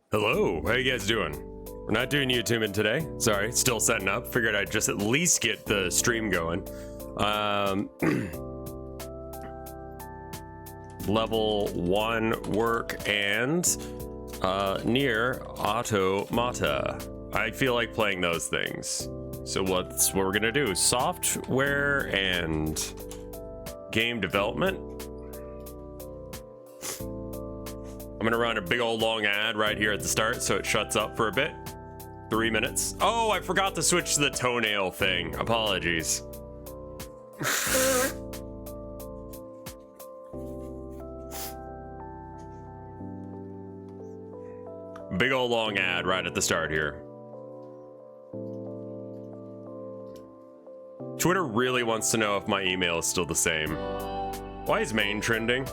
Hello, how you guys doing? We're not doing YouTubing today. Sorry, still setting up. Figured I'd just at least get the stream going. Level 1 work and near automata. I feel like playing those things. So what's what we're gonna do? Software and game development. I'm gonna run a big old long ad right here at the start so it shuts up for a bit. 3 minutes. Oh, I forgot to switch to the toenail thing. Apologies. Big old long ad right at the start here. Twitter really wants to know if my email is still the same. Why is main trending?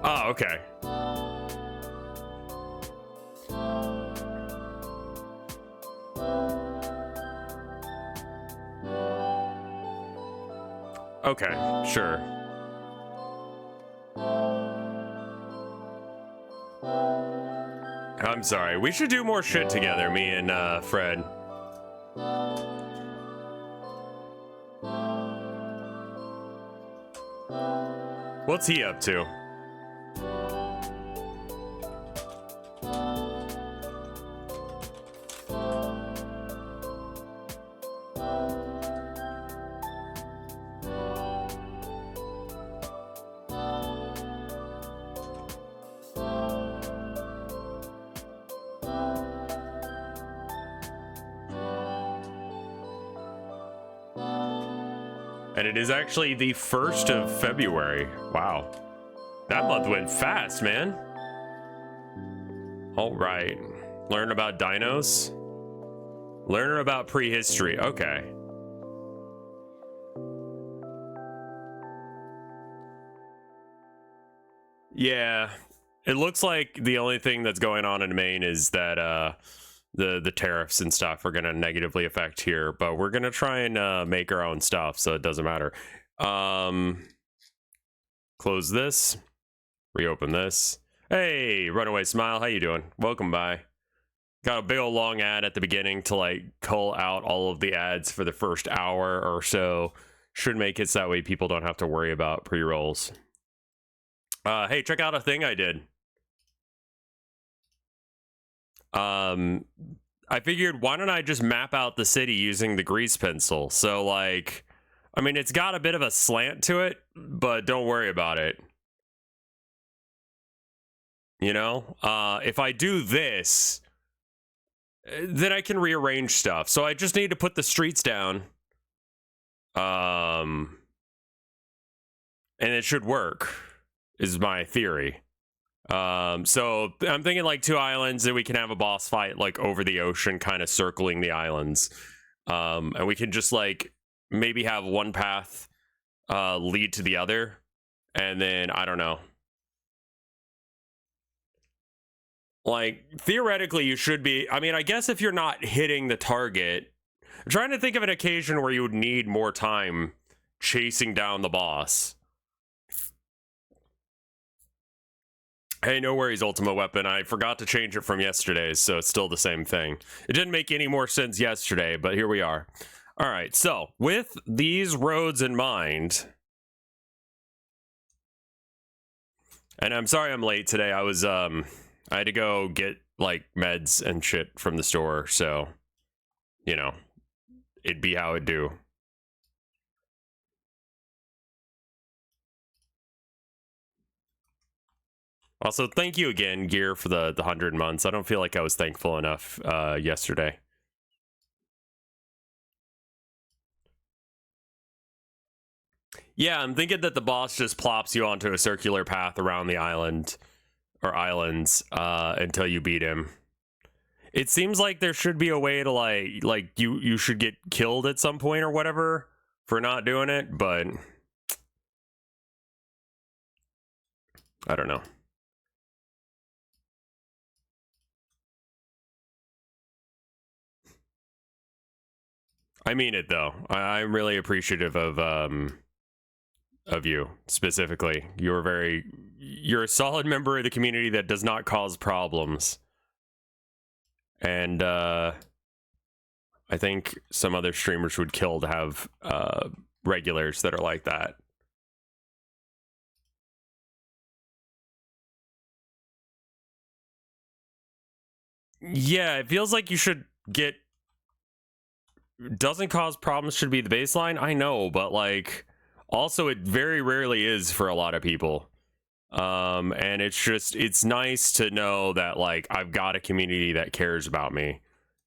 Oh, okay. Okay, sure. I'm sorry. We should do more shit together, me and Fred. What's he up to? And it is actually the 1st of February. Wow. That month went fast, man. All right. Learn about dinos. Learn about prehistory. Okay. Yeah. It looks like the only thing that's going on in Maine is that the tariffs and stuff are going to negatively affect here, but we're going to try and make our own stuff, so it doesn't matter. Close this, reopen this. Hey, Runaway Smile, how you doing? Welcome by. Got a big old long ad at the beginning to like cull out all of the ads for the first hour or so. Should make it so that way people don't have to worry about pre-rolls. Hey, check out a thing I did. I figured, why don't I just map out the city using the grease pencil? So, like, I mean, it's got a bit of a slant to it, but don't worry about it. You know? If I do this, then I can rearrange stuff. So I just need to put the streets down. And it should work, is my theory. So I'm thinking like 2 islands, and we can have a boss fight like over the ocean, kind of circling the islands. And we can just like maybe have one path lead to the other, and then I don't know. Like theoretically you should be, I mean, I guess if you're not hitting the target, I'm trying to think of an occasion where you would need more time chasing down the boss. Hey, no worries, Ultimate Weapon. I forgot to change it from yesterday's, so it's still the same thing. It didn't make any more sense yesterday, but here we are. All right, so with these roads in mind, and I'm sorry I'm late today. I had to go get like meds and shit from the store, so you know, it'd be how it do. Also, thank you again, Gear, for the 100 months. I don't feel like I was thankful enough yesterday. Yeah, I'm thinking that the boss just plops you onto a circular path around the island, or islands, until you beat him. It seems like there should be a way to like you should get killed at some point or whatever for not doing it, but I don't know. I mean it though. I'm really appreciative of you specifically. You're a solid member of the community that does not cause problems. And I think some other streamers would kill to have regulars that are like that. Yeah, it feels like you should get doesn't cause problems should be the baseline. I know, but like also it very rarely is for a lot of people. And it's nice to know that like I've got a community that cares about me.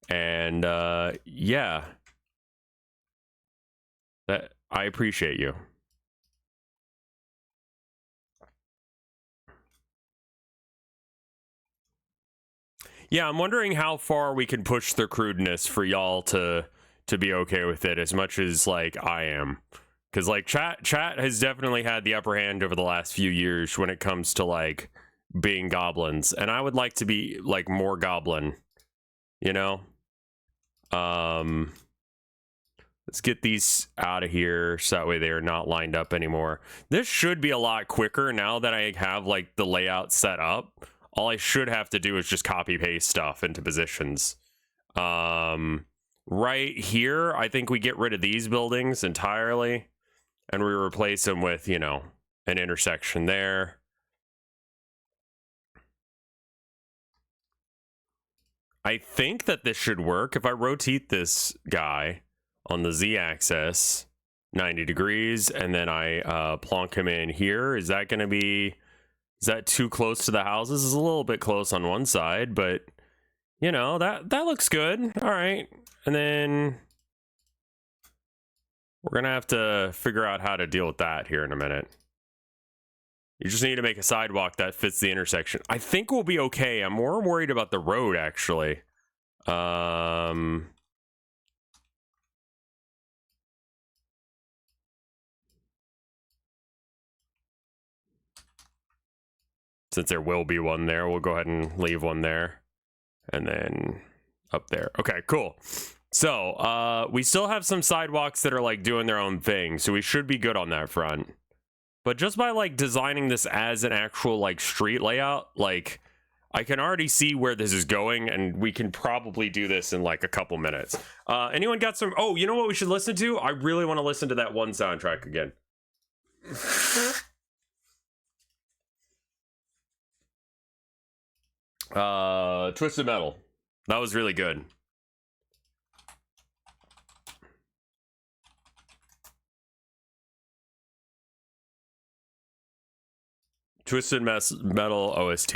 And yeah. That I appreciate you. Yeah, I'm wondering how far we can push the crudeness for y'all to be okay with it as much as like I am. Cause like chat has definitely had the upper hand over the last few years when it comes to like being goblins. And I would like to be like more goblin, you know? Let's get these out of here so that way they're not lined up anymore. This should be a lot quicker now that I have like the layout set up. All I should have to do is just copy paste stuff into positions. Right here, I think we get rid of these buildings entirely and we replace them with, you know, an intersection there. I think that this should work. If I rotate this guy on the Z-axis 90 degrees and then I plonk him in here, is that going to be... Is that too close to the houses? It's a little bit close on one side, but you know, that looks good. All right. And then we're going to have to figure out how to deal with that here in a minute. You just need to make a sidewalk that fits the intersection. I think we'll be okay. I'm more worried about the road, actually. Since there will be one there, we'll go ahead and leave one there. And then up there. Okay, cool. So, we still have some sidewalks that are, like, doing their own thing. So we should be good on that front. But just by, like, designing this as an actual, like, street layout, like, I can already see where this is going. And we can probably do this in, like, a couple minutes. Anyone got some... Oh, you know what we should listen to? I really want to listen to that one soundtrack again. Twisted Metal. That was really good. Twisted Metal OST.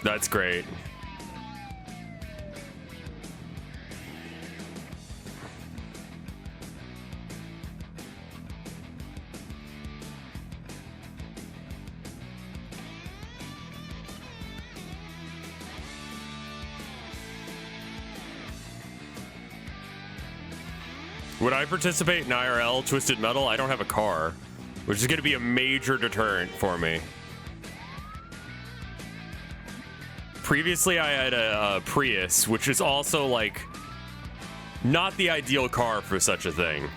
That's great. Would I participate in IRL Twisted Metal? I don't have a car, which is going to be a major deterrent for me. Previously, I had a Prius, which is also, like, not the ideal car for such a thing.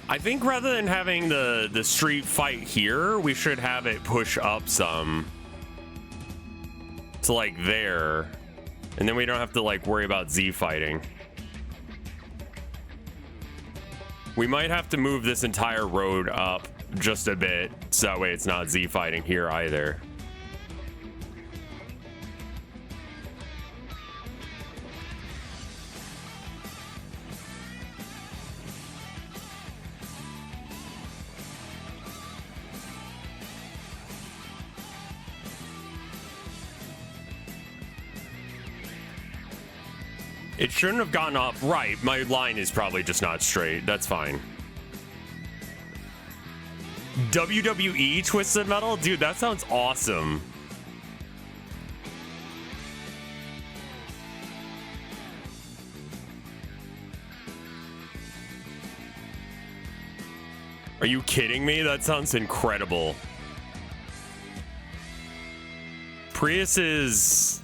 I think rather than having the street fight here, we should have it push up some to like there, and then we don't have to like worry about Z fighting. We might have to move this entire road up just a bit so that way it's not Z fighting here either. It shouldn't have gotten off right. My line is probably just not straight. That's fine. WWE Twisted Metal? Dude, that sounds awesome. Are you kidding me? That sounds incredible. Prius is...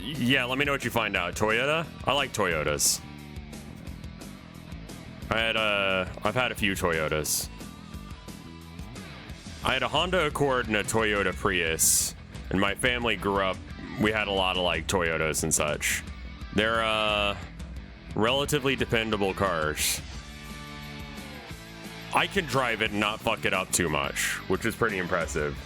Yeah, let me know what you find out. Toyota? I like Toyotas. I've had a few Toyotas. I had a Honda Accord and a Toyota Prius, and my family grew up, we had a lot of like Toyotas and such. They're relatively dependable cars. I can drive it and not fuck it up too much, which is pretty impressive.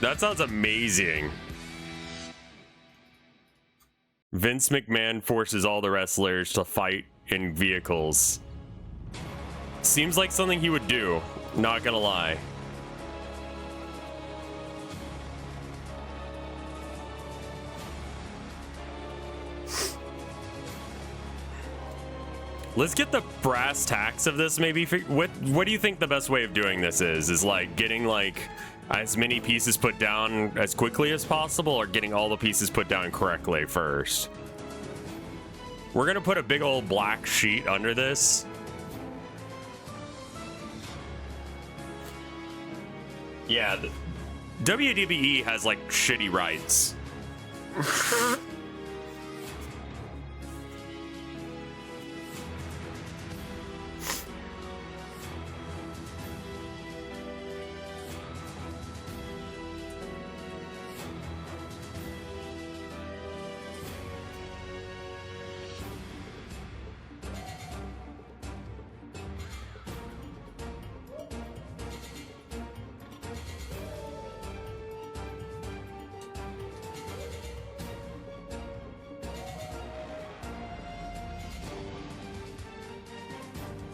That sounds amazing. Vince McMahon forces all the wrestlers to fight in vehicles. Seems like something he would do, not gonna lie. Let's get the brass tacks of this maybe. What do you think the best way of doing this is? Is like getting like as many pieces put down as quickly as possible, or getting all the pieces put down correctly first? We're gonna put a big old black sheet under this. Yeah, the WWE has like shitty rights.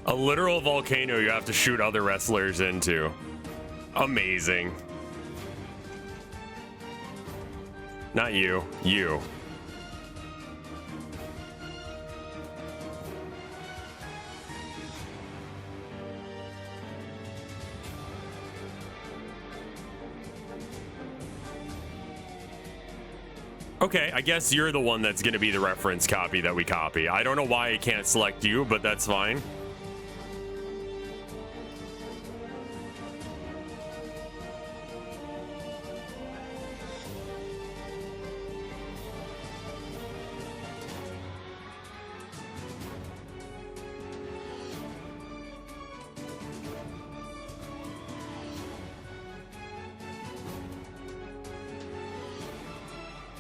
A literal volcano you have to shoot other wrestlers into. Amazing. Not you. You. Okay, I guess you're the one that's going to be the reference copy that we copy. I don't know why I can't select you, but that's fine.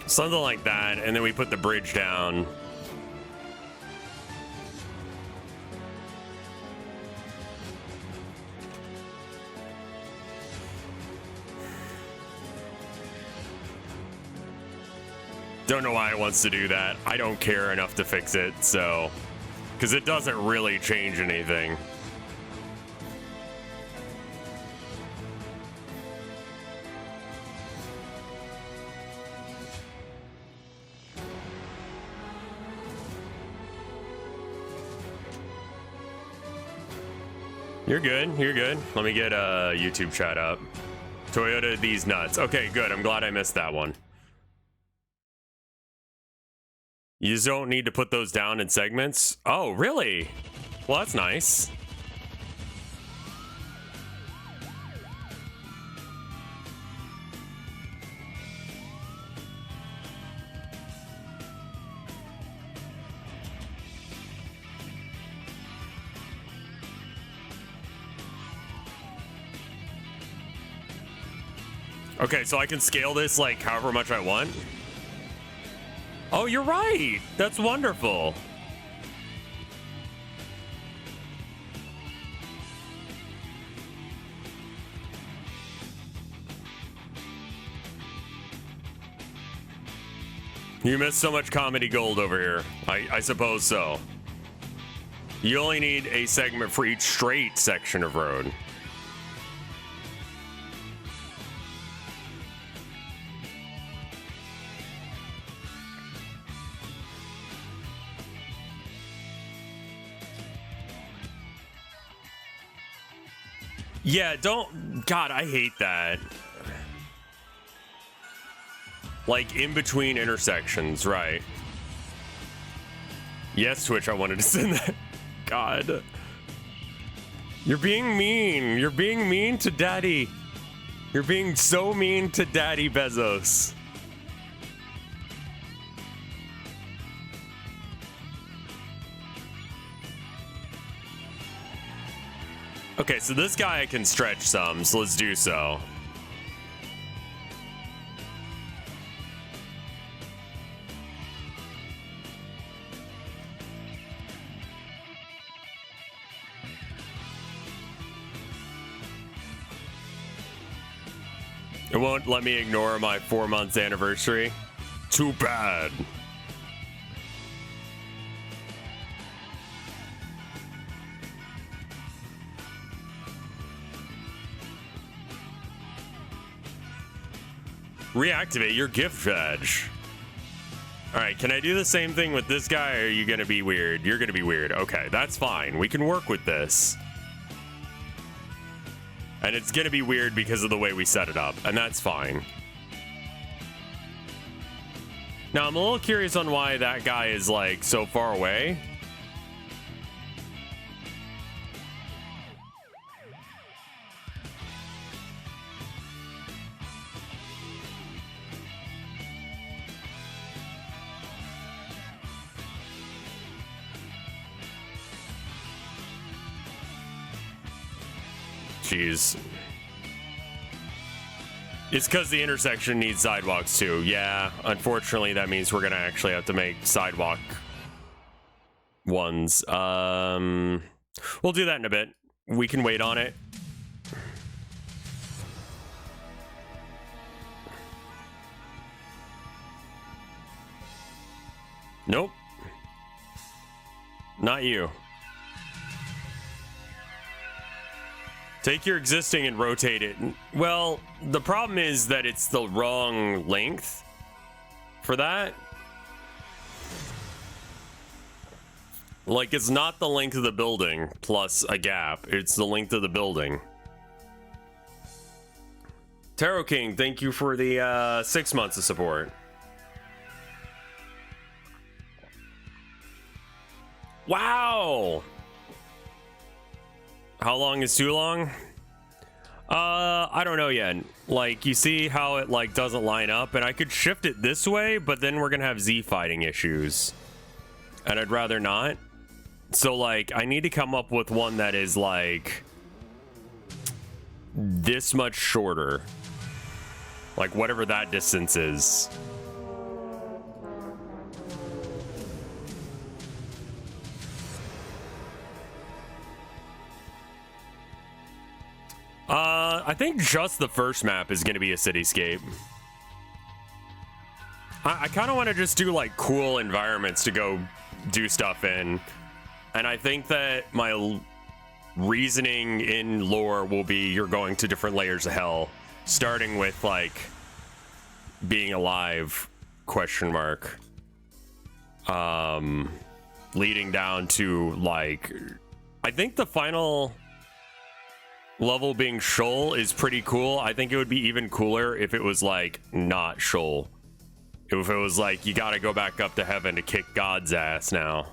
Something like that, and then we put the bridge down. Don't know why it wants to do that. I don't care enough to fix it, so... because it doesn't really change anything. You're good, you're good. Let me get a YouTube chat up. Toyota these nuts. Okay, good. I'm glad I missed that one. You just don't need to put those down in segments? Oh, really? Well, that's nice. Okay, so I can scale this like however much I want. Oh, you're right. That's wonderful. You missed so much comedy gold over here. I suppose so. You only need a segment for each straight section of road. Yeah, don't... God, I hate that. Like, in between intersections, right. Yes, Twitch, I wanted to send that. God. You're being mean. You're being mean to Daddy. You're being so mean to Daddy Bezos. Okay, so this guy I can stretch some, so let's do so. It won't let me ignore my 4 months anniversary. Too bad. Reactivate your gift badge. Alright, can I do the same thing with this guy, or are you gonna be weird? You're gonna be weird. Okay, that's fine. We can work with this. And it's gonna be weird because of the way we set it up, and that's fine. Now, I'm a little curious on why that guy is, like, so far away. Jeez. It's because the intersection needs sidewalks too. Yeah, unfortunately that means we're gonna actually have to make sidewalk ones. We'll do that in a bit. We can wait on it. Nope. Not you. Take your existing and rotate it. Well, the problem is that it's the wrong length for that. Like, it's not the length of the building plus a gap. It's the length of the building. Tarot King, thank you for the 6 months of support. Wow! How long is too long? I don't know yet. Like, you see how it, like, doesn't line up? And I could shift it this way, but then we're gonna have Z fighting issues. And I'd rather not. So, like, I need to come up with one that is, like, this much shorter. Like, whatever that distance is. I think just the first map is going to be a cityscape. I kind of want to just do, like, cool environments to go do stuff in. And I think that my reasoning in lore will be you're going to different layers of hell. Starting with, like, being alive, question mark. Leading down to, like, I think the final level being Shoal is pretty cool. I think it would be even cooler if it was, like, not Shoal. If it was like, you gotta go back up to heaven to kick God's ass now.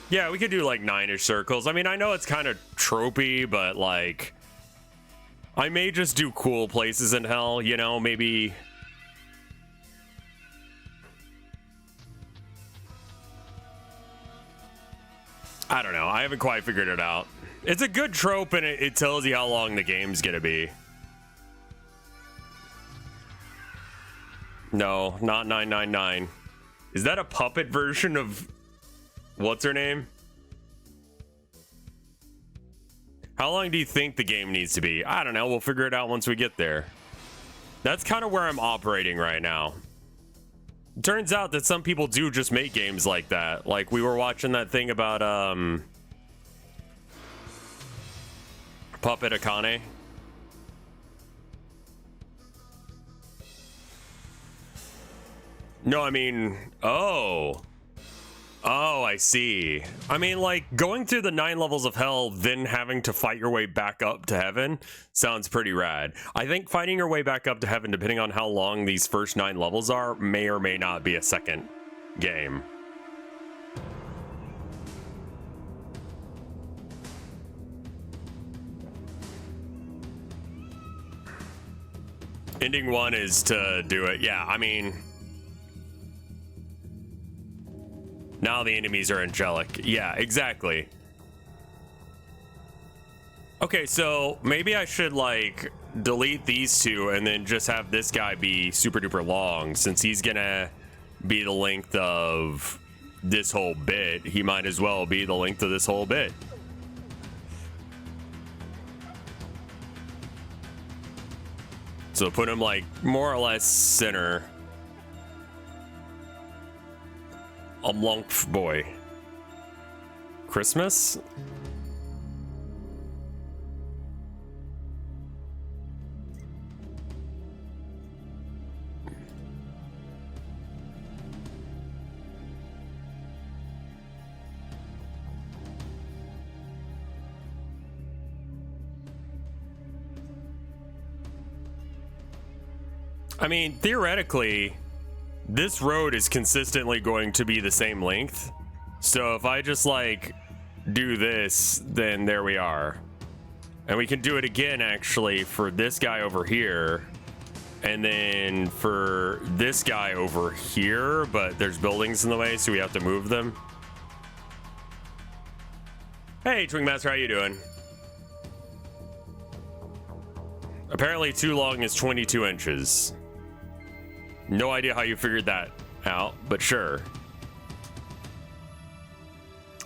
Yeah, we could do, like, 9-ish circles. I mean, I know it's kind of tropey, but, like, I may just do cool places in hell, you know, maybe. I don't know. I haven't quite figured it out. It's a good trope, and it tells you how long the game's gonna be. No, not 999. Is that a puppet version of what's her name? How long do you think the game needs to be? I don't know. We'll figure it out once we get there. That's kind of where I'm operating right now. Turns out that some people do just make games like that. Like, we were watching that thing about, Puppet Akane. No, I mean, oh, I see. I mean, like, going through the 9 levels of hell, then having to fight your way back up to heaven sounds pretty rad. I think fighting your way back up to heaven, depending on how long these first 9 levels are, may or may not be a second game. Ending 1 is to do it. Yeah, I mean, now the enemies are angelic. Yeah, exactly. Okay, so maybe I should, like, delete these 2 and then just have this guy be super duper long, since he's gonna be the length of this whole bit. He might as well be the length of this whole bit. So put him, like, more or less center. A lump boy. Christmas? I mean, theoretically, this road is consistently going to be the same length. So if I just, like, do this, then there we are. And we can do it again, actually, for this guy over here. And then for this guy over here, but there's buildings in the way, so we have to move them. Hey, Twingmaster, how you doing? Apparently too long is 22 inches. No idea how you figured that out, but sure.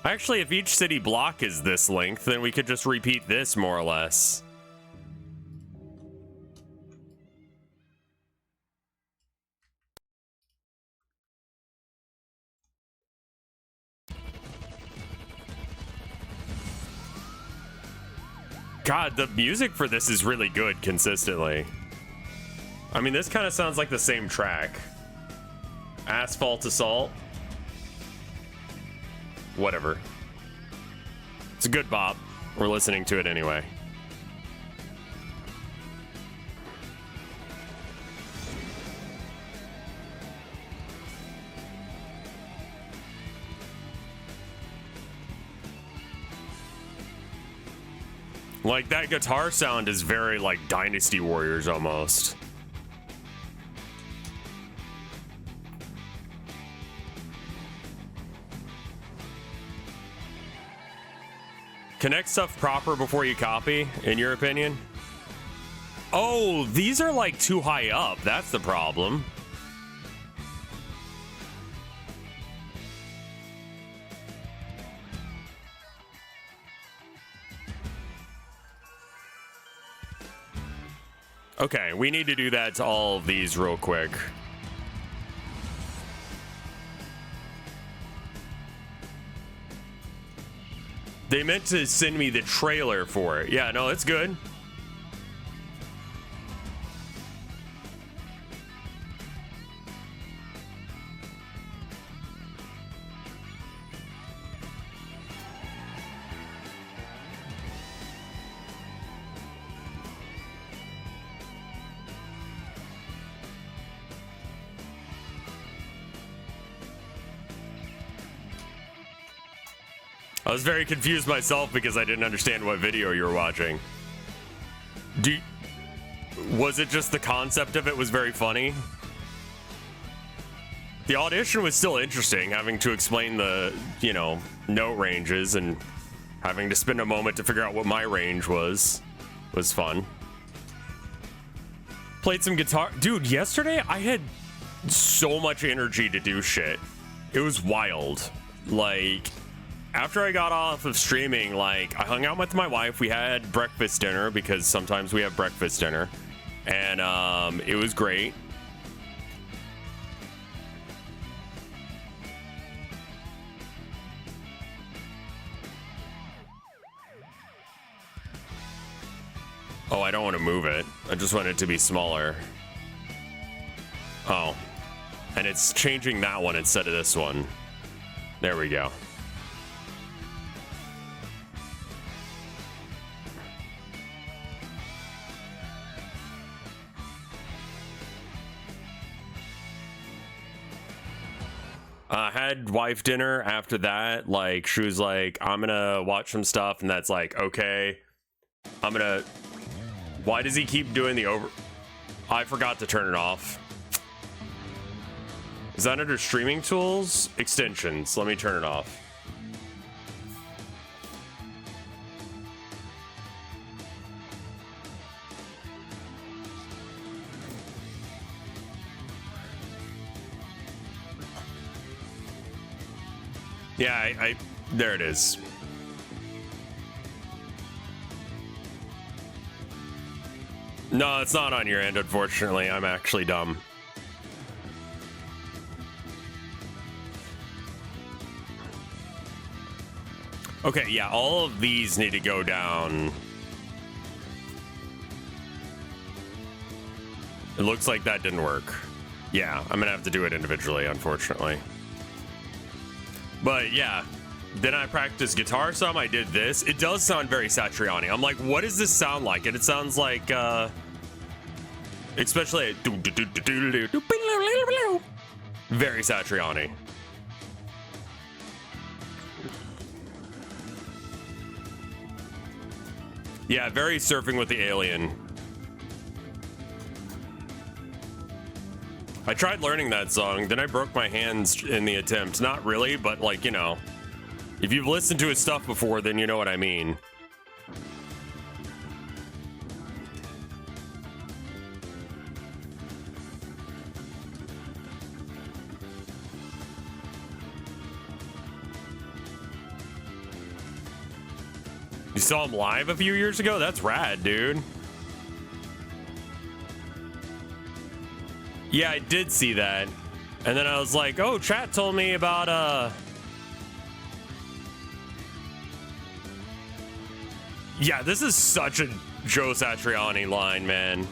Actually, if each city block is this length, then we could just repeat this more or less. God, the music for this is really good consistently. I mean, this kind of sounds like the same track. Asphalt Assault. Whatever. It's a good bop. We're listening to it anyway. Like, that guitar sound is very, like, Dynasty Warriors almost. Connect stuff proper before you copy, in your opinion? Oh, these are, like, too high up. That's the problem. Okay, we need to do that to all of these real quick. They meant to send me the trailer for it. Yeah, no, it's good. I was very confused myself because I didn't understand what video you were watching. Was it just the concept of it was very funny? The audition was still interesting, having to explain the, you know, note ranges and having to spend a moment to figure out what my range was fun. Played some guitar. Dude, yesterday I had so much energy to do shit. It was wild. Like, after I got off of streaming, like, I hung out with my wife. We had breakfast dinner because sometimes we have breakfast dinner. And it was great. Oh, I don't want to move it. I just want it to be smaller. Oh. And it's changing that one instead of this one. There we go. Had wife dinner after that. Like, she was like, I'm gonna watch some stuff, and that's like, okay. I'm gonna... Why does he keep doing the over... I forgot to turn it off. Is that under streaming tools? Extensions. Let me turn it off. Yeah, I there it is. No, it's not on your end, unfortunately. I'm actually dumb. Okay, yeah, all of these need to go down. It looks like that didn't work. Yeah, I'm gonna have to do it individually, unfortunately. But yeah, then I practiced guitar some. I did this. It does sound very Satriani. I'm like, what does this sound like? And it sounds like, especially very Satriani. Yeah, very Surfing with the Alien. I tried learning that song, then I broke my hands in the attempt. Not really, but like, you know, if you've listened to his stuff before, then you know what I mean. You saw him live a few years ago? That's rad, dude. Yeah, I did see that. And then I was like, oh, chat told me about, Yeah, this is such a Joe Satriani line, man.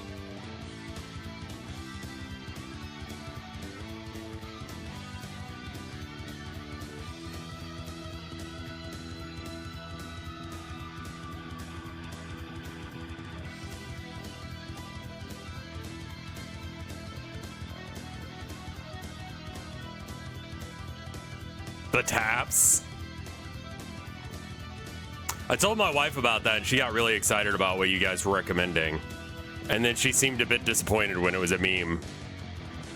The taps. I told my wife about that and she got really excited about what you guys were recommending. And then she seemed a bit disappointed when it was a meme.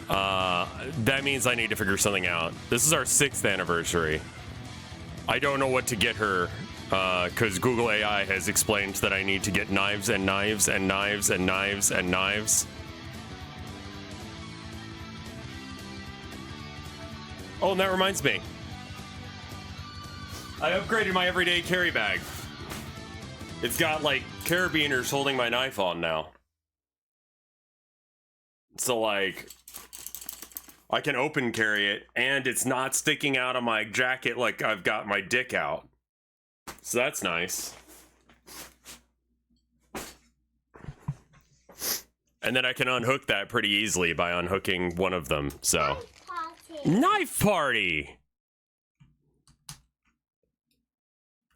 That means I need to figure something out. This is our 6th anniversary. I don't know what to get her because Google AI has explained that I need to get knives and knives and knives and knives and knives. Oh, and that reminds me. I upgraded my everyday carry bag. It's got like carabiners holding my knife on now. So like, I can open carry it and it's not sticking out of my jacket like I've got my dick out. So that's nice. And then I can unhook that pretty easily by unhooking one of them, so. Knife party!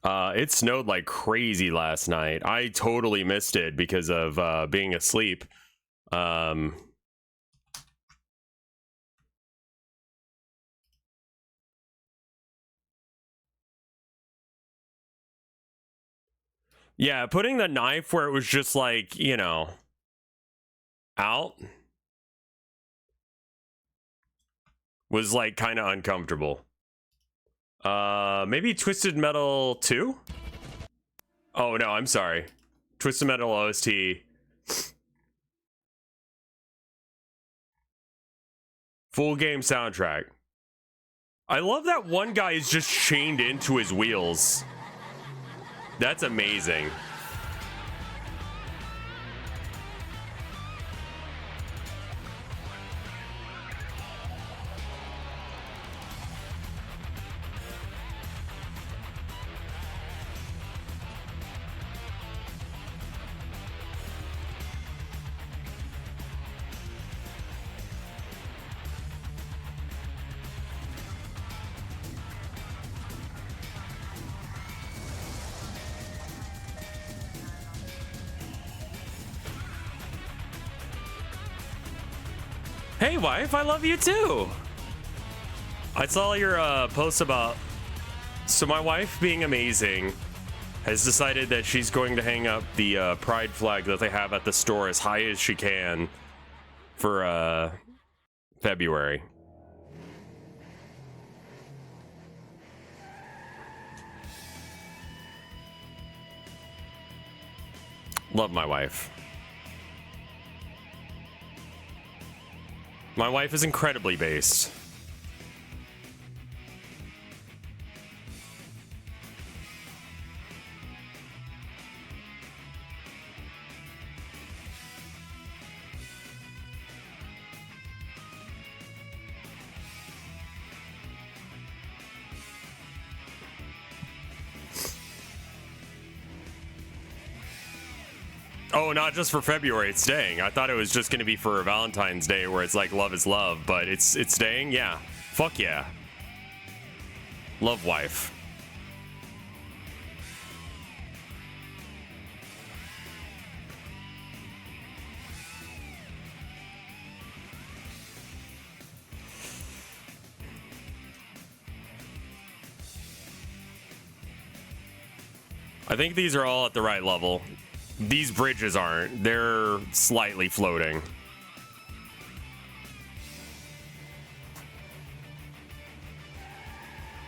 It snowed like crazy last night. I totally missed it because of being asleep. Yeah, putting the knife where it was just like, you know, out was like kind of uncomfortable. Maybe Twisted Metal 2? Oh, no, I'm sorry. Twisted Metal OST. Full game soundtrack. I love that one guy is just chained into his wheels. That's amazing. Hey, wife, I love you too. I saw your post about... So my wife, being amazing, has decided that she's going to hang up the pride flag that they have at the store as high as she can for February. Love my wife. My wife is incredibly based. Oh, not just for February, it's staying. I thought it was just going to be for Valentine's Day where it's like love is love, but it's staying? Yeah. Fuck yeah. Love wife. I think these are all at the right level. These bridges aren't. They're slightly floating.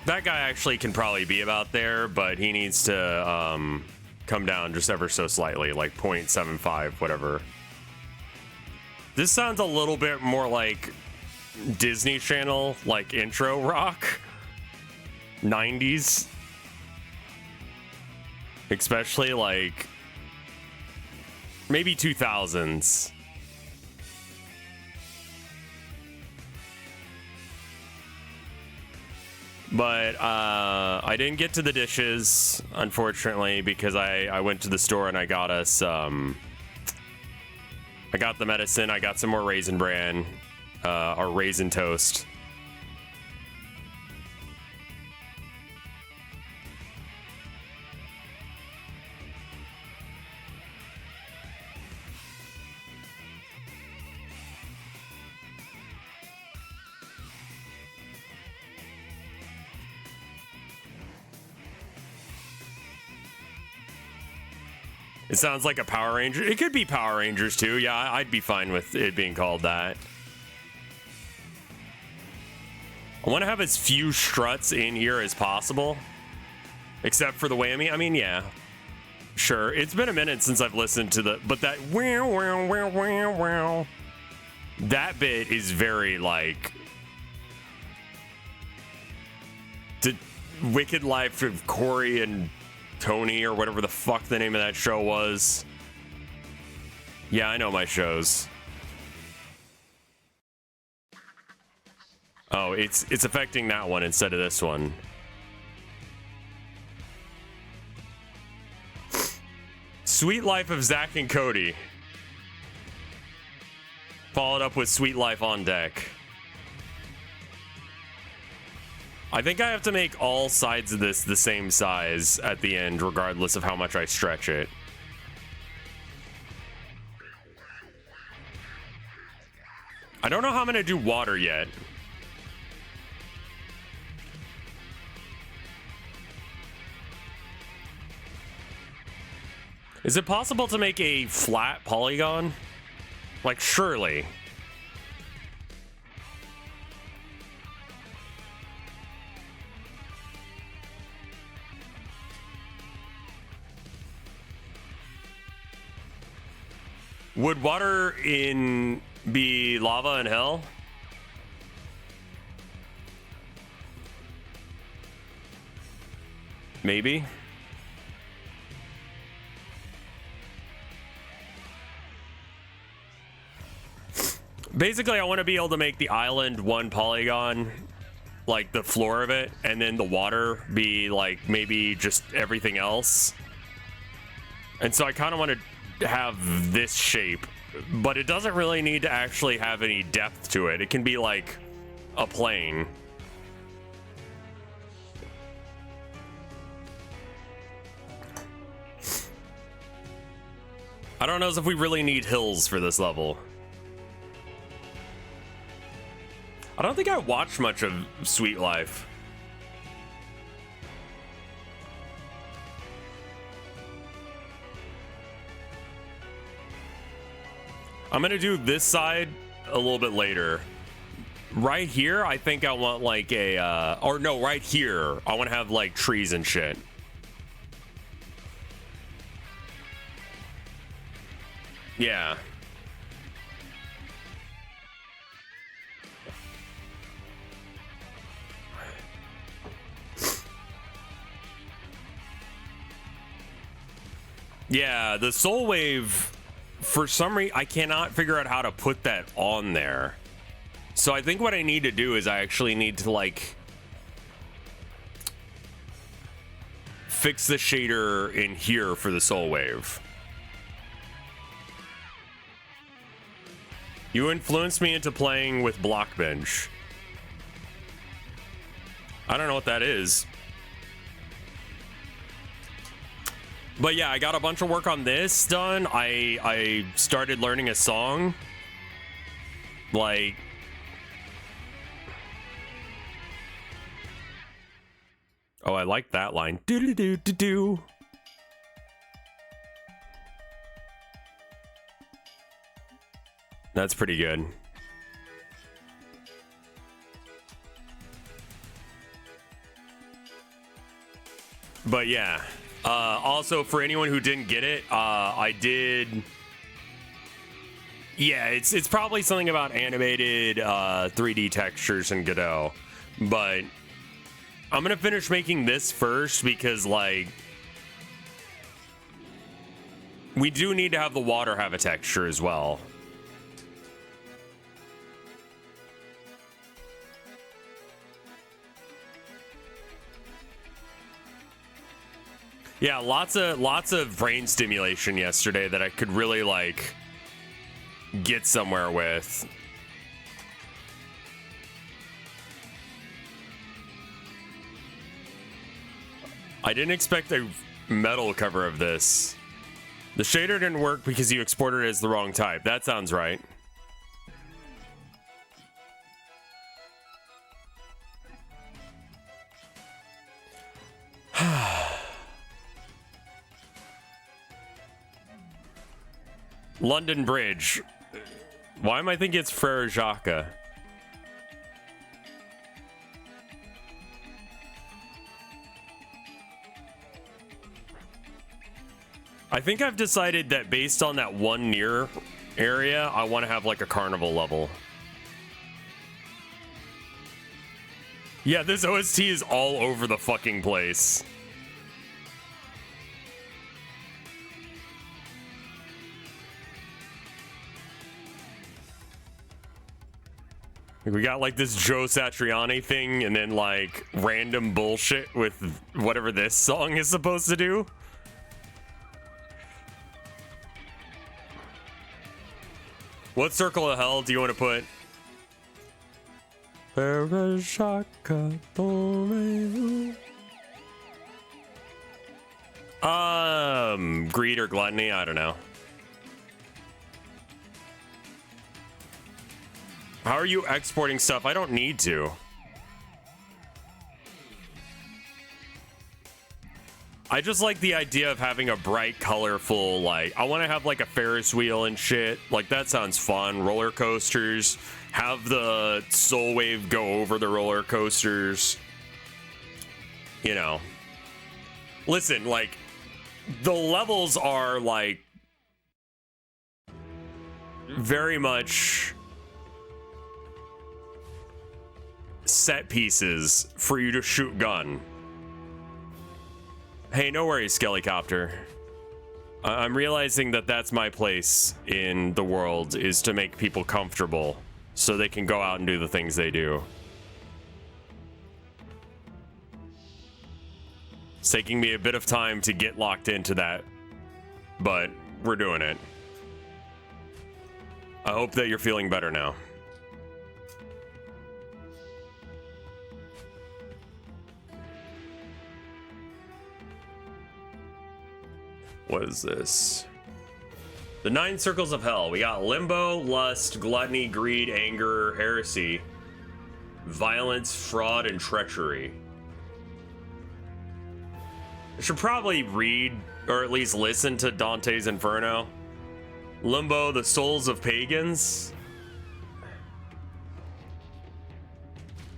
That guy actually can probably be about there, but he needs to come down just ever so slightly, like 0.75, whatever. This sounds a little bit more like Disney Channel, like intro rock. 90s. Especially like maybe 2000s. But I didn't get to the dishes, unfortunately, because I went to the store and I got us I got the medicine, I got some more Raisin Bran, or Raisin Toast. It sounds like a Power Ranger. It could be Power Rangers too. Yeah, I'd be fine with it being called that. I want to have as few struts in here as possible. Except for the whammy. I mean, yeah. Sure. It's been a minute since I've listened to the... But that... That bit is very, like... The Wicked Life of Corey and... Tony or whatever the fuck the name of that show was. Yeah, I know my shows. Oh, it's affecting that one instead of this one. Sweet Life of Zach and Cody. Followed up with Sweet Life on Deck. I think I have to make all sides of this the same size at the end, regardless of how much I stretch it. I don't know how I'm going to do water yet. Is it possible to make a flat polygon? Like, surely. Would water in be lava in hell? Maybe. Basically, I want to be able to make the island one polygon, like the floor of it, and then the water be like maybe just everything else. And so I kind of want to have this shape, but it doesn't really need to actually have any depth to it. It can be like a plane. I don't know if we really need hills for this level. I don't think I watched much of Sweet Life. I'm gonna do this side a little bit later. Right here, I think I want like a, or no, right here, I want to have like trees and shit. Yeah. Yeah, the Soul Wave, for some reason, I cannot figure out how to put that on there. So I think what I need to do is I actually need to like fix the shader in here for the Soul Wave. You influenced me into playing with Blockbench. I don't know what that is. But yeah, I got a bunch of work on this done. I started learning a song. Like, oh, I like that line. Do-do-do-do-do. That's pretty good. But yeah. Also, for anyone who didn't get it, I did. Yeah, it's probably something about animated 3D textures in Godot, but I'm gonna finish making this first because, like, we do need to have the water have a texture as well. Yeah, lots of brain stimulation yesterday that I could really like get somewhere with. I didn't expect a metal cover of this. The shader didn't work because you exported it as the wrong type. That sounds right. London Bridge. Why am I thinking it's Frere Jacques? I think I've decided that based on that one near area, I want to have like a carnival level. Yeah, this OST is all over the fucking place. We got like this Joe Satriani thing and then like random bullshit with whatever this song is supposed to do. What circle of hell do you want to put? Greed or gluttony? I don't know. How are you exporting stuff? I don't need to. I just like the idea of having a bright, colorful, like, I want to have like a Ferris wheel and shit. Like, that sounds fun. Roller coasters. Have the Soul Wave go over the roller coasters. You know. Listen, like, the levels are like very much set pieces for you to shoot gun. Hey, no worries, Skellycopter. I'm realizing that that's my place in the world, is to make people comfortable so they can go out and do the things they do. It's taking me a bit of time to get locked into that, but we're doing it. I hope that you're feeling better now. What is this? The 9 circles of hell. We got limbo, lust, gluttony, greed, anger, heresy. Violence, fraud, and treachery. I should probably read, or at least listen to Dante's Inferno. Limbo, the souls of pagans.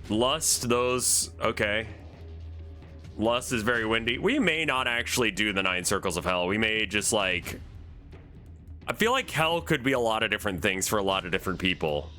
Lust, those, okay. Lust is very windy. We may not actually do the 9 circles of hell. We may just like, I feel like hell could be a lot of different things for a lot of different people.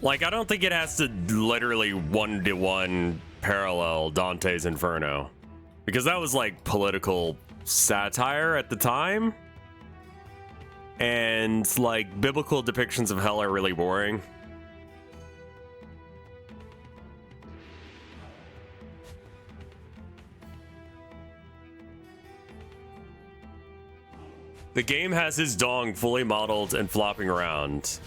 Like, I don't think it has to literally 1-to-1 parallel Dante's Inferno, because that was like political satire at the time, and like biblical depictions of hell are really boring. The game has his dong fully modeled and flopping around.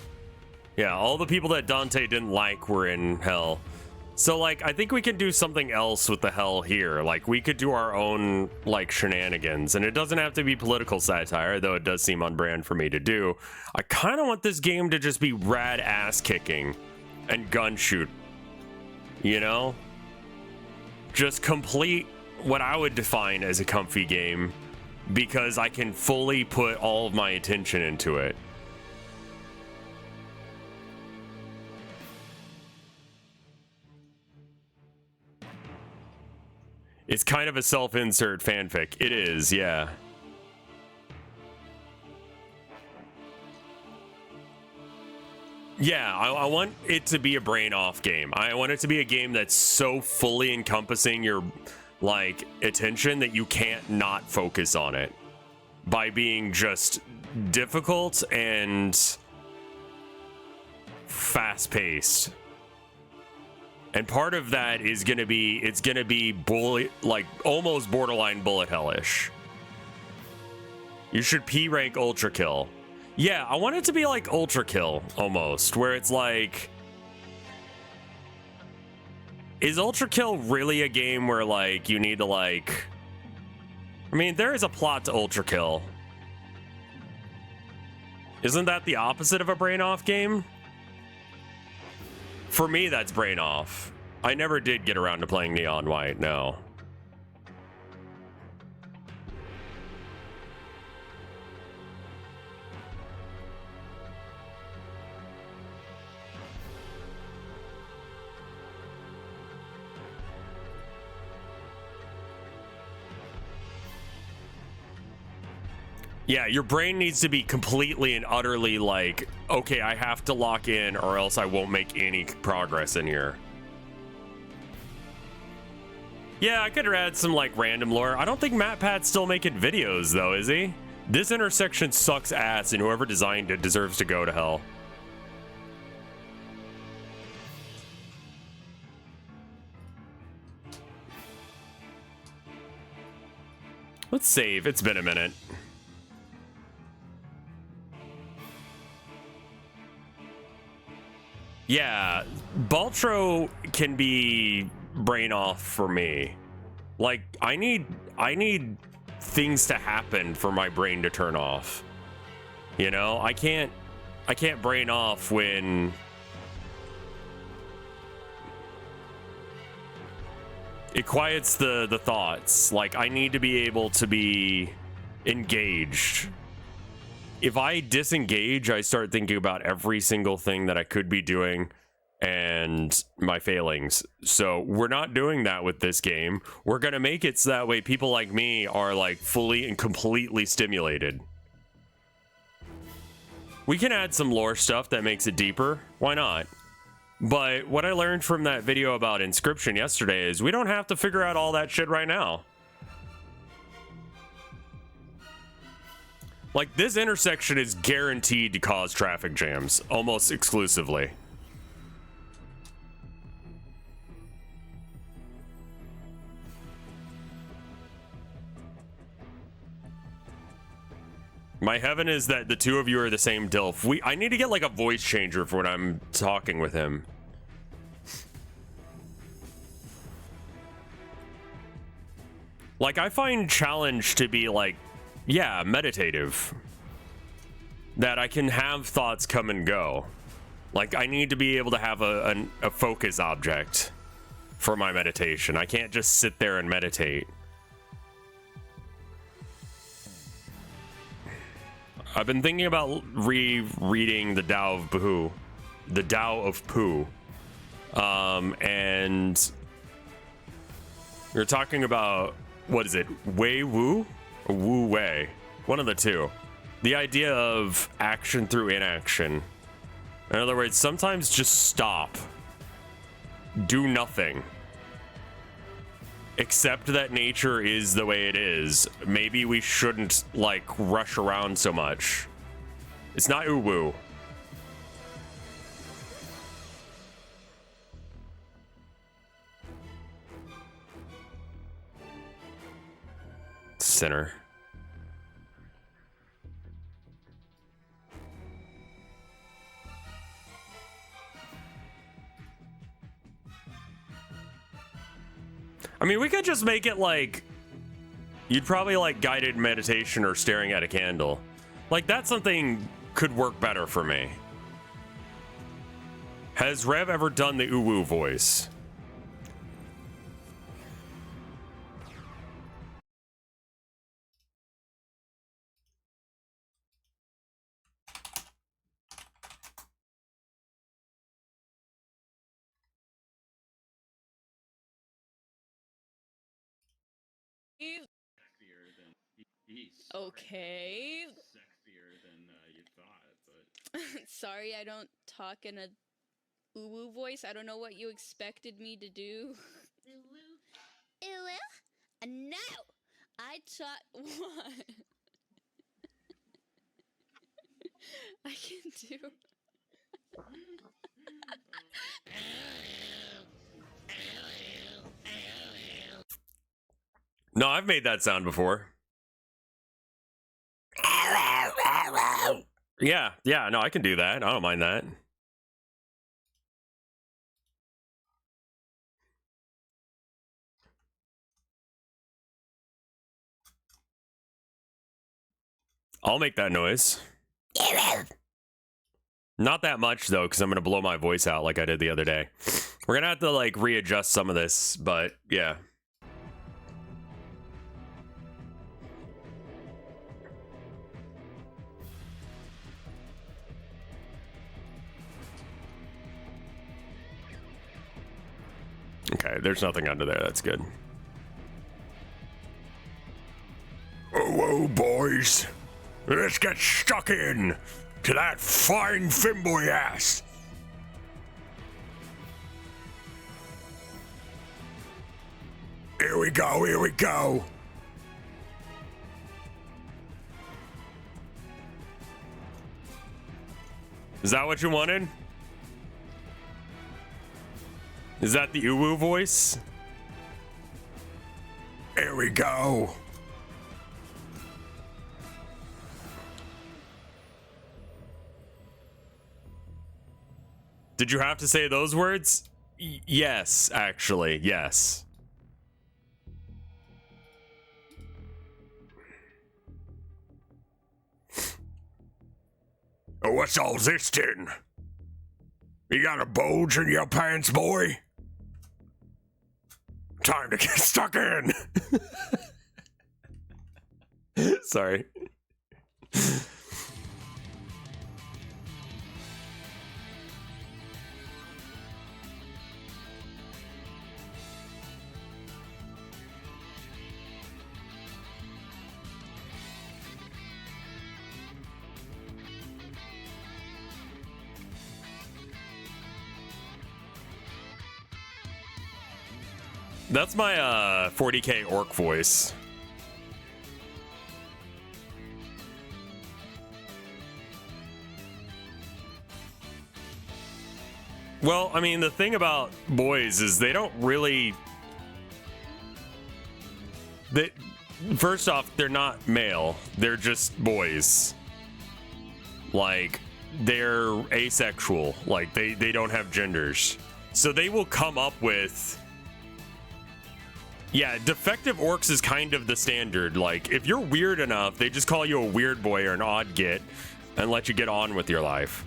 Yeah, all the people that Dante didn't like were in hell. So, like, I think we can do something else with the hell here. Like, we could do our own, like, shenanigans. And it doesn't have to be political satire, though it does seem on brand for me to do. I kind of want this game to just be rad ass kicking and gun shoot. You know? Just complete what I would define as a comfy game, because I can fully put all of my attention into it. It's kind of a self-insert fanfic. It is, yeah. Yeah, I want it to be a brain-off game. I want it to be a game that's so fully encompassing your, like, attention that you can't not focus on it by being just difficult and fast-paced. And part of that is gonna be, it's gonna be like almost borderline bullet hellish. You should P rank ultra kill. Yeah, I want it to be like ultra kill almost, where it's like, is ultra kill really a game where like you need to like, I mean, there is a plot to ultra kill. Isn't that the opposite of a brain off game? For me, that's brain off. I never did get around to playing Neon White, no. Yeah, your brain needs to be completely and utterly like, okay, I have to lock in or else I won't make any progress in here. Yeah, I could add some like random lore. I don't think MatPat's still making videos though, is he? This intersection sucks ass and whoever designed it deserves to go to hell. Let's save, it's been a minute. Yeah, Baltro can be brain off for me. Like, I need things to happen for my brain to turn off. You know, I can't brain off when it quiets the thoughts. Like, I need to be able to be engaged. If I disengage, I start thinking about every single thing that I could be doing and my failings. So we're not doing that with this game. We're gonna make it so that way people like me are like fully and completely stimulated. We can add some lore stuff that makes it deeper. Why not? But what I learned from that video about Inscription yesterday is we don't have to figure out all that shit right now. Like, this intersection is guaranteed to cause traffic jams, almost exclusively. My heaven is that the two of you are the same Dilf. I need to get like a voice changer for when I'm talking with him. Like, I find challenge to be like, yeah, meditative. That I can have thoughts come and go. Like, I need to be able to have a focus object for my meditation. I can't just sit there and meditate. I've been thinking about rereading the Tao of Pooh. The Tao of Pooh. And we were talking about, what is it? Wei Wu? Or Wu Wei? One of the two. The idea of action through inaction. In other words, sometimes just stop. Do nothing. Accept that nature is the way it is. Maybe we shouldn't, like, rush around so much. It's not uwu. Sinner. I mean, we could just make it like, you'd probably like guided meditation or staring at a candle. Like, that's something could work better for me. Has Rev ever done the uwu voice? Okay. Sexier than you thought, but sorry, I don't talk in a uwu voice. I don't know what you expected me to do. Uwu? Uwu? No! I talk what? I can do. No, I've made that sound before. Yeah, no, I can do that. I don't mind that. I'll make that noise. Not that much, though, because I'm going to blow my voice out like I did the other day. We're going to have to, like, readjust some of this, but, yeah. Okay, there's nothing under there. That's good. Whoa, boys. Let's get stuck in to that fine Fimboy ass. Here we go, here we go. Is that what you wanted? Is that the uwu voice? Here we go. Did you have to say those words? Yes, actually, yes. Oh, what's all this then? You got a bulge in your pants, boy? Time to get stuck in. Sorry. That's my 40k orc voice. Well, I mean, the thing about boys is they don't really... First off, they're not male. They're just boys. Like, they're asexual. Like, they don't have genders. So they will come up with... Yeah, defective orcs is kind of the standard. Like, if you're weird enough, they just call you a weird boy or an odd git and let you get on with your life.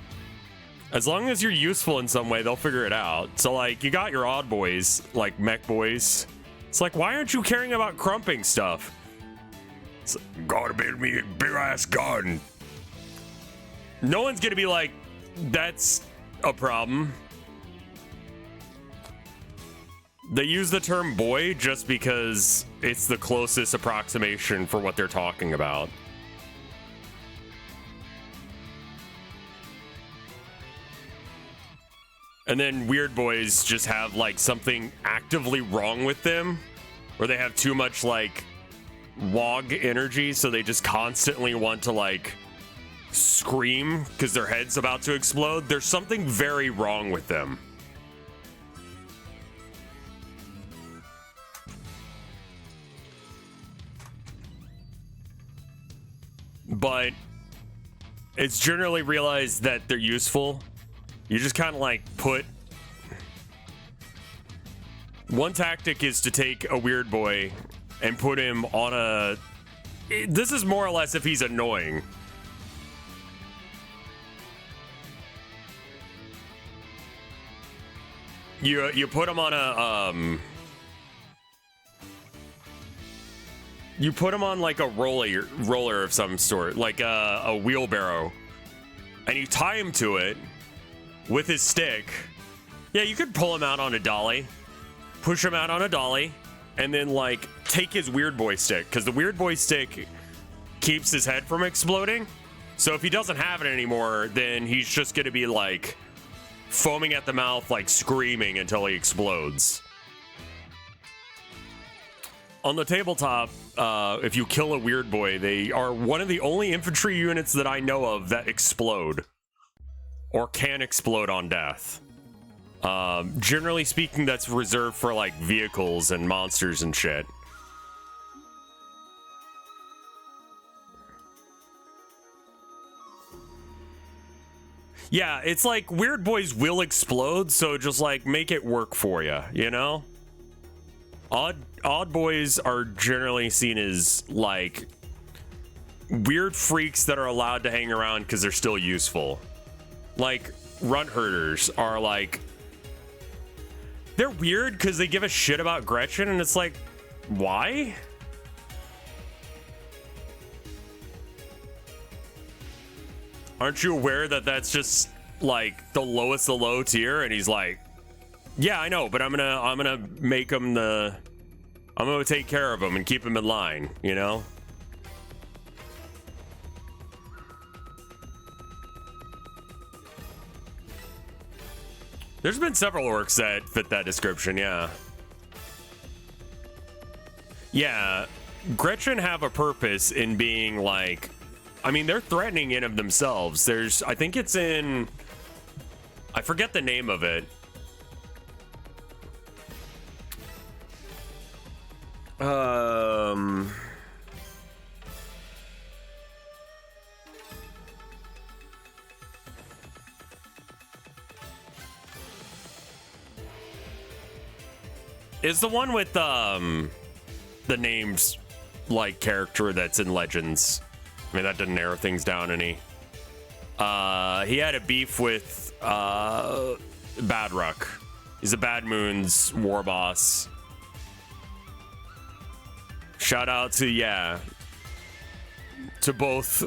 As long as you're useful in some way, they'll figure it out. So, like, you got your odd boys, like mech boys. It's like, why aren't you caring about crumping stuff? It's like, gotta build me a big-ass garden. No one's gonna be like, that's a problem. They use the term boy just because it's the closest approximation for what they're talking about. And then weird boys just have like something actively wrong with them, or they have too much like wog energy, so they just constantly want to like scream because their head's about to explode. There's something very wrong with them. But it's generally realized that they're useful. You just kind of like put... One tactic is to take a weird boy and put him on a... This is more or less if he's annoying. You put him on a... You put him on like a roller of some sort, like a wheelbarrow, and you tie him to it with his stick. Yeah, you could pull him out on a dolly, push him out on a dolly, and then like take his weird boy stick, because the weird boy stick keeps his head from exploding. So if he doesn't have it anymore, then he's just gonna be like foaming at the mouth, like screaming until he explodes. On the tabletop, if you kill a weird boy, they are one of the only infantry units that I know of that explode or can explode on death. Generally speaking, that's reserved for like vehicles and monsters and shit. Yeah, it's like weird boys will explode, so just like make it work for you, you know? Odd boys are generally seen as like weird freaks that are allowed to hang around because they're still useful. Like runt herders are like, they're weird because they give a shit about Gretchen, and it's like, why? Aren't you aware that that's just like the lowest of low tier? And he's like, yeah, I know, but I'm gonna make him I'm gonna take care of him and keep him in line, you know? There's been several orcs that fit that description, yeah. Yeah, Gretchen have a purpose in being like, I mean, they're threatening in of themselves. There's, I think it's in, I forget the name of it. Is the one with the names like character that's in Legends. I mean, that didn't narrow things down any. He had a beef with Badruck. He's a Bad Moon's war boss. Shout out to, yeah, to both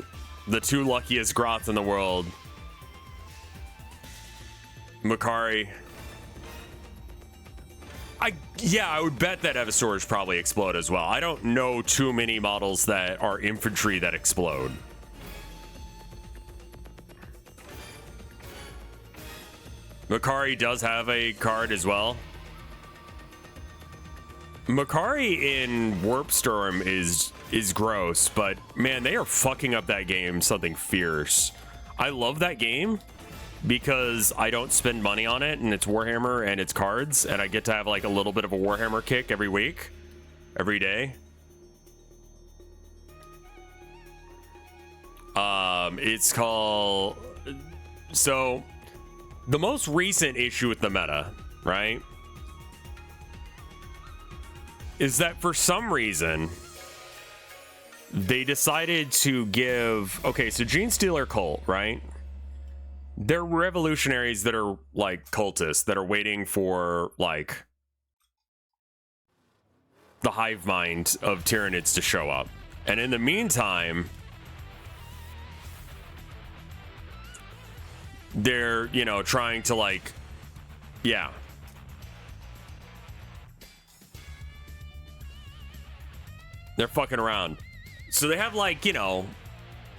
the two luckiest Grots in the world. Makari. I would bet that Evasaurs probably explode as well. I don't know too many models that are infantry that explode. Makari does have a card as well. Makari in Warp Storm is gross, but man, they are fucking up that game something fierce. I love that game because I don't spend money on it, and it's Warhammer and it's cards, and I get to have like a little bit of a Warhammer kick every week, every day. It's called... So, the most recent issue with the meta, right, is that for some reason they decided to give... Okay, so Gene Stealer cult, right? They're revolutionaries that are like cultists that are waiting for like the hive mind of Tyranids to show up. And in the meantime, they're, you know, trying to like, yeah. They're fucking around. So they have like, you know,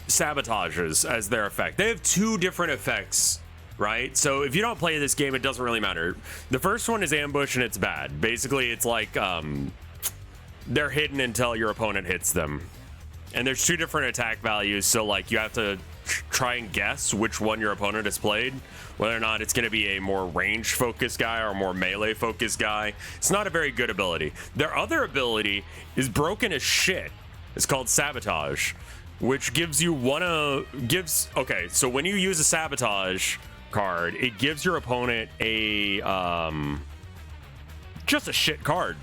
sabotages as their effect. They have two different effects, right? So if you don't play this game, it doesn't really matter. The first one is ambush, and it's bad. Basically, it's like they're hidden until your opponent hits them. And there's two different attack values, so like you have to try and guess which one your opponent has played, whether or not it's going to be a more range focused guy or a more melee focused guy. It's not a very good ability. Their other ability is broken as shit. It's called Sabotage, which gives you okay, so when you use a Sabotage card, it gives your opponent a just a shit card,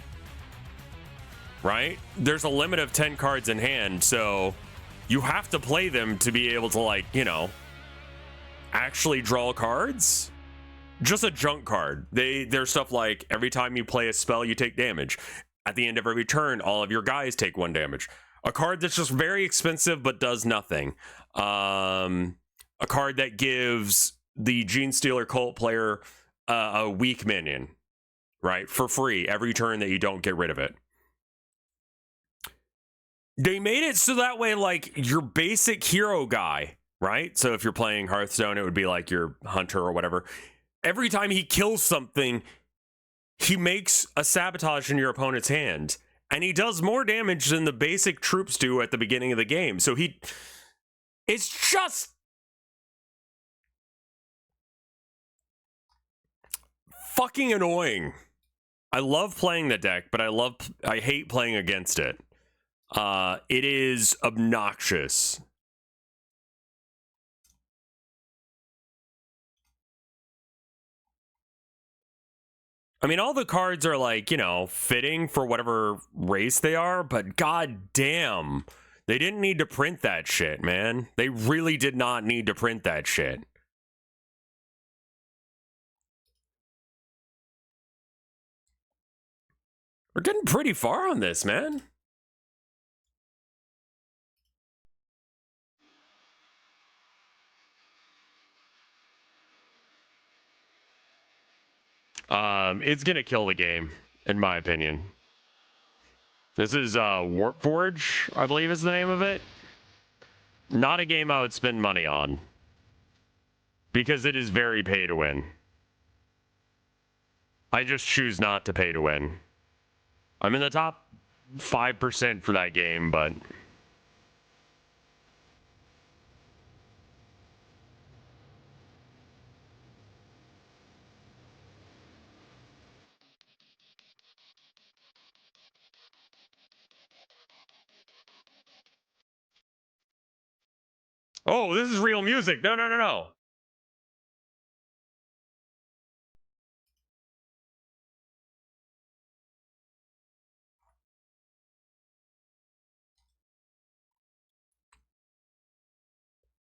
right? There's a limit of 10 cards in hand, so you have to play them to be able to, like, you know, actually draw cards. Just a junk card. There's stuff like every time you play a spell, you take damage. At the end of every turn, all of your guys take 1 damage. A card that's just very expensive but does nothing. A card that gives the Gene Stealer cult player a weak minion, right? For free every turn that you don't get rid of it. They made it so that way, like, your basic hero guy, right? So if you're playing Hearthstone, it would be like your hunter or whatever. Every time he kills something, he makes a sabotage in your opponent's hand. And he does more damage than the basic troops do at the beginning of the game. So it's just fucking annoying. I love playing the deck, but I hate playing against it. It is obnoxious. I mean, all the cards are like, you know, fitting for whatever race they are, but god damn, they didn't need to print that shit, man. They really did not need to print that shit. We're getting pretty far on this, man. It's gonna kill the game, in my opinion. This is Warp Forge, I believe is the name of it. Not a game I would spend money on, because it is very pay to win. I just choose not to pay to win. I'm in the top 5% for that game, but oh, this is real music. No, no, no, no.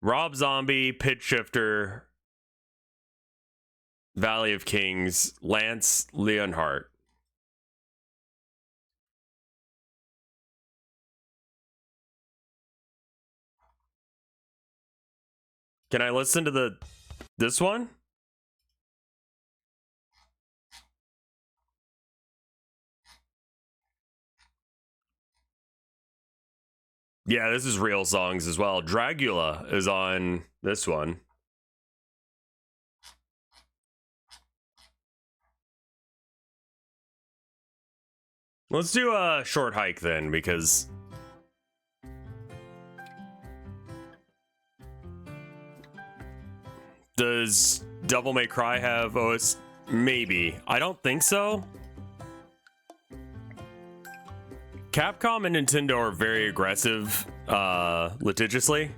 Rob Zombie, Pit Shifter, Valley of Kings, Lance Leonhardt. Can I listen to this one? Yeah, this is real songs as well. Dragula is on this one. Let's do a short hike then, because does Devil May Cry have OS? Maybe. I don't think so. Capcom and Nintendo are very aggressive litigiously.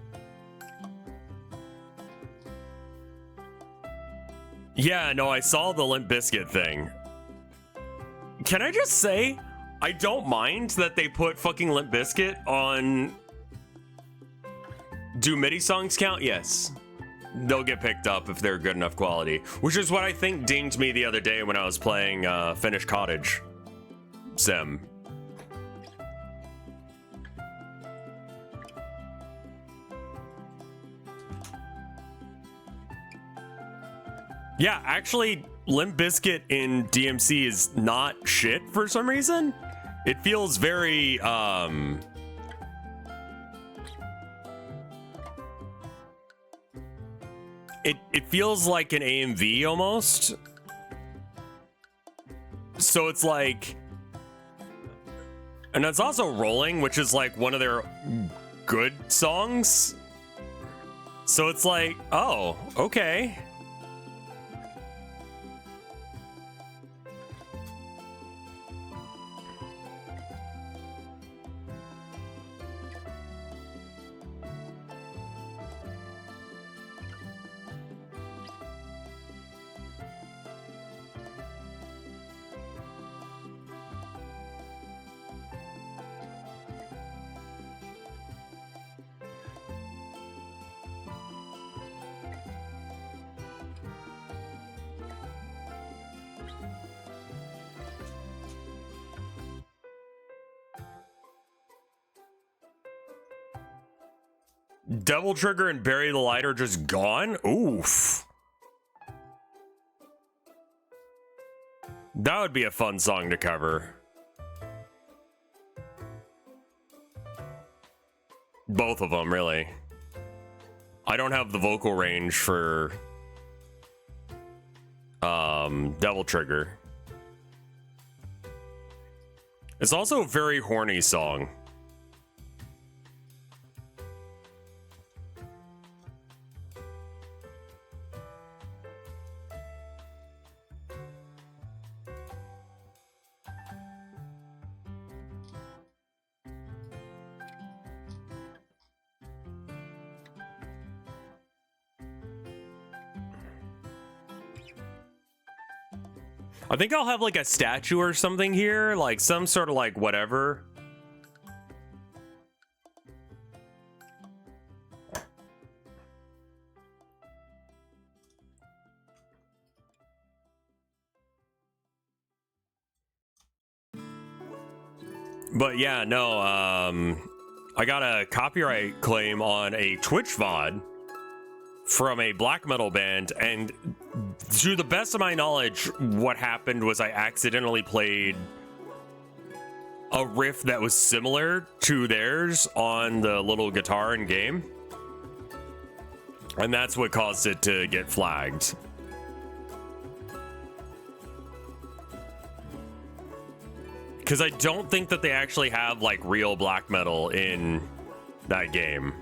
Yeah, no, I saw the Limp Bizkit thing. Can I just say, I don't mind that they put fucking Limp Bizkit on... Do MIDI songs count? Yes. They'll get picked up if they're good enough quality. Which is what I think dinged me the other day when I was playing Finnish Cottage Sim. Yeah, actually, Limp Bizkit in DMC is not shit for some reason. It feels very, It feels like an AMV almost. So it's like... And it's also Rolling, which is like one of their good songs. So it's like, oh, okay. Devil Trigger and Bury the Light are just gone? Oof. That would be a fun song to cover. Both of them, really. I don't have the vocal range for Devil Trigger. It's also a very horny song. I think I'll have like a statue or something here, like some sort of like whatever. But yeah, no, I got a copyright claim on a Twitch VOD from a black metal band, and to the best of my knowledge, what happened was I accidentally played a riff that was similar to theirs on the little guitar in game, and that's what caused it to get flagged. Because I don't think that they actually have like real black metal in that game.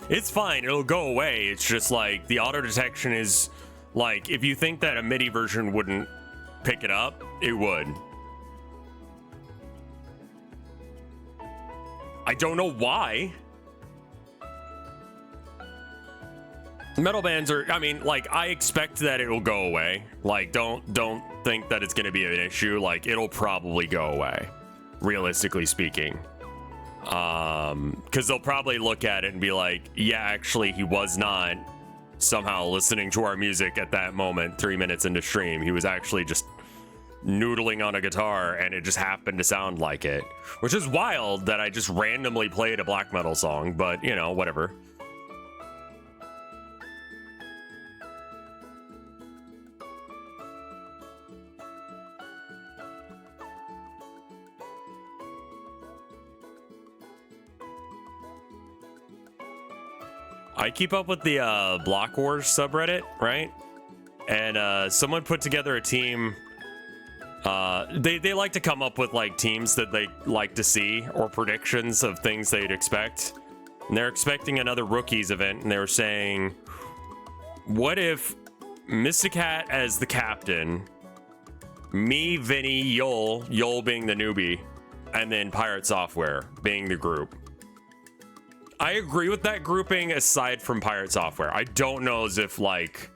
It's fine, it'll go away. It's just like the auto detection is like, if you think that a MIDI version wouldn't pick it up, it would. I don't know why. Metal bands are, I mean, like, I expect that it will go away. Like, don't think that it's gonna be an issue. Like, it'll probably go away, realistically speaking. Because they'll probably look at it and be like, yeah, actually, he was not somehow listening to our music at that moment 3 minutes into stream. He was actually just noodling on a guitar, and it just happened to sound like it. Which is wild that I just randomly played a black metal song, but, you know, whatever. I keep up with the Block Wars subreddit, right? And someone put together a team They like to come up with like teams that they like to see or predictions of things they'd expect. And they're expecting another rookies event, and they were saying, what if Mysticat as the captain, me, Vinny, Yol being the newbie, and then Pirate Software being the group. I agree with that grouping aside from Pirate Software. I don't know as if like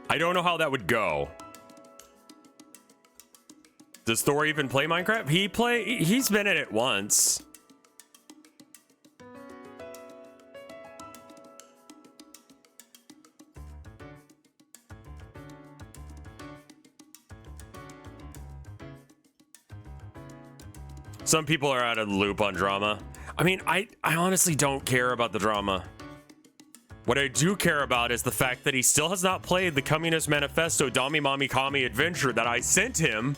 I don't know how that would go. Does Thor even play Minecraft? He's been in it once. Some people are out of the loop on drama. I mean, I honestly don't care about the drama. What I do care about is the fact that he still has not played the Communist Manifesto Dami Mami Kami adventure that I sent him.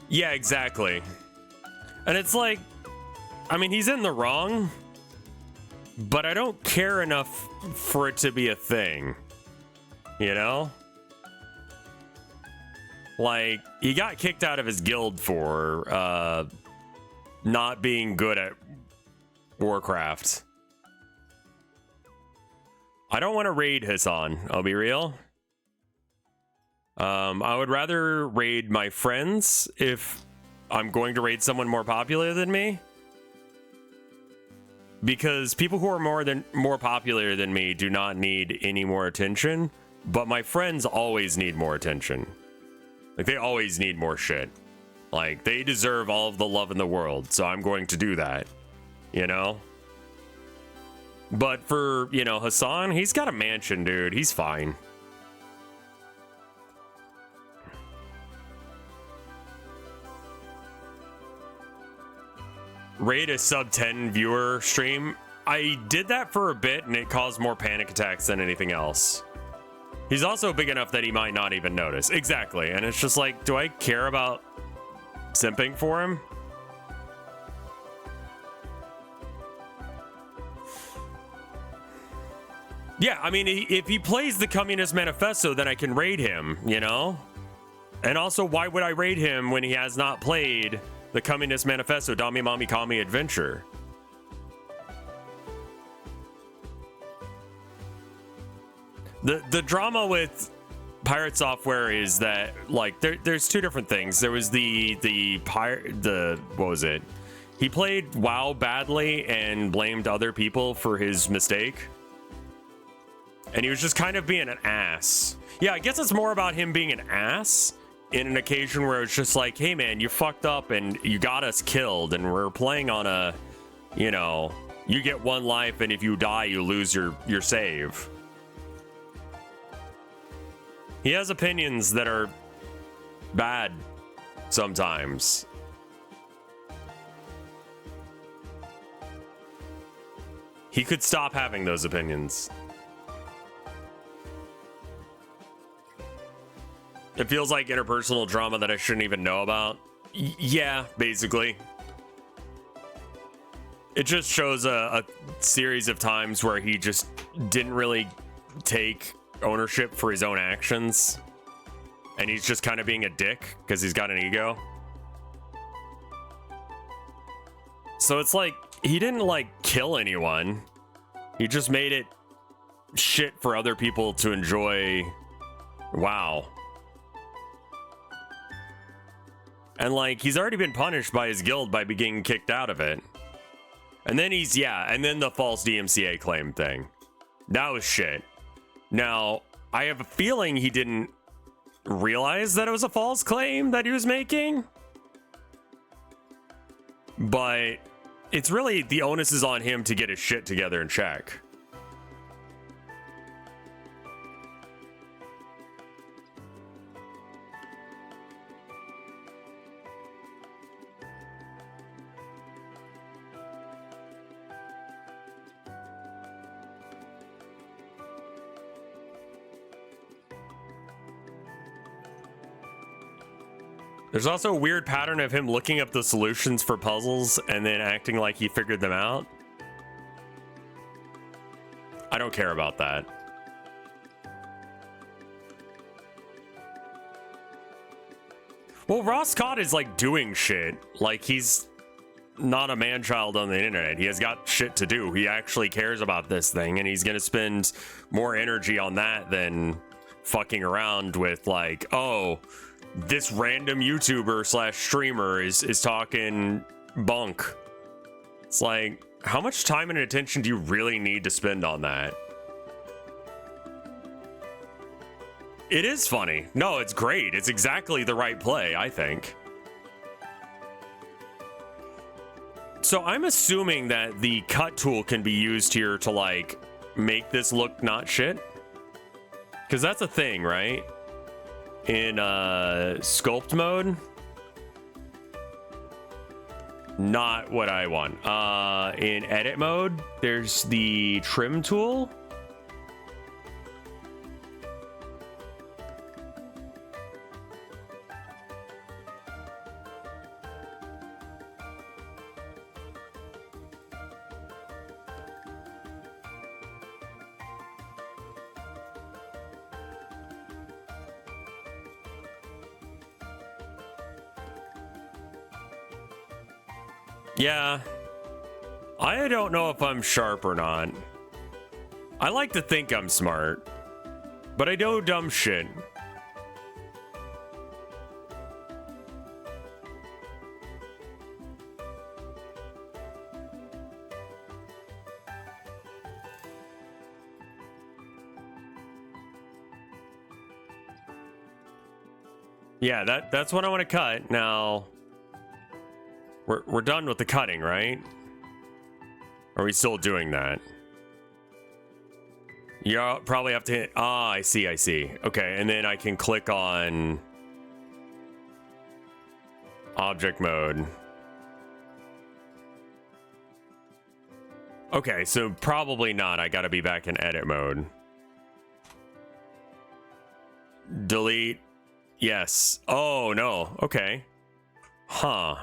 Yeah, exactly. And it's like, I mean, he's in the wrong, but I don't care enough for it to be a thing, you know? Like, he got kicked out of his guild for not being good at Warcraft. I don't want to raid Hassan, I'll be real. I would rather raid my friends if I'm going to raid someone more popular than me. Because people who are more popular than me do not need any more attention, but my friends always need more attention. Like, they always need more shit. Like, they deserve all of the love in the world, so I'm going to do that, you know? But for, you know, Hassan, he's got a mansion, dude. He's fine. Raid a sub 10 viewer stream. I did that for a bit and it caused more panic attacks than anything else. He's also big enough that he might not even notice. Exactly. And it's just like, do I care about simping for him? Yeah, I mean, if he plays the Communist Manifesto, then I can raid him, you know? And also, why would I raid him when he has not played the Communist Manifesto Dami Mami Kami adventure? The drama with Pirate Software is that, like, there's two different things. There was what was it? He played WoW badly and blamed other people for his mistake. And he was just kind of being an ass. Yeah, I guess it's more about him being an ass in an occasion where it's just like, hey man, you fucked up and you got us killed and we're playing on a, you know, you get one life and if you die you lose your save. He has opinions that are bad sometimes. He could stop having those opinions. It feels like interpersonal drama that I shouldn't even know about. Yeah, basically. It just shows a series of times where he just didn't really take ownership for his own actions. And he's just kind of being a dick because he's got an ego. So it's like, he didn't like kill anyone. He just made it shit for other people to enjoy. Wow. And like, he's already been punished by his guild by being kicked out of it. And then and then the false DMCA claim thing. That was shit. Now, I have a feeling he didn't realize that it was a false claim that he was making. But it's really, the onus is on him to get his shit together and check. There's also a weird pattern of him looking up the solutions for puzzles and then acting like he figured them out. I don't care about that. Well, Ross Scott is like doing shit. Like he's not a man-child on the internet. He has got shit to do. He actually cares about this thing, and he's gonna spend more energy on that than fucking around with like, oh, this random YouTuber slash streamer is talking bunk. It's like, how much time and attention do you really need to spend on that? It is funny. No, it's great. It's exactly the right play, I think. So I'm assuming that the cut tool can be used here to like make this look not shit. Because that's a thing, right? In sculpt mode. Not what I want. In edit mode, there's the trim tool. Yeah, I don't know if I'm sharp or not. I like to think I'm smart, but I know dumb shit. Yeah, that's what I want to cut. Now, we're done with the cutting, right? Are we still doing that? You probably have to hit... Ah, I see. Okay, and then I can click on object mode. Okay, so probably not. I gotta be back in edit mode. Delete. Yes. Oh, no. Okay. Huh.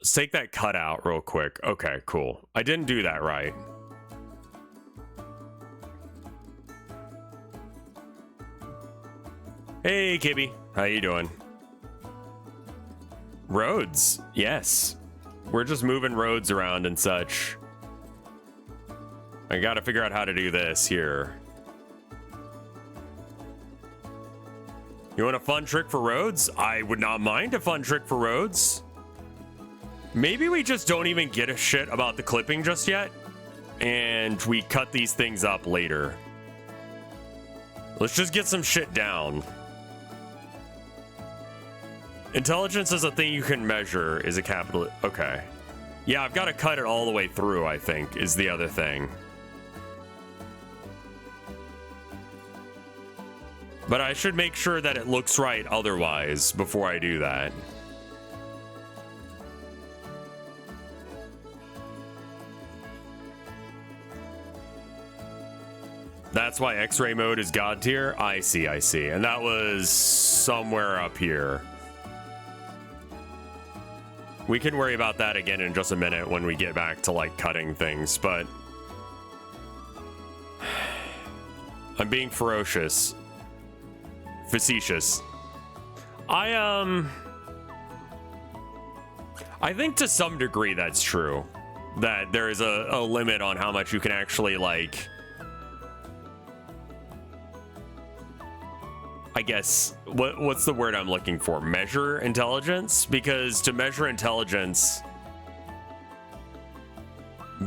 Let's take that cut out real quick. Okay, cool. I didn't do that right. Hey, Kibby. How you doing? Roads. Yes. We're just moving roads around and such. I gotta figure out how to do this here. You want a fun trick for roads? I would not mind a fun trick for roads. Maybe we just don't even get a shit about the clipping just yet, and we cut these things up later. Let's just get some shit down. Intelligence is a thing you can measure, is a capital. Okay. Yeah, I've got to cut it all the way through, I think, is the other thing. But I should make sure that it looks right otherwise before I do that. That's why X-ray mode is God tier? I see. And that was somewhere up here. We can worry about that again in just a minute when we get back to like cutting things, but I'm being facetious. I think to some degree that's true. That there is a limit on how much you can actually like, I guess, what's the word I'm looking for? Measure intelligence? Because to measure intelligence,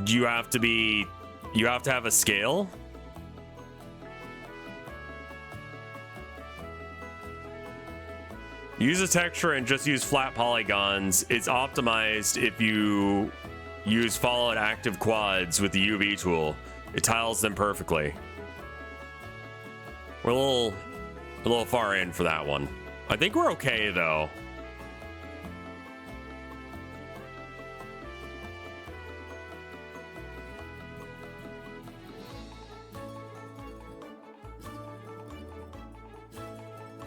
you have to have a scale. Use a texture and just use flat polygons. It's optimized if you use followed active quads with the UV tool. It tiles them perfectly. We're a little far in for that one. I think we're okay though.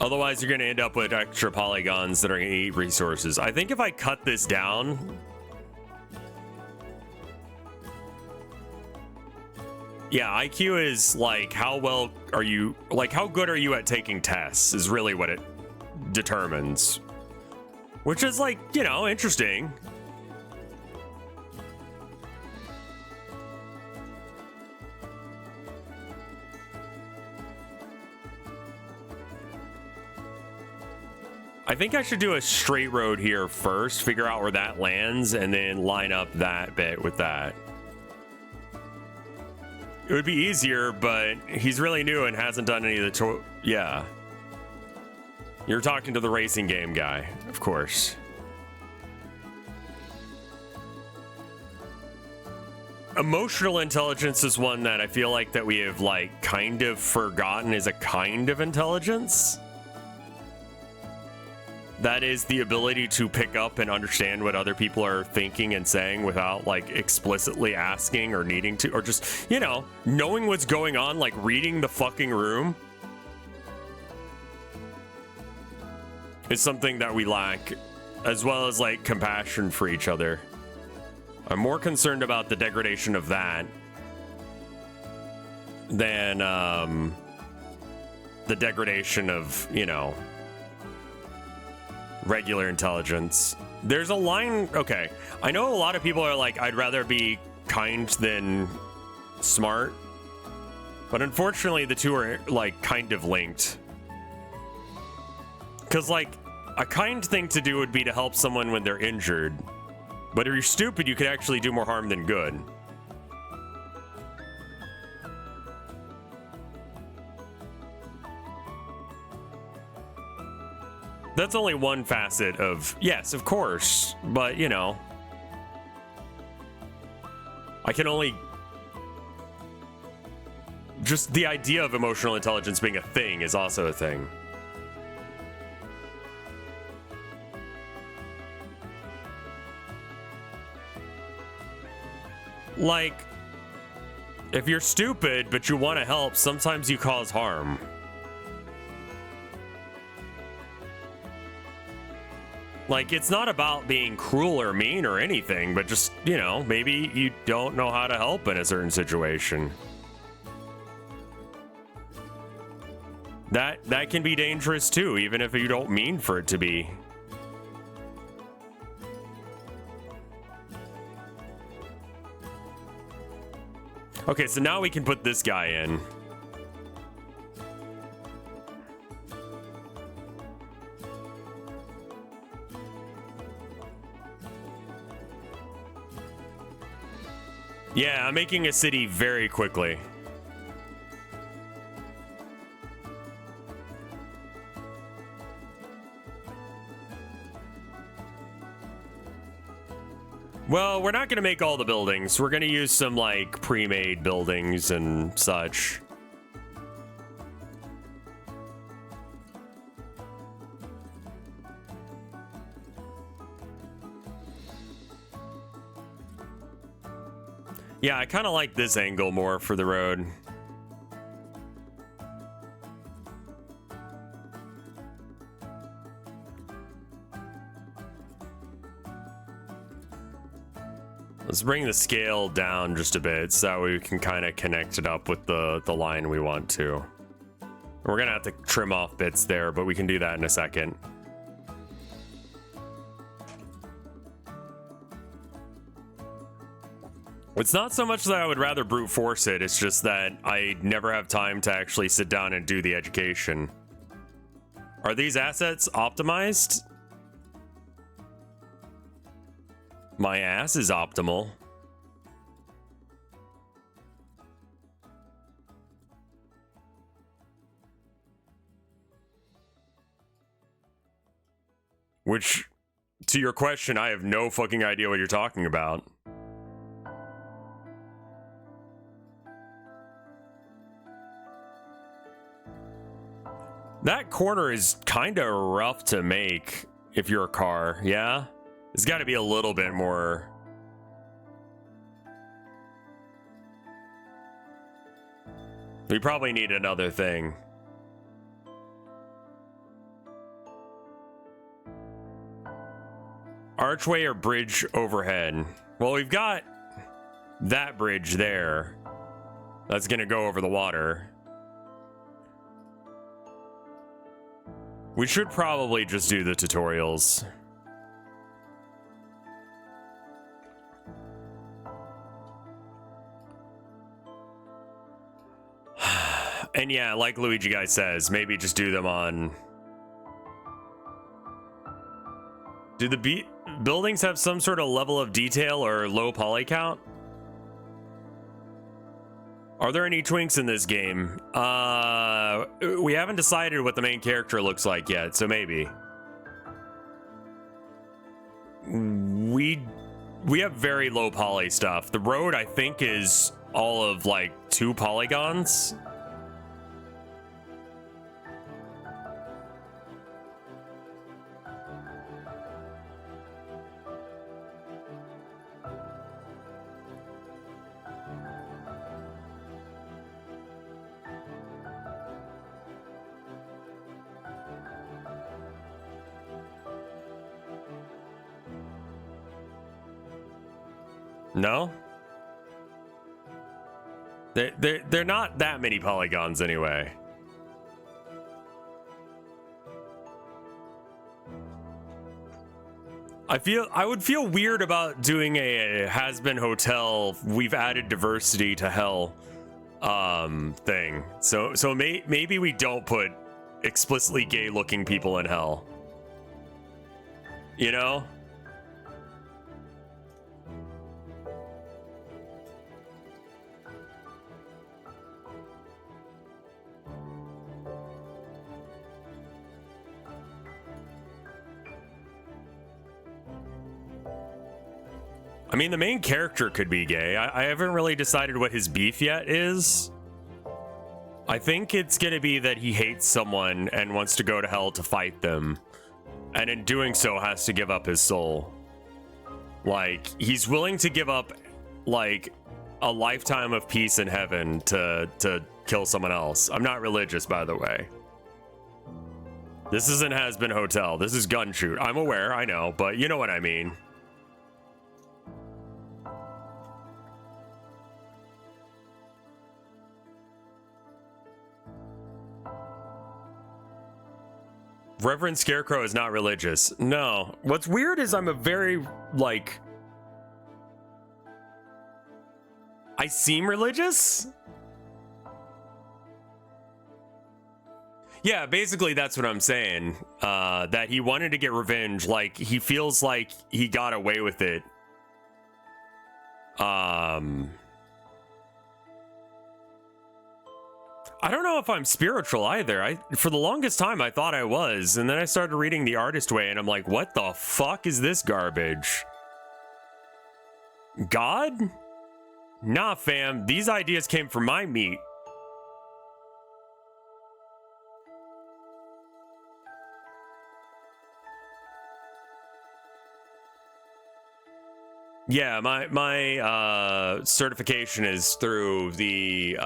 Otherwise, you're going to end up with extra polygons that are going to eat resources. I think if I cut this down... Yeah, IQ is like how well are you, like how good are you at taking tests is really what it determines. Which is like, you know, interesting. I think I should do a straight road here first, figure out where that lands, and then line up that bit with that. It would be easier, but he's really new and hasn't done any of the yeah. You're talking to the racing game guy, of course. Emotional intelligence is one that I feel like that we have like kind of forgotten is a kind of intelligence. That is the ability to pick up and understand what other people are thinking and saying without like explicitly asking or needing to, or just, you know, knowing what's going on, like reading the fucking room is something that we lack, as well as like compassion for each other. I'm more concerned about the degradation of that than the degradation of, you know, regular intelligence. There's a line, okay. I know a lot of people are like, I'd rather be kind than smart. But unfortunately, the two are like kind of linked. Because like a kind thing to do would be to help someone when they're injured. But if you're stupid, you could actually do more harm than good. That's only one facet of, yes, of course, but you know, I can only, just the idea of emotional intelligence being a thing is also a thing. Like, if you're stupid but you want to help, sometimes you cause harm. Like, it's not about being cruel or mean or anything, but just, you know, maybe you don't know how to help in a certain situation. That can be dangerous too, even if you don't mean for it to be. Okay, so now we can put this guy in. Yeah, I'm making a city very quickly. Well, we're not going to make all the buildings. We're going to use some, like, pre-made buildings and such. Yeah, I kind of like this angle more for the road. Let's bring the scale down just a bit so that we can kind of connect it up with the line we want to. We're gonna have to trim off bits there, but we can do that in a second. It's not so much that I would rather brute force it, it's just that I never have time to actually sit down and do the education. Are these assets optimized? My ass is optimal. Which, to your question, I have no fucking idea what you're talking about. That corner is kind of rough to make if you're a car, yeah? It's got to be a little bit more. We probably need another thing. Archway or bridge overhead? Well, we've got that bridge there. That's gonna go over the water. We should probably just do the tutorials. And yeah, like Luigi Guy says, maybe just do them on... Do the buildings have some sort of level of detail or low poly count? Are there any twinks in this game? We haven't decided what the main character looks like yet, so maybe. We have very low poly stuff. The road, I think, is all of like 2 polygons. No? They're not that many polygons anyway. I would feel weird about doing a has-been hotel, we've added diversity to hell thing. So maybe we don't put explicitly gay looking people in hell. You know? I mean, the main character could be gay. I haven't really decided what his beef yet is. I think it's gonna be that he hates someone and wants to go to hell to fight them. And in doing so has to give up his soul. Like, he's willing to give up, like, a lifetime of peace in heaven to kill someone else. I'm not religious, by the way. This isn't Has Been Hotel. This is Gun Shoot. I'm aware, I know, but you know what I mean. Reverend Scarecrow is not religious. No. What's weird is I'm a very, like... I seem religious? Yeah, basically that's what I'm saying. That he wanted to get revenge. Like, he feels like he got away with it. I don't know if I'm spiritual either. For the longest time, I thought I was. And then I started reading The Artist Way, and I'm like, what the fuck is this garbage? God? Nah, fam. These ideas came from my meat. Yeah, my certification is through the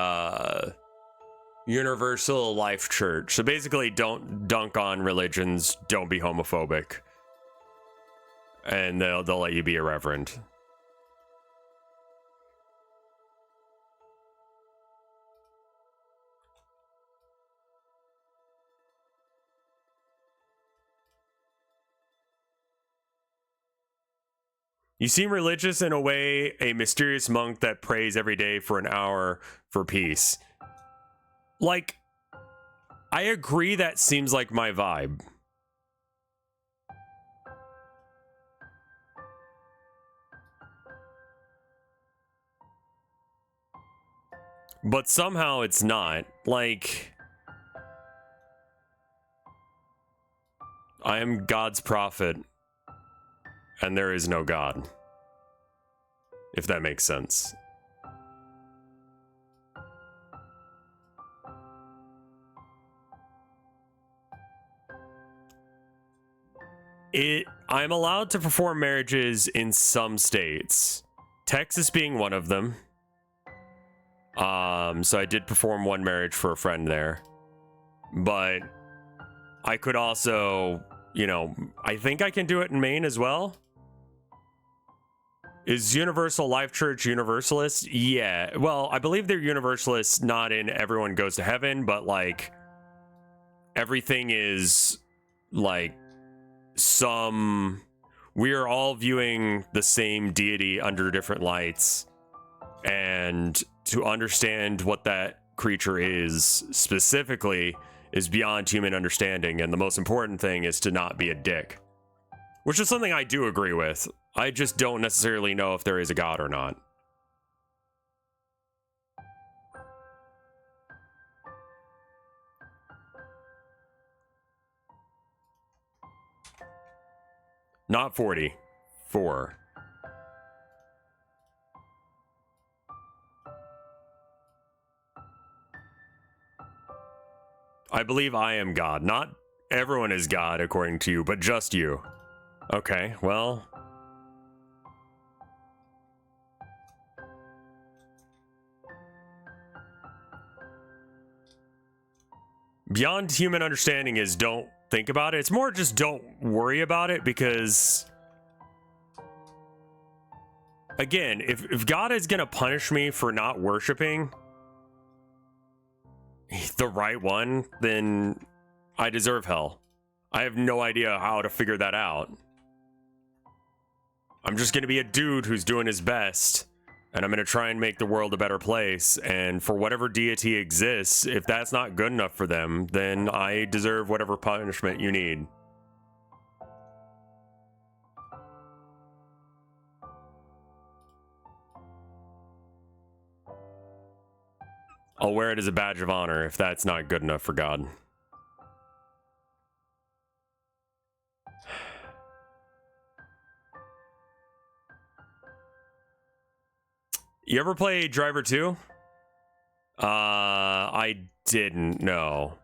Universal Life Church. So basically, don't dunk on religions, don't be homophobic, and they'll let you be a reverend. You seem religious in a way, a mysterious monk that prays every day for an hour for peace. Like, I agree that seems like my vibe. But somehow it's not. Like, I am God's prophet, and there is no God. If that makes sense. I'm allowed to perform marriages in some states, Texas being one of them. So I did perform one marriage for a friend there, but I could also, you know, I think I can do it in Maine as well. Is Universal Life Church Universalist? Yeah. Well, I believe they're Universalists not in everyone goes to heaven, but like everything is like we are all viewing the same deity under different lights, and to understand what that creature is specifically is beyond human understanding, and the most important thing is to not be a dick, which is something I do agree with. I just don't necessarily know if there is a god or not. Not 40. 4. I believe I am God. Not everyone is God, according to you, but just you. Okay, well. Beyond human understanding is don't think about it. It's more just don't worry about it, because again, if God is gonna punish me for not worshiping the right one, then I deserve hell. I have no idea how to figure that out. I'm just gonna be a dude who's doing his best, and I'm gonna try and make the world a better place, and for whatever deity exists, if that's not good enough for them, then I deserve whatever punishment you need. I'll wear it as a badge of honor if that's not good enough for God. You ever play Driver 2? I didn't know.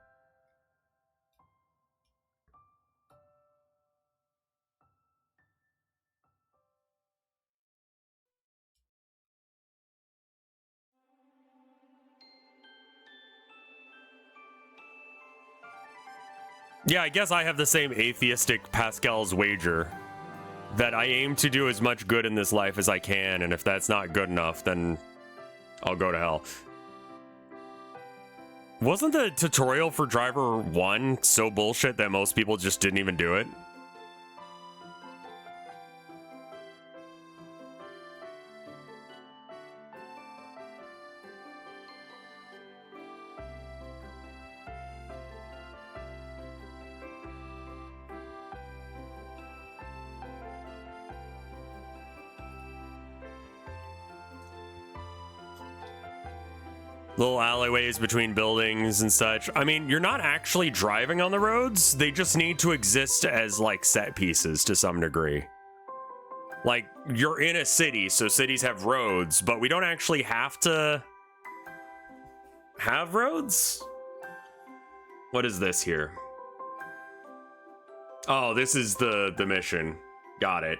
Yeah, I guess I have the same atheistic Pascal's wager, that I aim to do as much good in this life as I can, and if that's not good enough, then I'll go to hell. Wasn't the tutorial for Driver 1 so bullshit that most people just didn't even do it? Little alleyways between buildings and such. I mean, you're not actually driving on the roads. They just need to exist as like set pieces to some degree. Like, you're in a city, so cities have roads, but we don't actually have to have roads? What is this here? Oh, this is the mission. Got it.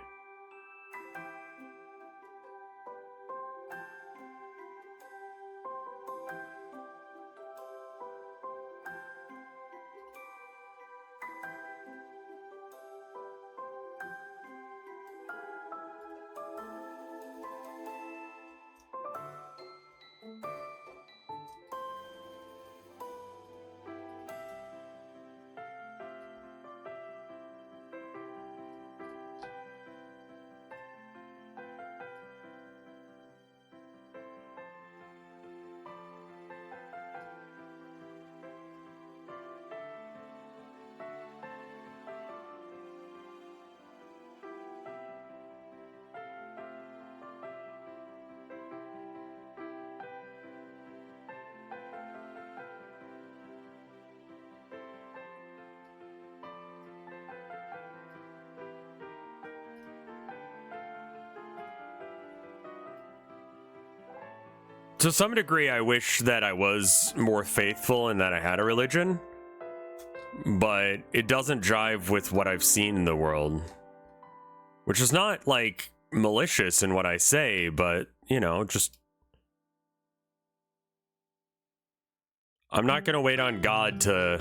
To some degree, I wish that I was more faithful and that I had a religion, but it doesn't jive with what I've seen in the world, which is not like malicious in what I say, but you know, just I'm not gonna wait on God to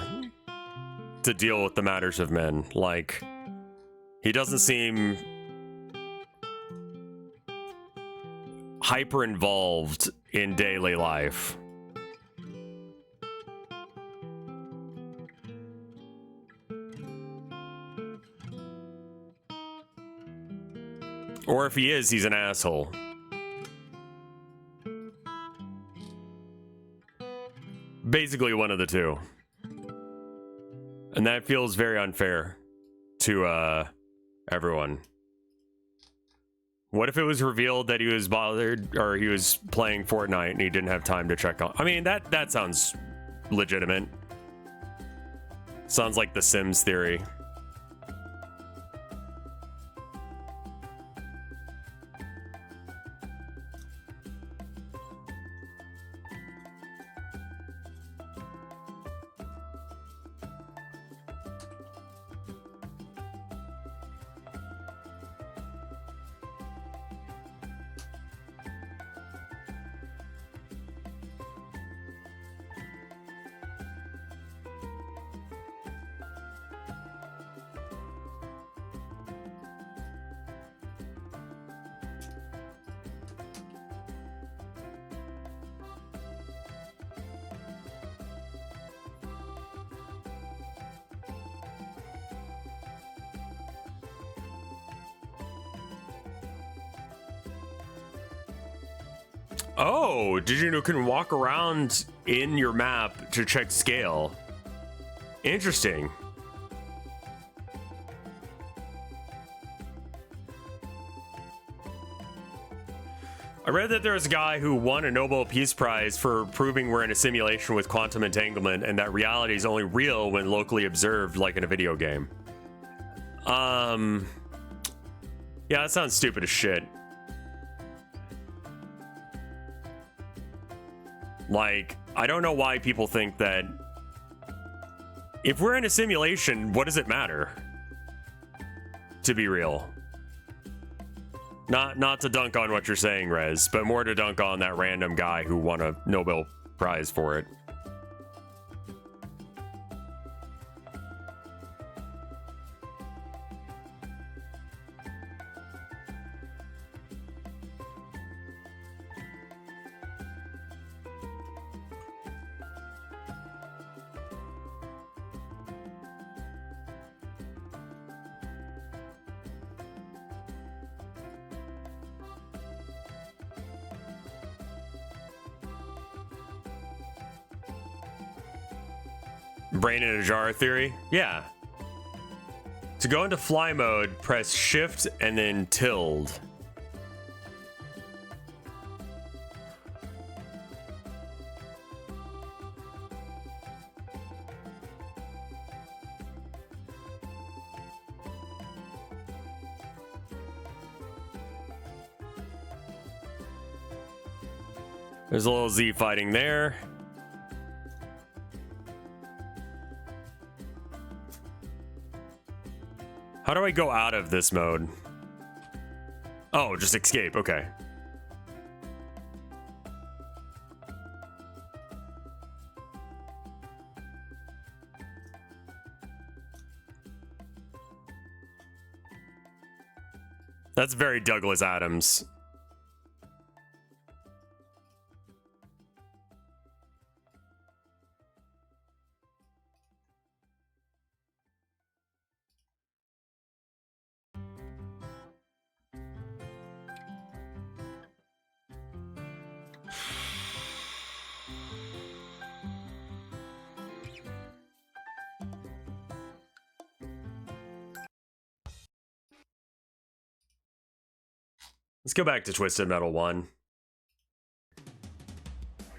deal with the matters of men. Like, he doesn't seem hyper involved in daily life. Or if he is, he's an asshole. Basically one of the two. And that feels very unfair to everyone. What if it was revealed that he was bothered, or he was playing Fortnite and he didn't have time to check on? I mean, that sounds legitimate. Sounds like the Sims theory. Oh, did you know you can walk around in your map to check scale? Interesting. I read that there was a guy who won a Nobel Peace Prize for proving we're in a simulation with quantum entanglement and that reality is only real when locally observed, like in a video game. Yeah, that sounds stupid as shit. Like, I don't know why people think that if we're in a simulation, what does it matter to be real? Not to dunk on what you're saying, Rez, but more to dunk on that random guy who won a Nobel Prize for it. Brain in a jar theory? Yeah. To go into fly mode, press shift and then tilde. There's a little Z fighting there. How do I go out of this mode? Oh, just escape, okay. That's very Douglas Adams. Let's go back to Twisted Metal 1.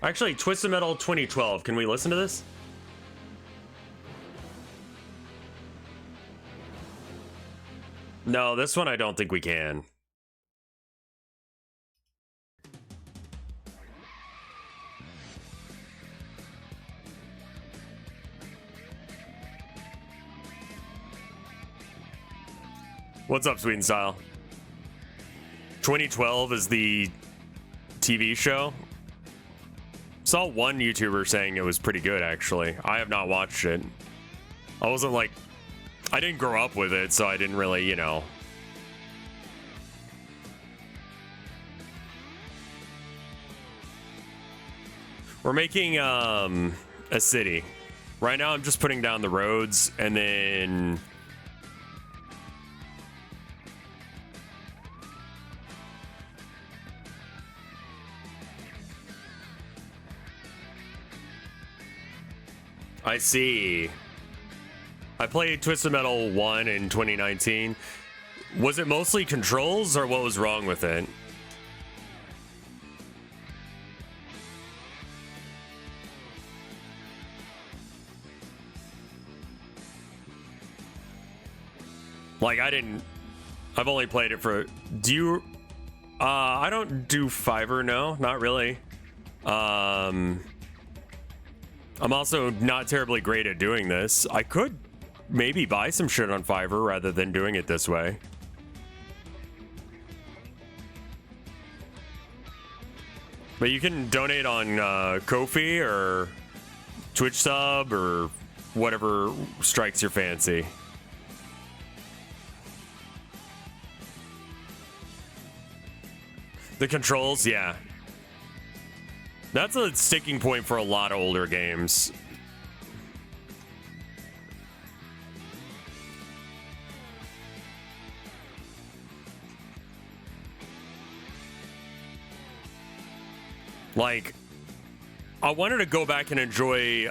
Actually, Twisted Metal 2012. Can we listen to this? No, this one I don't think we can. What's up, Sweet and Style? 2012 is the TV show. Saw one YouTuber saying it was pretty good, actually. I have not watched it. I wasn't like, I didn't grow up with it, so I didn't really, you know. We're making a city. Right now I'm just putting down the roads and then I see. I played Twisted Metal 1 in 2019. Was it mostly controls or what was wrong with it? Like, I've only played it for, do you, I don't do Fiverr, no, not really. I'm also not terribly great at doing this. I could maybe buy some shit on Fiverr rather than doing it this way. But you can donate on Ko-fi or Twitch sub or whatever strikes your fancy. The controls, yeah. That's a sticking point for a lot of older games. Like, I wanted to go back and enjoy,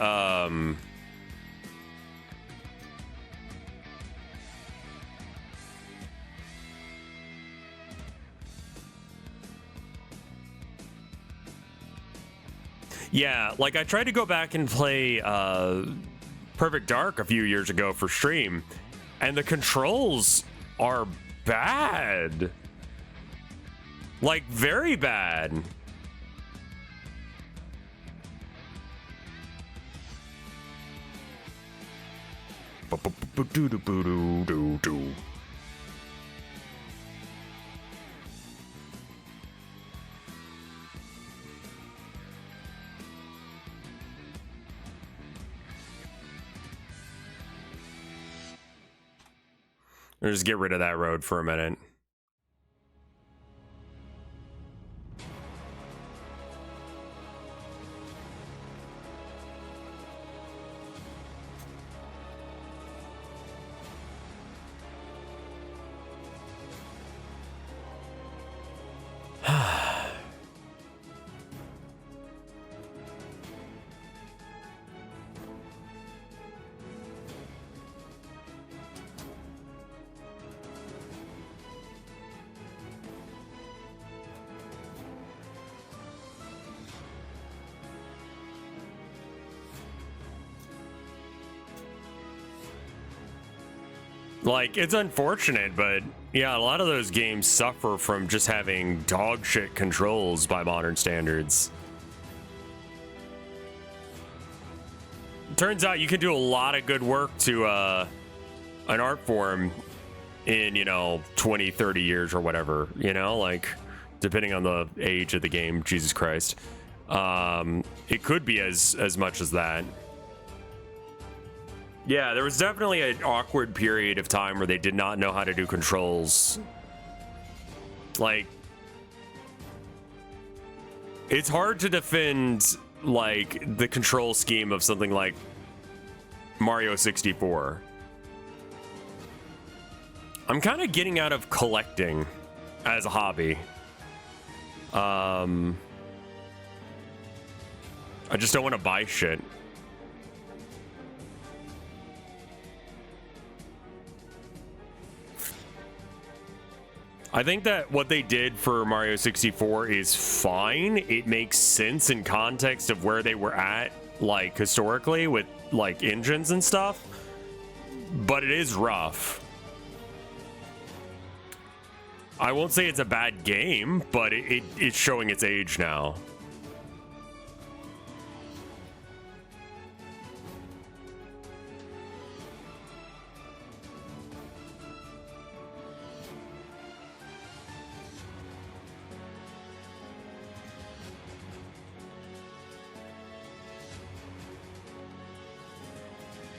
yeah, like I tried to go back and play Perfect Dark a few years ago for stream, and the controls are bad. Like, very bad. Or just get rid of that road for a minute. Like, it's unfortunate, but yeah, a lot of those games suffer from just having dog shit controls by modern standards. Turns out you can do a lot of good work to an art form in, you know, 20, 30 years or whatever, you know, like, depending on the age of the game, Jesus Christ. It could be as much as that. Yeah, there was definitely an awkward period of time where they did not know how to do controls. Like, it's hard to defend, like, the control scheme of something like Mario 64. I'm kind of getting out of collecting as a hobby. I just don't want to buy shit. I think that what they did for Mario 64 is fine. It makes sense in context of where they were at, like, historically with, like, engines and stuff. But it is rough. I won't say it's a bad game, but it's showing its age now.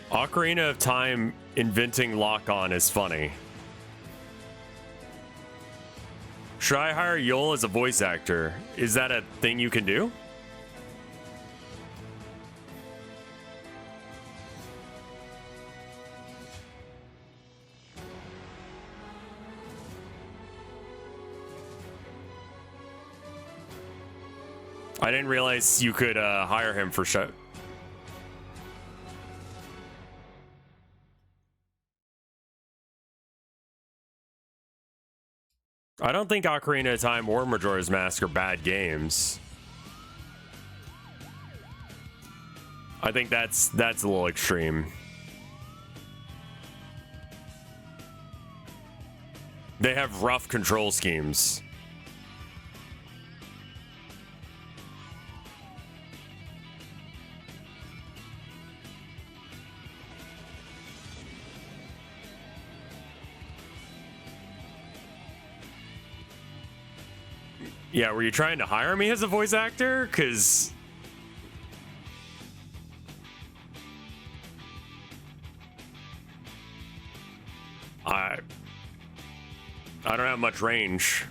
Ocarina of Time inventing lock-on is funny. Should I hire Yul as a voice actor? Is that a thing you can do? I didn't realize you could hire him for show. I don't think Ocarina of Time or Majora's Mask are bad games. I think that's a little extreme. They have rough control schemes. Yeah, were you trying to hire me as a voice actor? Because I don't have much range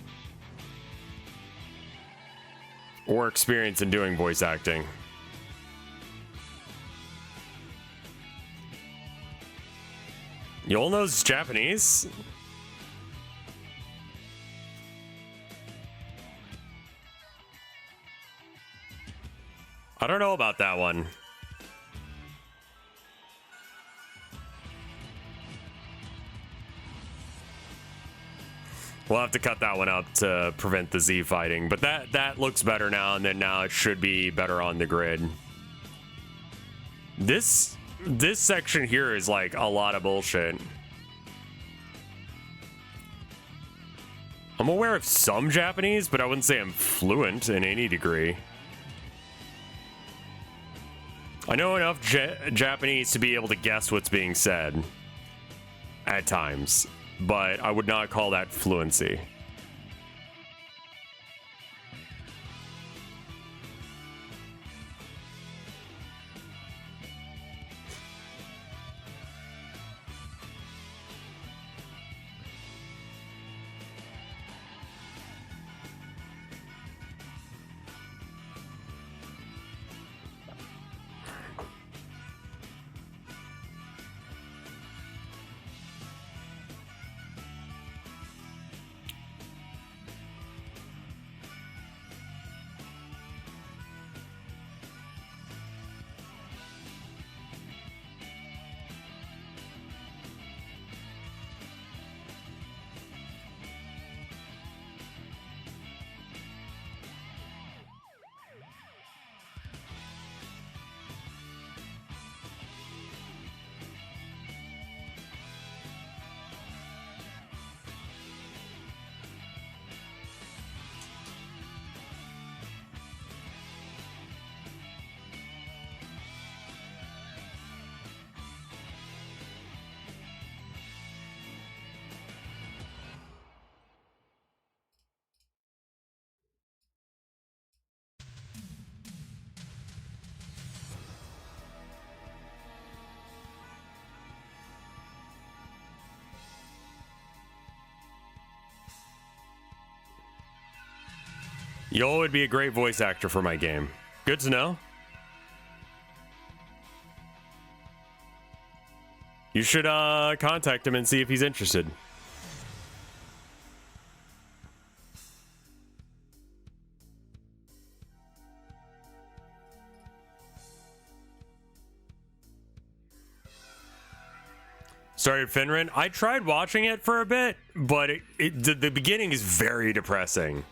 or experience in doing voice acting. Yol knows Japanese? I don't know about that one. We'll have to cut that one out to prevent the Z fighting, but that looks better now, and then now it should be better on the grid. This section here is like a lot of bullshit. I'm aware of some Japanese, but I wouldn't say I'm fluent in any degree. I know enough Japanese to be able to guess what's being said at times, but I would not call that fluency. Yol would be a great voice actor for my game. Good to know. You should contact him and see if he's interested. Started Finran. I tried watching it for a bit, but the beginning is very depressing.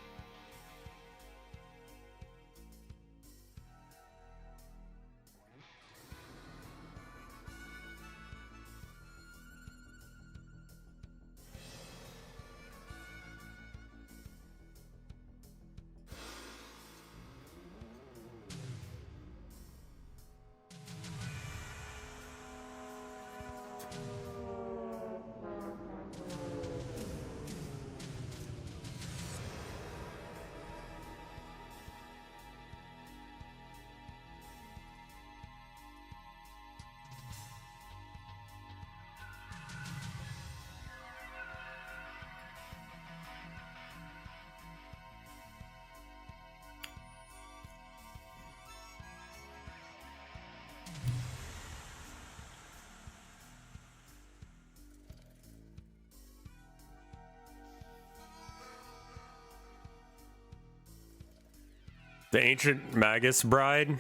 The ancient Magus bride.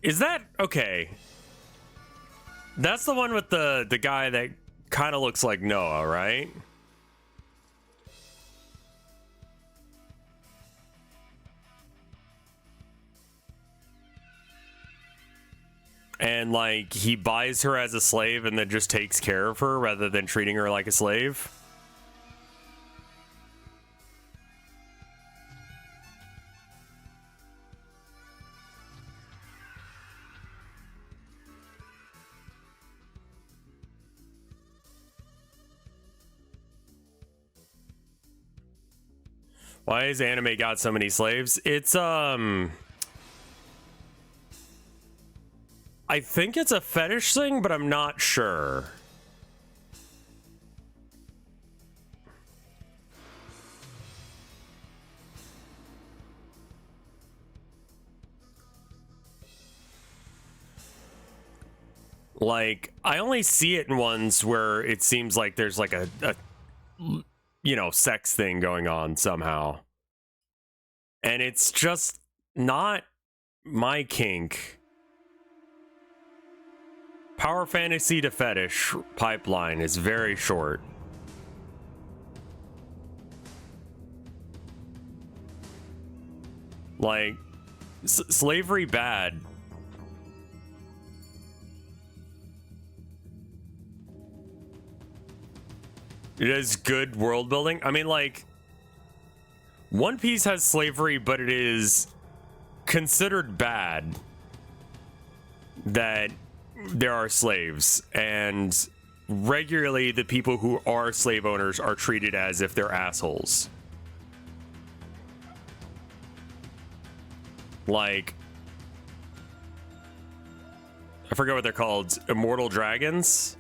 Is that okay? That's the one with the guy that kind of looks like Noah, right? And like he buys her as a slave and then just takes care of her rather than treating her like a slave. Why has anime got so many slaves? It's I think it's a fetish thing, but I'm not sure. Like, I only see it in ones where it seems like there's like a you know, sex thing going on somehow. And it's just not my kink. Power fantasy to fetish pipeline is very short. Like, slavery bad. It is good world building. I mean, like, One Piece has slavery, but it is considered bad that there are slaves, and regularly the people who are slave owners are treated as if they're assholes. Like, I forget what they're called, immortal dragons.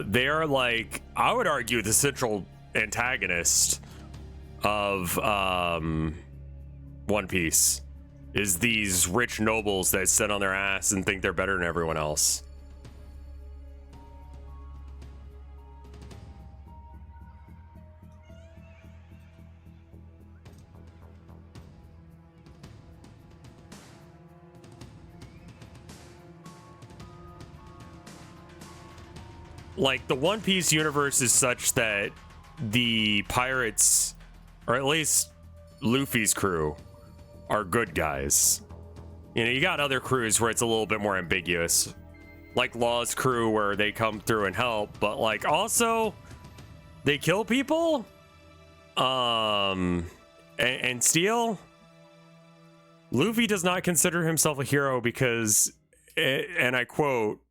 They are like, I would argue, the central antagonist of One Piece is these rich nobles that sit on their ass and think they're better than everyone else. Like, the One Piece universe is such that the pirates, or at least Luffy's crew, are good guys. You know, you got other crews where it's a little bit more ambiguous, like Law's crew, where they come through and help, but like also they kill people and steal. Luffy does not consider himself a hero because, and I quote,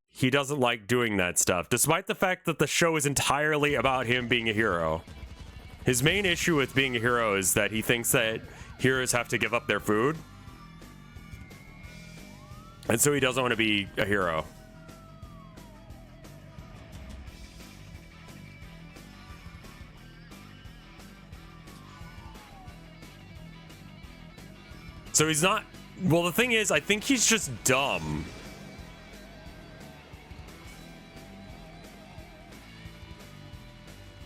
he doesn't like doing that stuff, despite the fact that the show is entirely about him being a hero. His main issue with being a hero is that he thinks that heroes have to give up their food. And so he doesn't want to be a hero. So he's not... Well, the thing is, I think he's just dumb.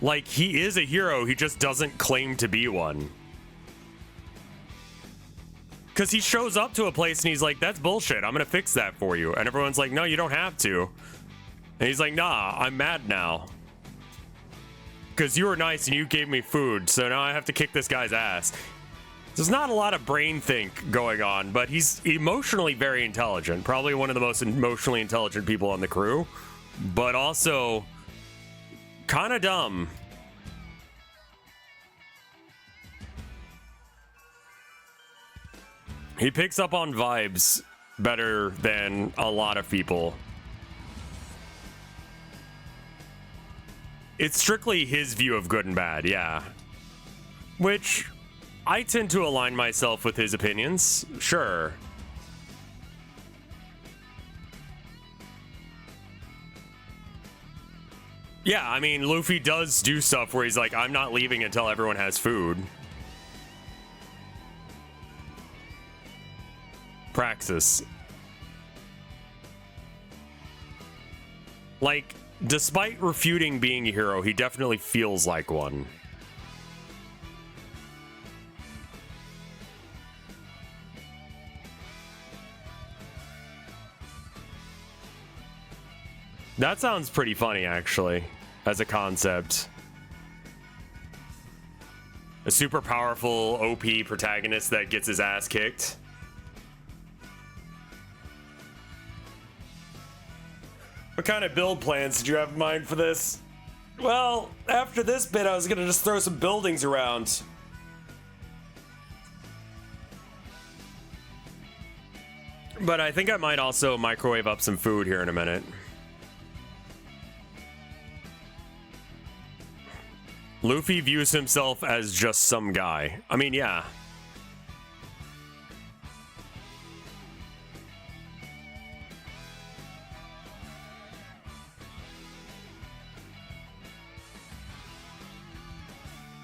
Like, he is a hero, he just doesn't claim to be one. Because he shows up to a place and he's like, that's bullshit, I'm gonna fix that for you. And everyone's like, no, you don't have to. And he's like, nah, I'm mad now. Because you were nice and you gave me food, so now I have to kick this guy's ass. There's not a lot of brain think going on, but he's emotionally very intelligent. Probably one of the most emotionally intelligent people on the crew. But also... kind of dumb. He picks up on vibes better than a lot of people. It's strictly his view of good and bad, yeah. Which I tend to align myself with his opinions, sure. Yeah, I mean, Luffy does do stuff where he's like, I'm not leaving until everyone has food. Praxis. Like, despite refuting being a hero, he definitely feels like one. That sounds pretty funny, actually, as a concept. A super powerful OP protagonist that gets his ass kicked. What kind of build plans did you have in mind for this? Well, after this bit, I was gonna just throw some buildings around. But I think I might also microwave up some food here in a minute. Luffy views himself as just some guy. I mean, yeah.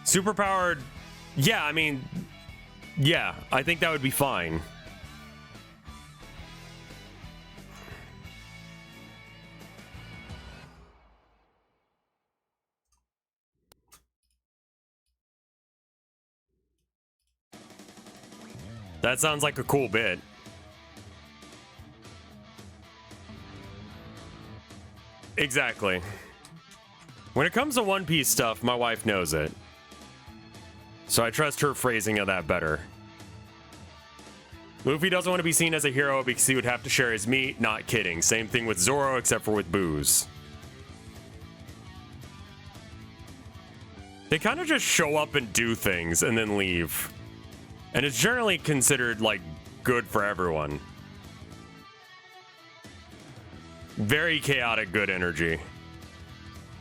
Superpowered, yeah, I mean, yeah, I think that would be fine. That sounds like a cool bit. Exactly. When it comes to One Piece stuff, my wife knows it. So I trust her phrasing of that better. Luffy doesn't want to be seen as a hero because he would have to share his meat. Not kidding. Same thing with Zoro, except for with booze. They kind of just show up and do things and then leave. And it's generally considered, like, good for everyone. Very chaotic good energy.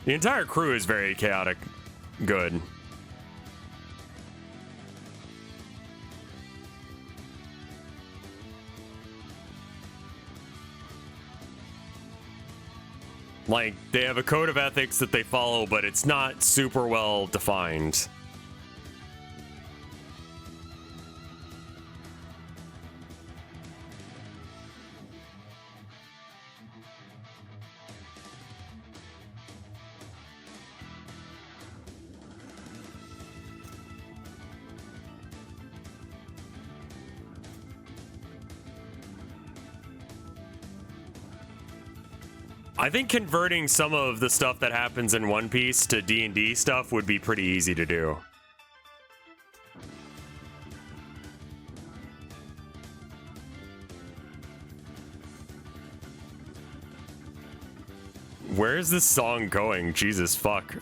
The entire crew is very chaotic good. Like, they have a code of ethics that they follow, but it's not super well defined. I think converting some of the stuff that happens in One Piece to D&D stuff would be pretty easy to do. Where is this song going? Jesus fuck.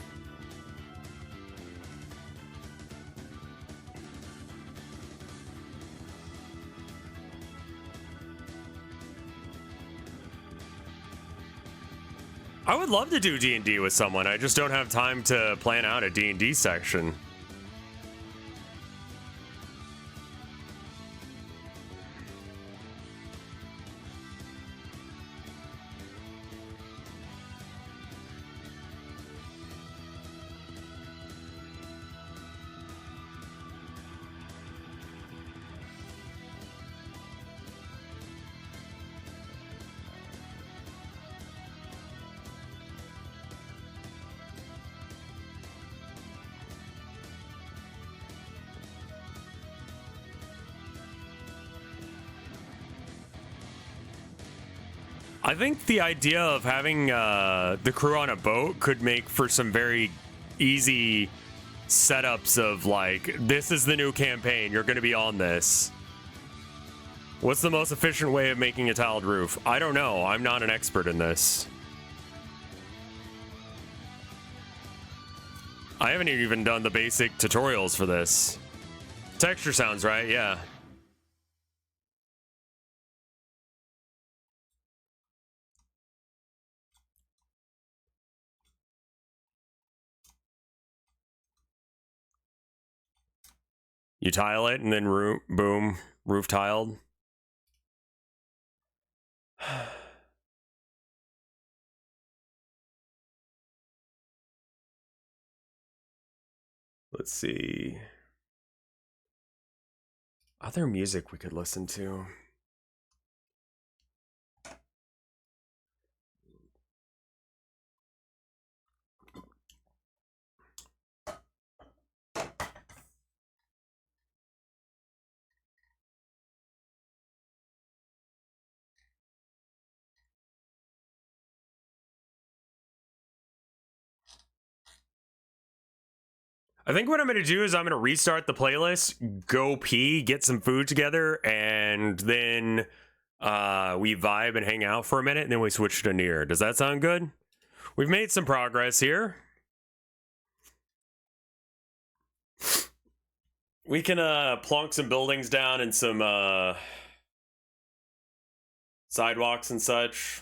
I would love to do D&D with someone. I just don't have time to plan out a D&D section. I think the idea of having the crew on a boat could make for some very easy setups of, like, this is the new campaign, you're going to be on this. What's the most efficient way of making a tiled roof? I don't know. I'm not an expert in this. I haven't even done the basic tutorials for this. Texture sounds right, yeah. You tile it and then boom, roof tiled. Let's see. Other music we could listen to. I think what I'm going to do is I'm going to restart the playlist, go pee, get some food together, and then we vibe and hang out for a minute, and then we switch to Nier. Does that sound good? We've made some progress here. We can plonk some buildings down and some sidewalks and such.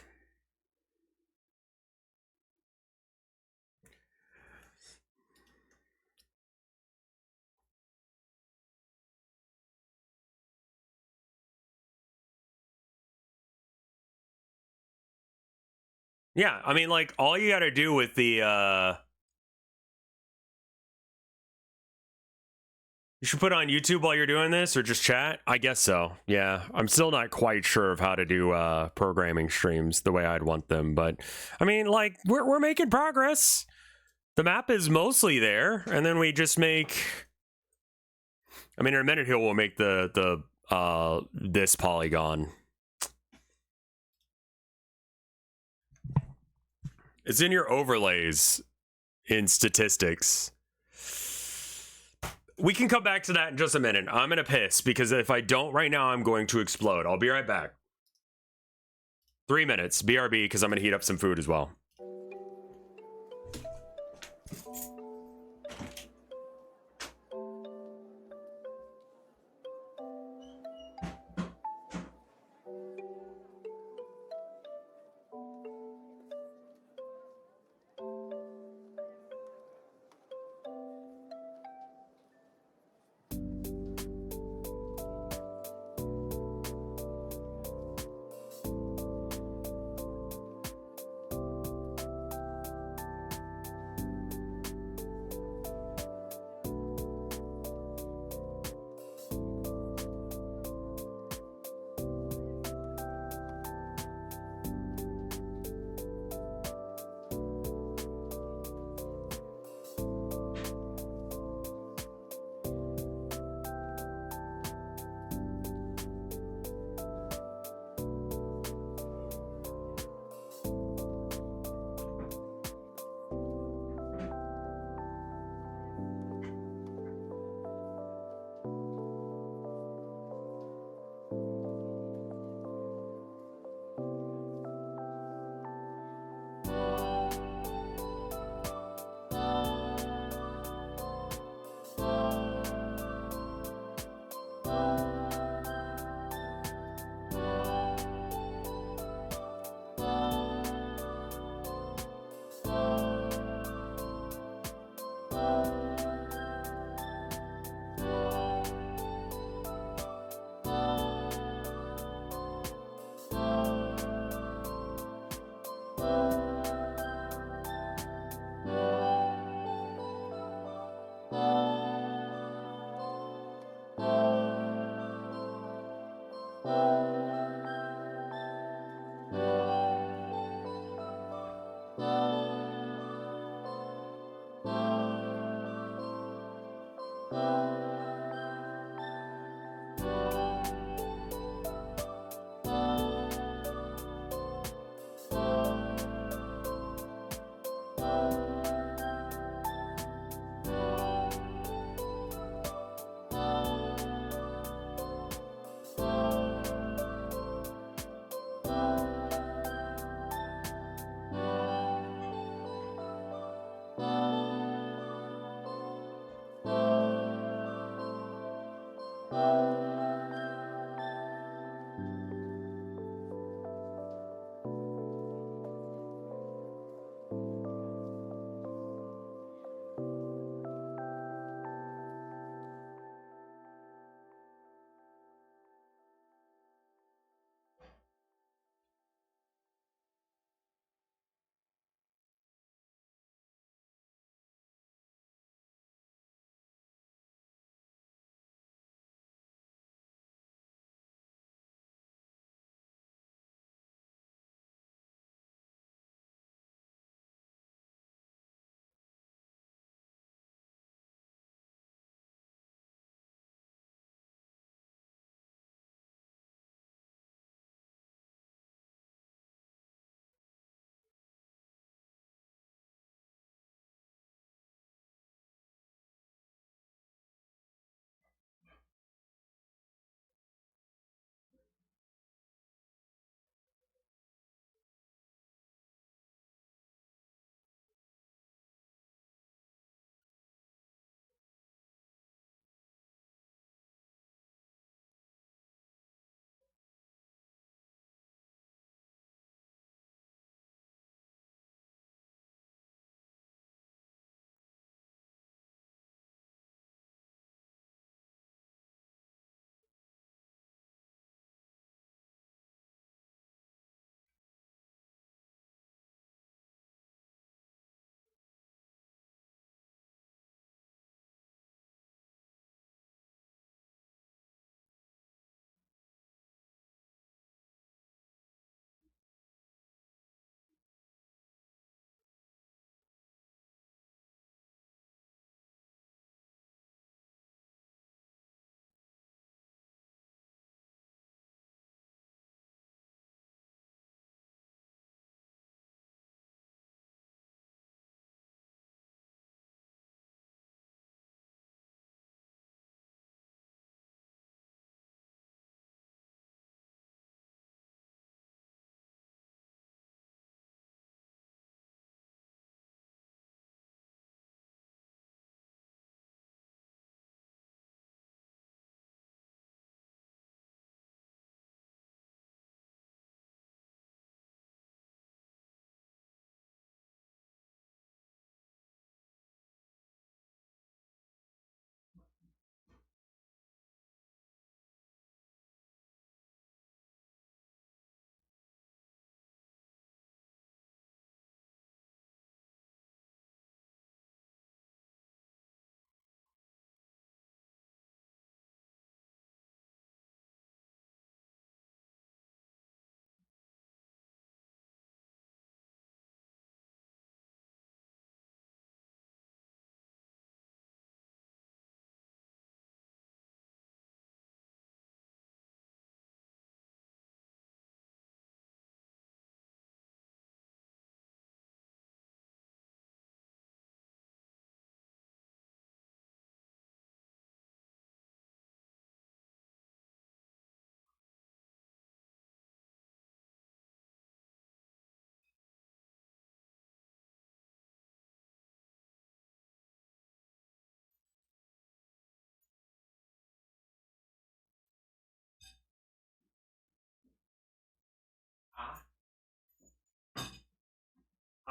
Yeah, I mean, like, all you gotta do with the, you should put on YouTube while you're doing this, or just chat? I guess so, yeah. I'm still not quite sure of how to do, programming streams the way I'd want them, but, I mean, like, we're making progress. The map is mostly there, and then we just make... I mean, in a minute here, we'll make this polygon. It's in your overlays in statistics. We can come back to that in just a minute. I'm gonna piss, because if I don't right now, I'm going to explode. I'll be right back. 3 minutes, BRB, because I'm gonna heat up some food as well.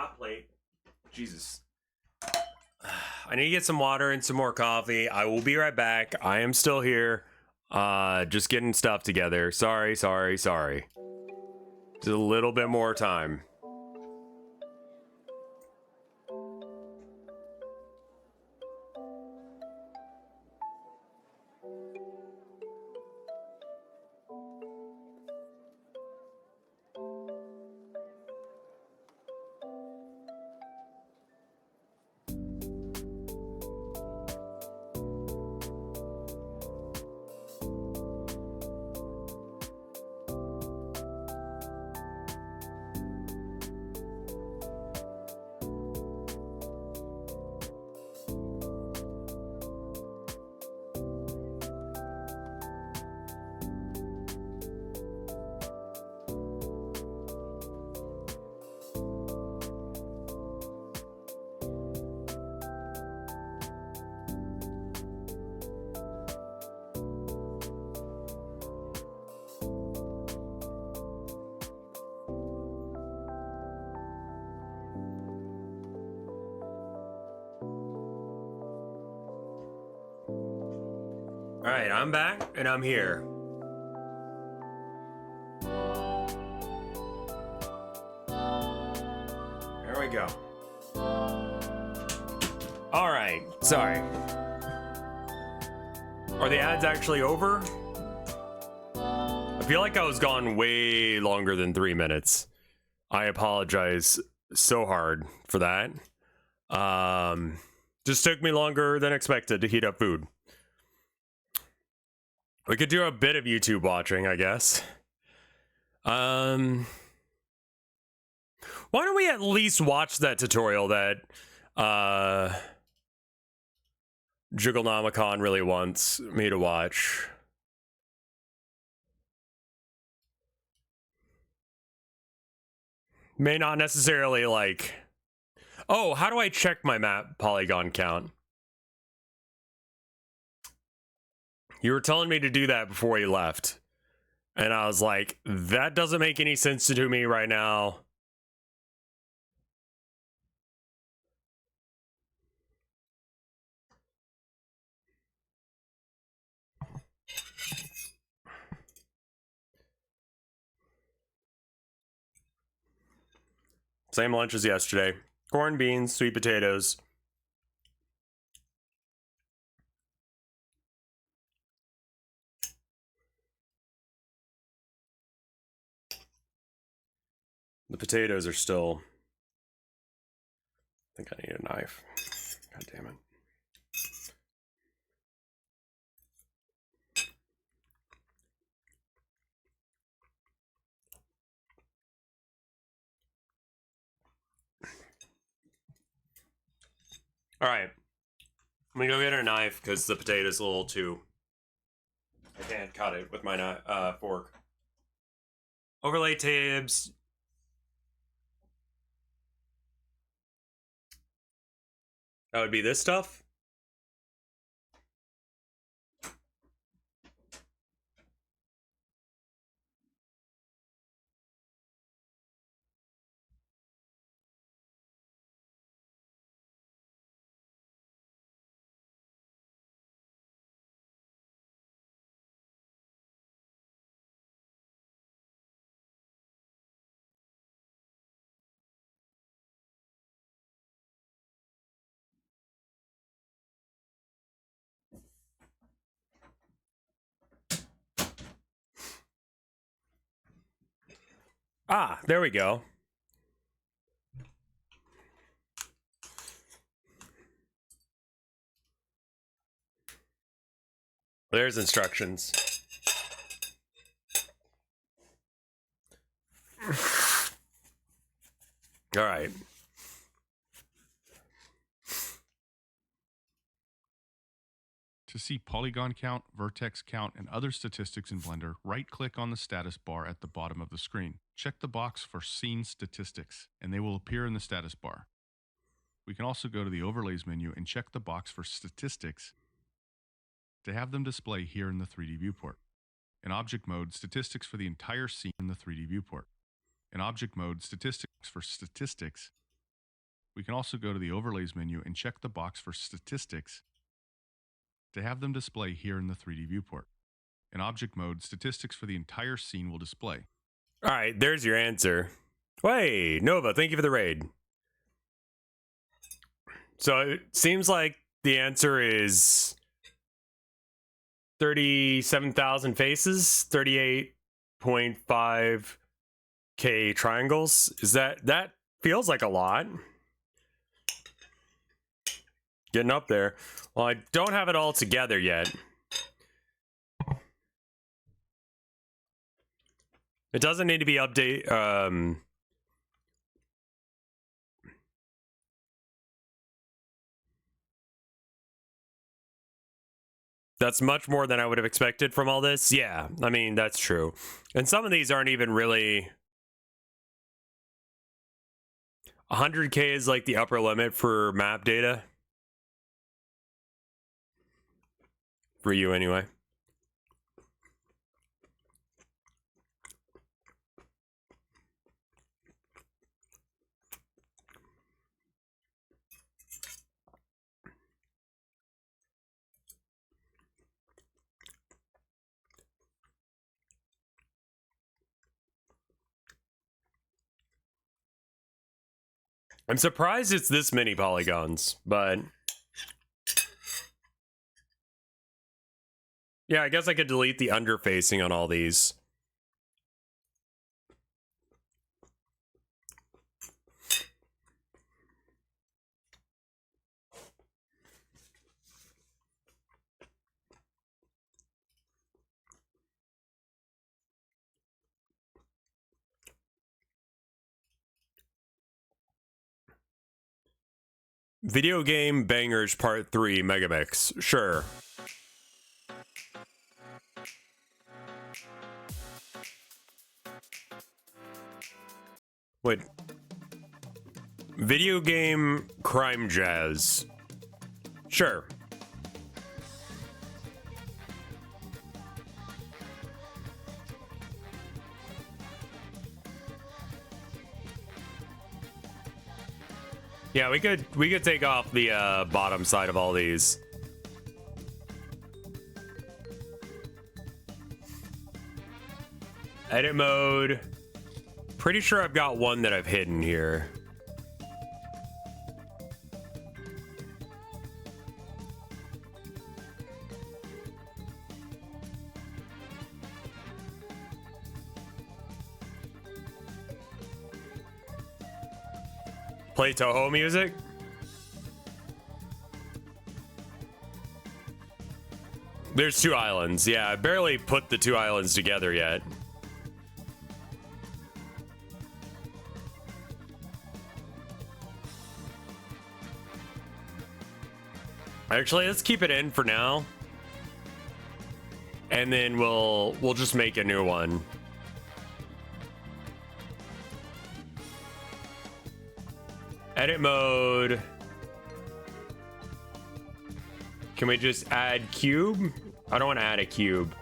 hot plate. Jesus. I need to get some water and some more coffee. I will be right back. I am still here. Just getting stuff together. Sorry. Just a little bit more time. All right, I'm back and I'm here. There we go. All right, sorry. Are the ads actually over? I feel like I was gone way longer than 3 minutes. I apologize so hard for that. Just took me longer than expected to heat up food. We could do a bit of YouTube watching, I guess. Why don't we at least watch that tutorial that Jugglenomicon really wants me to watch? May not necessarily like... Oh, how do I check my map polygon count? You were telling me to do that before you left. And I was like, that doesn't make any sense to me right now. Same lunch as yesterday. Corn, beans, sweet potatoes. The potatoes are still... I think I need a knife. God damn it. All right. I'm gonna go get a knife because the potato's a little too... I can't cut it with my fork. Overlay tabs. That would be this stuff. Ah, there we go. There's instructions. All right. To see polygon count, vertex count, and other statistics in Blender, right-click on the status bar at the bottom of the screen. Check the box for Scene Statistics, and they will appear in the status bar. We can also go to the Overlays menu and check the box for Statistics to have them display here in the 3D viewport. In Object Mode, statistics for the entire scene in the 3D viewport. In Object Mode, statistics for statistics We can also go to the Overlays menu and check the box for Statistics to have them display here in the 3D viewport. In object mode, statistics for the entire scene will display. All right, there's your answer. Hey, Nova, thank you for the raid. So it seems like the answer is 37,000 faces, 38.5K triangles. Is that feels like a lot. Getting up there. Well, I don't have it all together yet. It doesn't need to be that's much more than I would have expected from all this. Yeah, I mean, that's true. And some of these aren't even really... 100K is like the upper limit for map data. For you, anyway. I'm surprised it's this many polygons, but... yeah, I guess I could delete the underfacing on all these. Video game bangers part 3 Megamix. Sure. Wait. Video game crime jazz. Sure. Yeah, we could take off the bottom side of all these. Edit mode. Pretty sure I've got one that I've hidden here. Play Toho music? There's 2 islands. Yeah, I barely put the 2 islands together yet. Actually, let's keep it in for now. And then we'll just make a new one. Edit mode. Can we just add cube? I don't want to add a cube.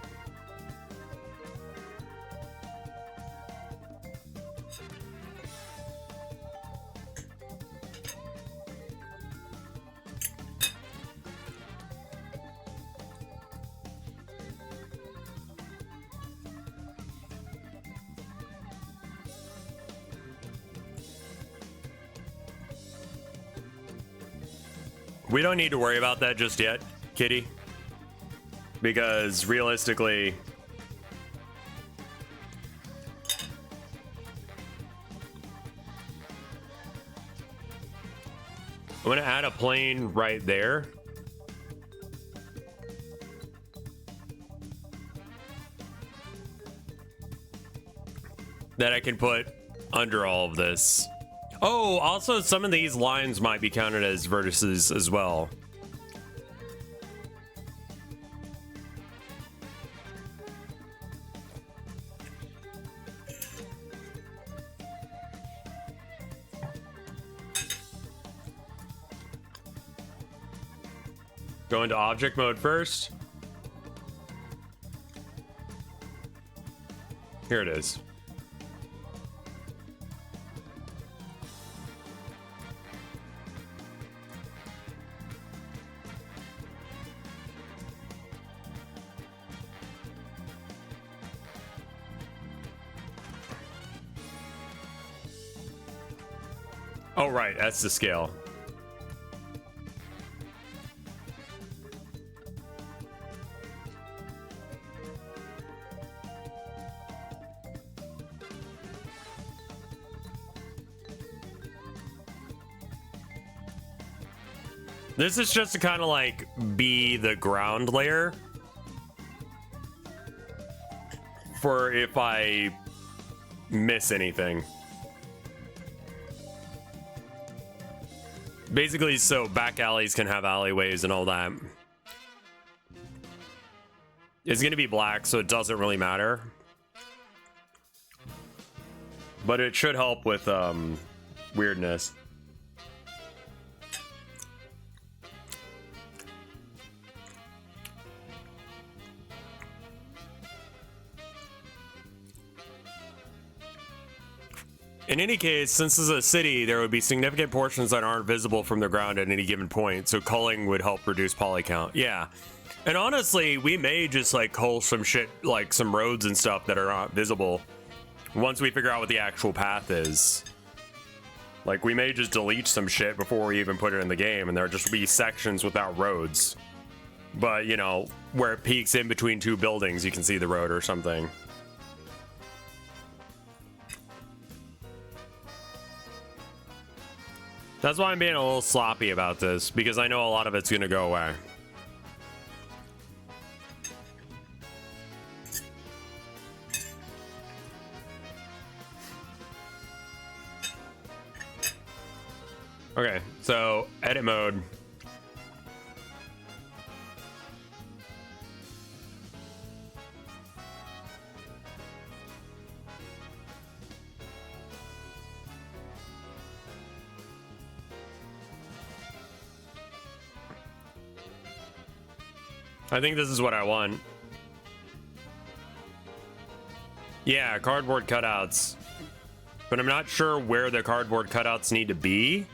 We don't need to worry about that just yet, Kitty. Because realistically... I'm going to add a plane right there. That I can put under all of this. Oh, also some of these lines might be counted as vertices as well. Go into object mode first. Here it is. Oh, right. That's the scale. This is just to kind of like be the ground layer for if I miss anything. Basically, so back alleys can have alleyways and all that. It's going to be black, so it doesn't really matter. But it should help with weirdness. In any case, since this is a city, there would be significant portions that aren't visible from the ground at any given point, so culling would help reduce poly count. Yeah. And honestly, we may just like cull some shit, like some roads and stuff that are not visible once we figure out what the actual path is. Like, we may just delete some shit before we even put it in the game, and there'll just be sections without roads. But, you know, where it peaks in between two buildings, you can see the road or something. That's why I'm being a little sloppy about this, because I know a lot of it's going to go away. Okay, so edit mode. I think this is what I want. Yeah, cardboard cutouts. But I'm not sure where the cardboard cutouts need to be.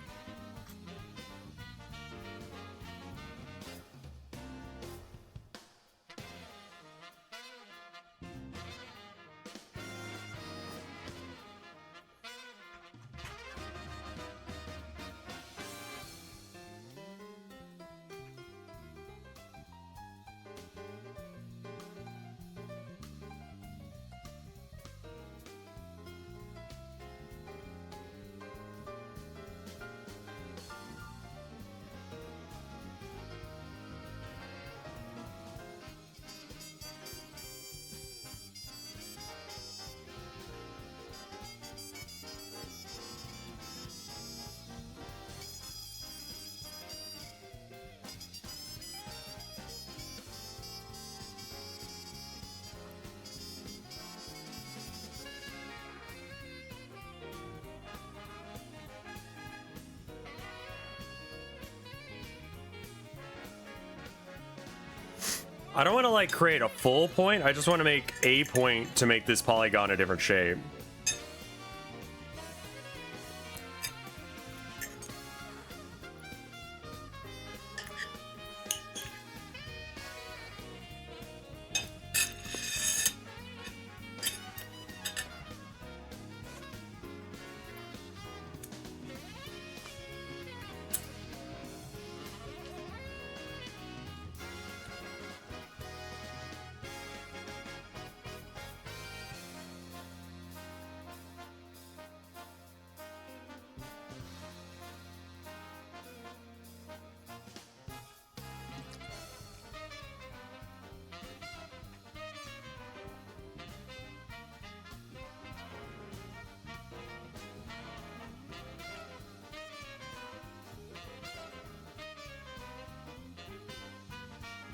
I don't want to like create a full point. I just want to make a point to make this polygon a different shape.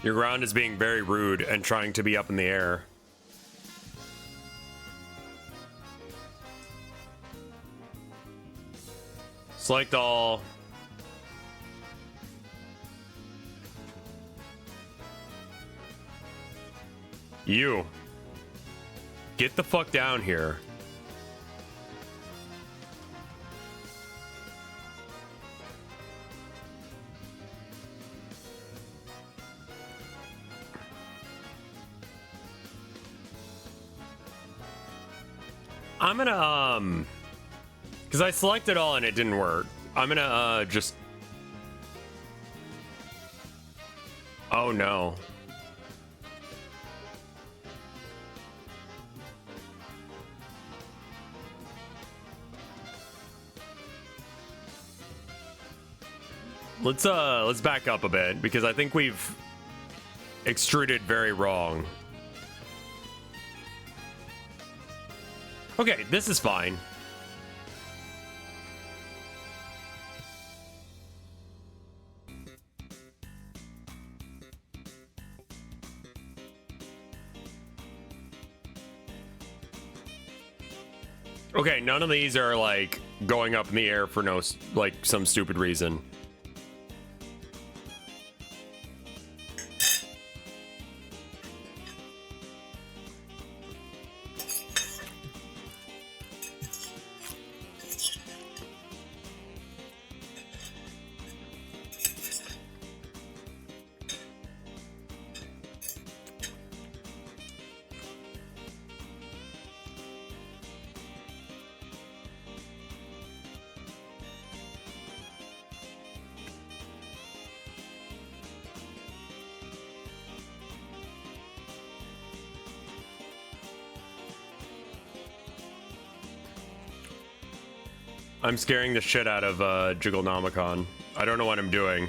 Your ground is being very rude and trying to be up in the air. Select all. You. Get the fuck down here. I'm gonna, because I selected all and it didn't work. I'm gonna just... Oh no. Let's back up a bit, because I think we've extruded very wrong. Okay, this is fine. Okay, none of these are like going up in the air for no, like, some stupid reason. I'm scaring the shit out of Jigglenomicon. I don't know what I'm doing.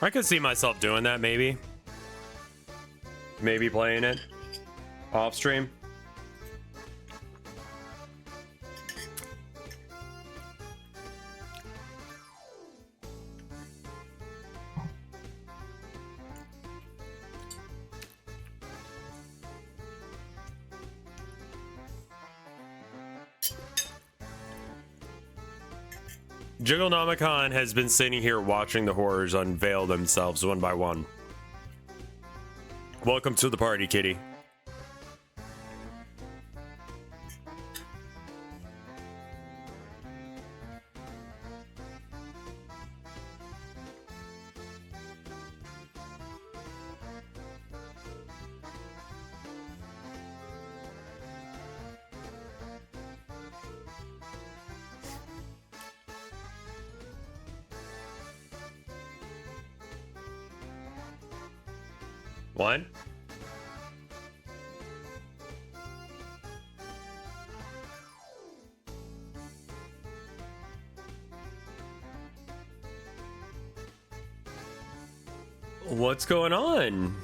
I could see myself doing that, maybe. Maybe playing it off stream. Jigglenomicon has been sitting here watching the horrors unveil themselves one by one. Welcome to the party, kitty. What? What's going on?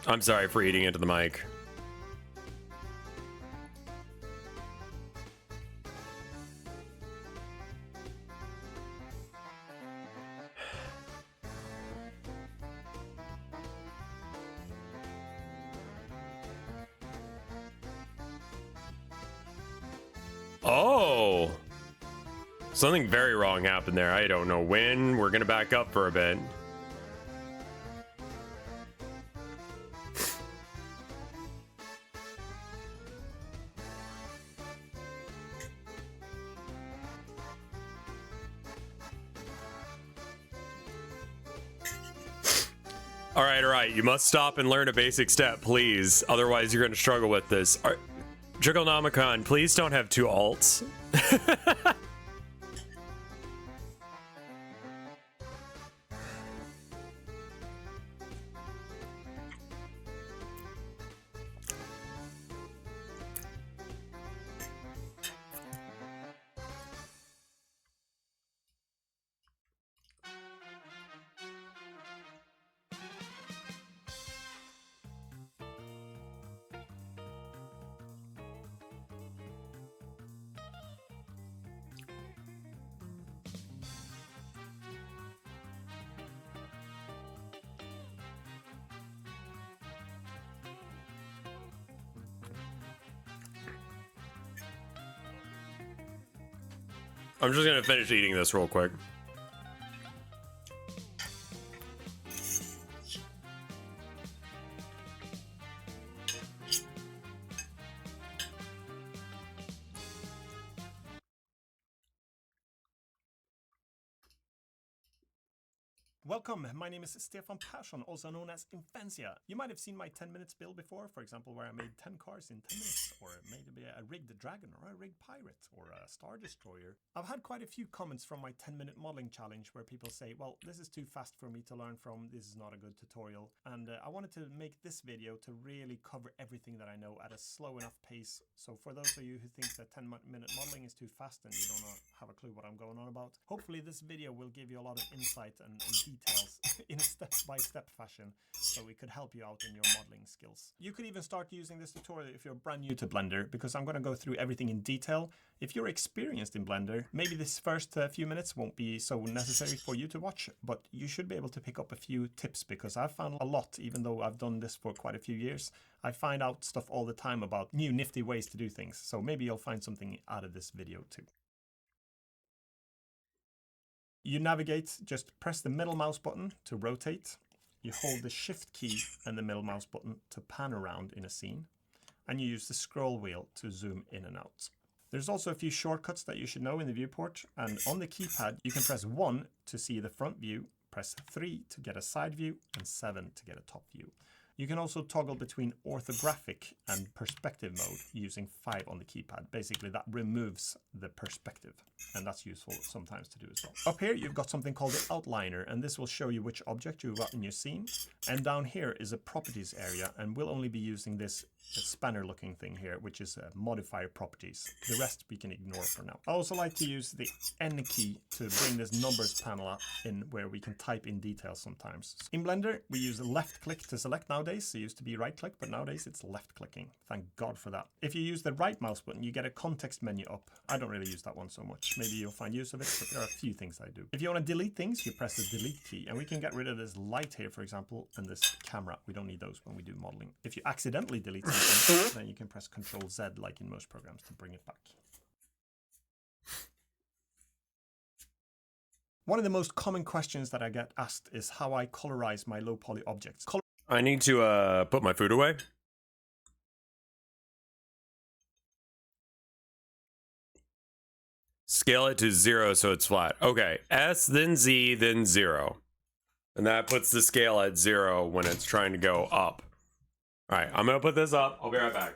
I'm sorry for eating into the mic. Oh, something very wrong happened there. I don't know when. We're gonna back up for a bit. All right. You must stop and learn a basic step, please. Otherwise, you're gonna struggle with this. Jigglenomicon, please don't have two alts. I'm just gonna finish eating this real quick. Welcome, my name is Stefan Persson, also known as Infancia. You might have seen my 10 minutes build before, for example, where I made 10 cars in 10 minutes, or maybe a rigged dragon, or a rigged pirate, or a star destroyer. I've had quite a few comments from my 10-minute modeling challenge where people say, well, this is too fast for me to learn from, this is not a good tutorial, and I wanted to make this video to really cover everything that I know at a slow enough pace. So for those of you who think that 10-minute modeling is too fast and you don't have a clue what I'm going on about, hopefully this video will give you a lot of insight and details in a step-by-step fashion, so it could help you out in your modeling skills. You could even start using this tutorial if you're brand new to Blender, because I'm going to go through everything in detail. If you're experienced in Blender, maybe this first few minutes won't be so necessary for you to watch, but you should be able to pick up a few tips, because I've found a lot, even though I've done this for quite a few years. I find out stuff all the time about new nifty ways to do things, so maybe you'll find something out of this video too. You navigate, just press the middle mouse button to rotate. You hold the shift key and the middle mouse button to pan around in a scene. And you use the scroll wheel to zoom in and out. There's also a few shortcuts that you should know in the viewport. And on the keypad, you can press 1 to see the front view, press 3 to get a side view, and 7 to get a top view. You can also toggle between orthographic and perspective mode using 5 on the keypad. Basically, that removes the perspective, and that's useful sometimes to do as well. Up here, you've got something called the outliner, and this will show you which object you've got in your scene. And down here is a properties area, and we'll only be using this spanner-looking thing here, which is modifier properties. The rest we can ignore for now. I also like to use the N key to bring this numbers panel up in where we can type in details sometimes. In Blender, we use left click to select nowadays. It used to be right click, but nowadays it's left clicking. Thank God for that. If you use the right mouse button, you get a context menu up. I don't really use that one so much. Maybe you'll find use of it, but there are a few things I do. If you want to delete things, you press the delete key, and we can get rid of this light here, for example, and this camera. We don't need those when we do modeling. If you accidentally delete something, then you can press Ctrl Z like in most programs to bring it back. One of the most common questions that I get asked is how I colorize my low poly objects. I need to put my food away. Scale it to 0 so it's flat. Okay, S, then Z, then 0. And that puts the scale at 0 when it's trying to go up. All right, I'm gonna put this up. I'll be right back.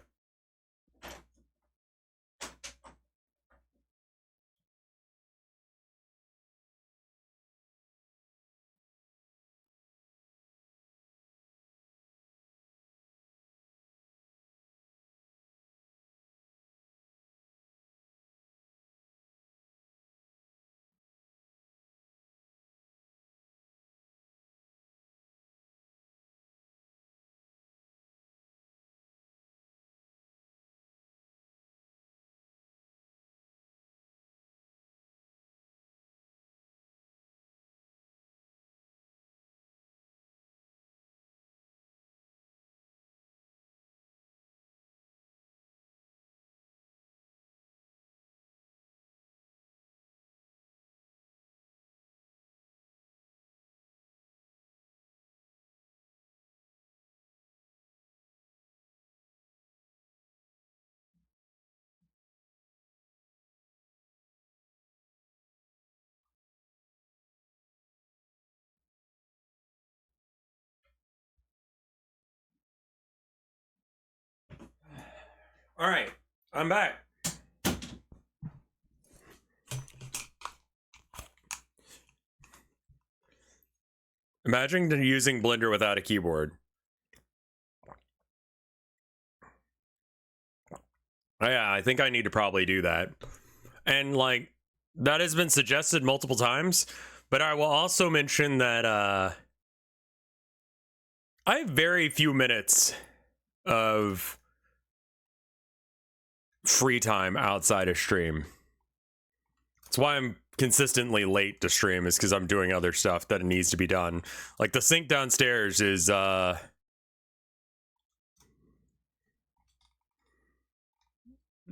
All right, I'm back. Imagine using Blender without a keyboard. Yeah, I think I need to probably do that. And like, that has been suggested multiple times, but I will also mention that I have very few minutes of free time outside of stream. That's why I'm consistently late to stream, is because I'm doing other stuff that needs to be done. Like the sink downstairs is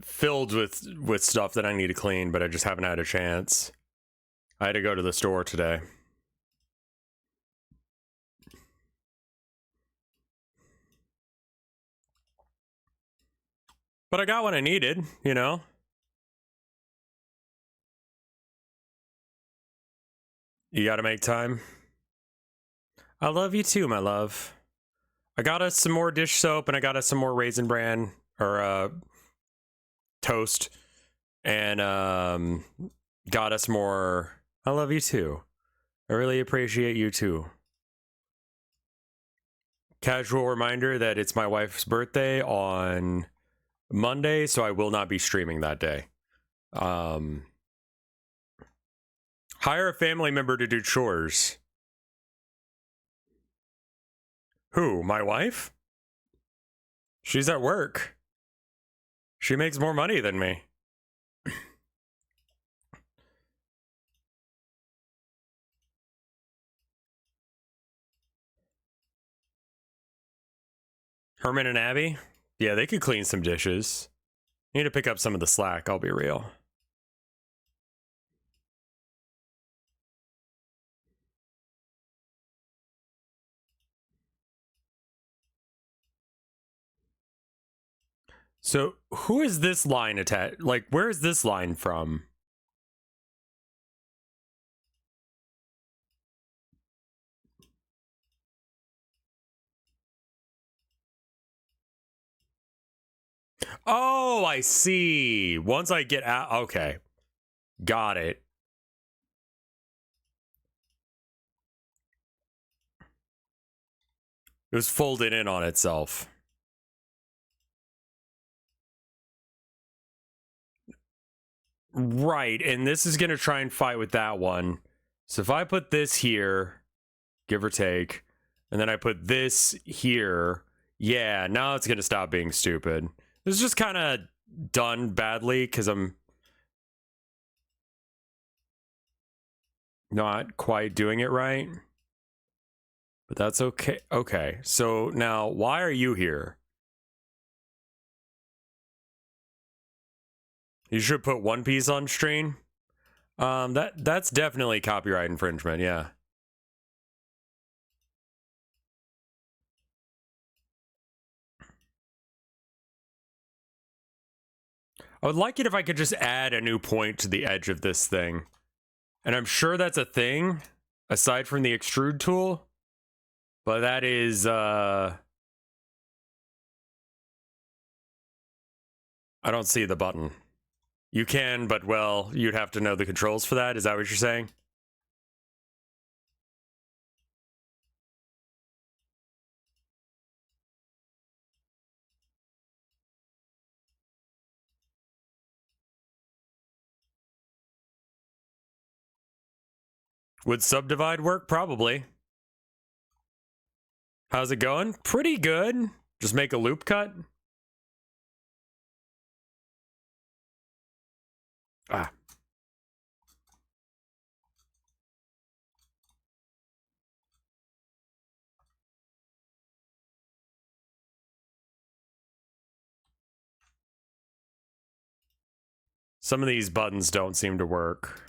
filled with stuff that I need to clean, but I just haven't had a chance. I had to go to the store today. But I got what I needed, you know? You gotta make time. I love you too, my love. I got us some more dish soap and I got us some more Raisin Bran or toast and got us more. I love you too. I really appreciate you too. Casual reminder that it's my wife's birthday on Monday, so I will not be streaming that day. Hire a family member to do chores. Who? My wife? She's at work. She makes more money than me. Herman and Abby? Yeah, they could clean some dishes. Need to pick up some of the slack, I'll be real. So, who is this line attached? Like, where is this line from? Oh, I see. Once I get out, okay. Got it. It was folded in on itself. Right, and this is going to try and fight with that one. So if I put this here, give or take, and then I put this here, yeah, now it's going to stop being stupid. This is just kind of done badly because I'm not quite doing it right. But that's okay. Okay, so now why are you here? You should put One Piece on stream. That's definitely copyright infringement, yeah. I would like it if I could just add a new point to the edge of this thing. And I'm sure that's a thing, aside from the extrude tool. But that is, I don't see the button. You can, but well, you'd have to know the controls for that. Is that what you're saying? Would subdivide work? Probably. How's it going? Pretty good. Just make a loop cut. Ah. Some of these buttons don't seem to work.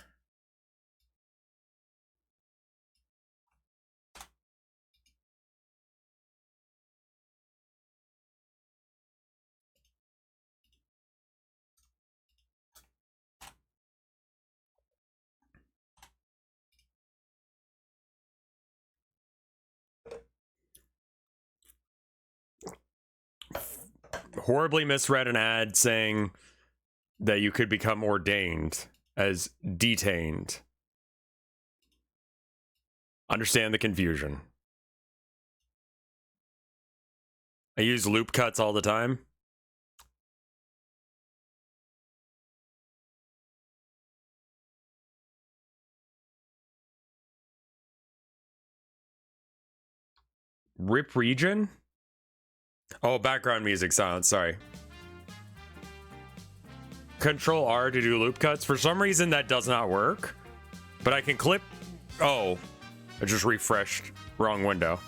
Horribly misread an ad saying that you could become ordained as detained. Understand the confusion. I use loop cuts all the time. Rip region? Oh, background music sound, sorry. Control R to do loop cuts. For some reason that does not work. But I can clip. Oh, I just refreshed. Wrong window.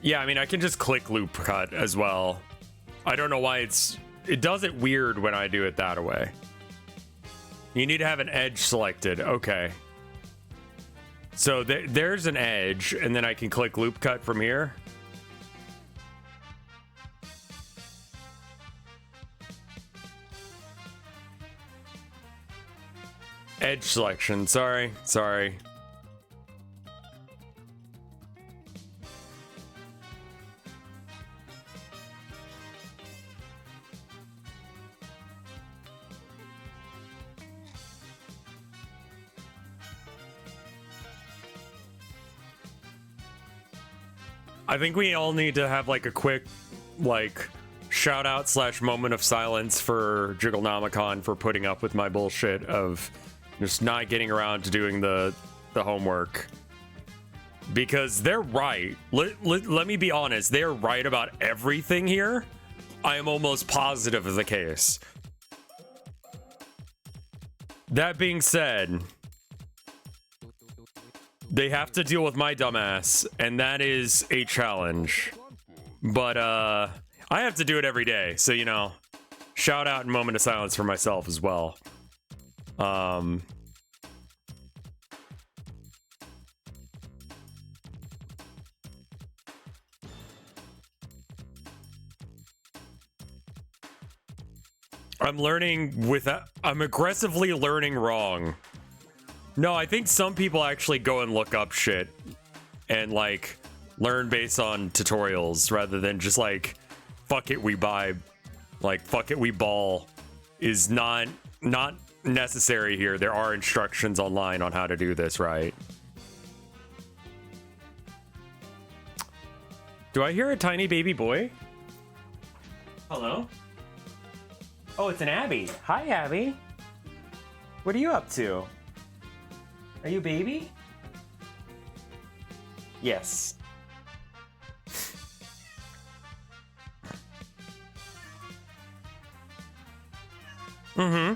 Yeah, I mean, I can just click loop cut as well. I don't know why it does it weird when I do it that way. You need to have an edge selected. Okay. So there's an edge, and then I can click loop cut from here. Edge selection. Sorry. I think we all need to have like a quick shout out / moment of silence for Jigglenomicon for putting up with my bullshit of just not getting around to doing the homework, because they're right. Let me be honest, they're right about everything here. I am almost positive of the case. That being said, they have to deal with my dumbass, and that is a challenge. But I have to do it every day, so you know, shout out and moment of silence for myself as well. I'm aggressively learning wrong. No, I think some people actually go and look up shit and like learn based on tutorials rather than just like fuck it we buy, like fuck it we ball is not necessary here. There are instructions online on how to do this right. Do I hear a tiny baby boy? Hello? Oh, it's an Abby. Hi, Abby. What are you up to? Are you a baby? Yes. Mm-hmm.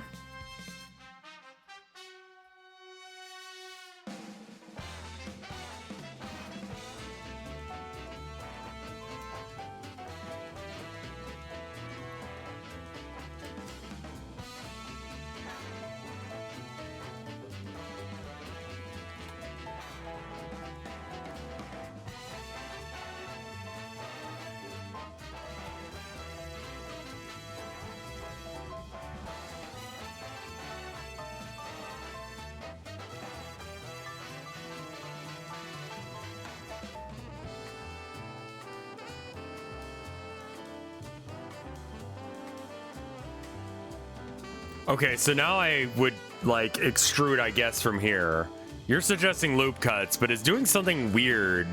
Okay, so now I would like extrude, I guess, from here. You're suggesting loop cuts, but it's doing something weird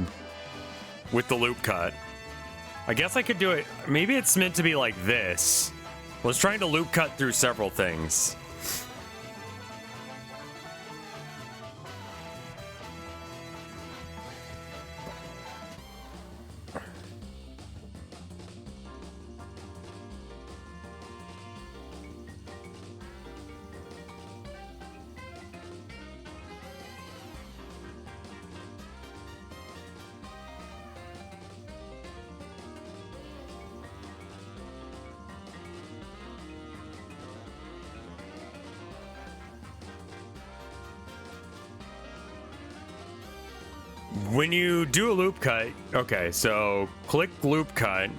with the loop cut. I guess I could do it. Maybe it's meant to be like this. I was trying to loop cut through several things. When you do a loop cut, okay, so click loop cut,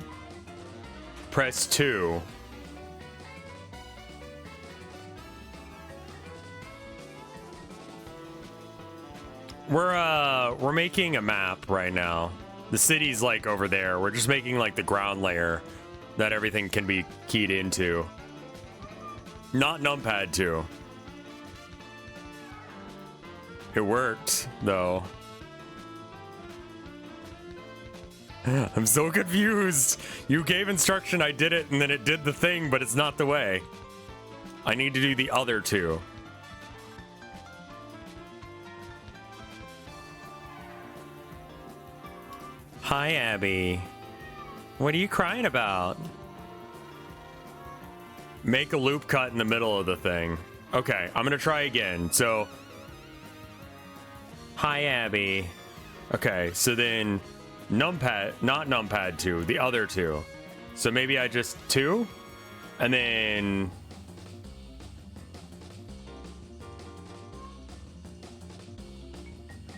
press 2. We're making a map right now. The city's like over there. We're just making like the ground layer that everything can be keyed into. Not numpad 2. It worked though. I'm so confused. You gave instruction, I did it, and then it did the thing, but it's not the way. I need to do the other 2. Hi, Abby. What are you crying about? Make a loop cut in the middle of the thing. Okay, I'm gonna try again. So, hi, Abby. Okay, so then Numpad, not numpad 2, the other 2. So maybe I just 2? And then...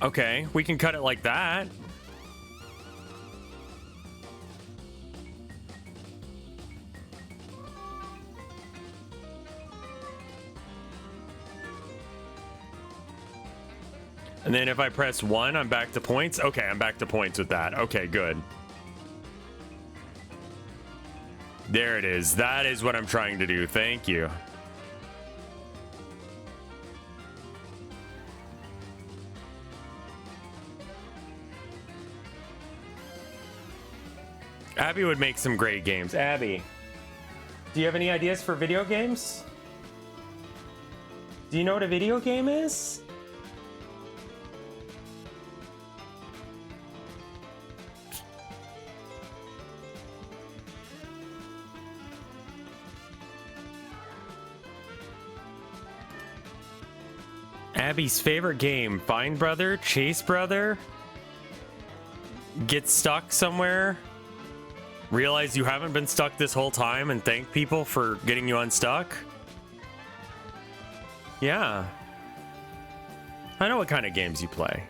Okay, we can cut it like that. And then if I press 1, I'm back to points. Okay, I'm back to points with that. Okay, good. There it is. That is what I'm trying to do. Thank you. Abby would make some great games. Abby, do you have any ideas for video games? Do you know what a video game is? Abby's favorite game, Find Brother, Chase Brother, get stuck somewhere, realize you haven't been stuck this whole time and thank people for getting you unstuck. Yeah. I know what kind of games you play.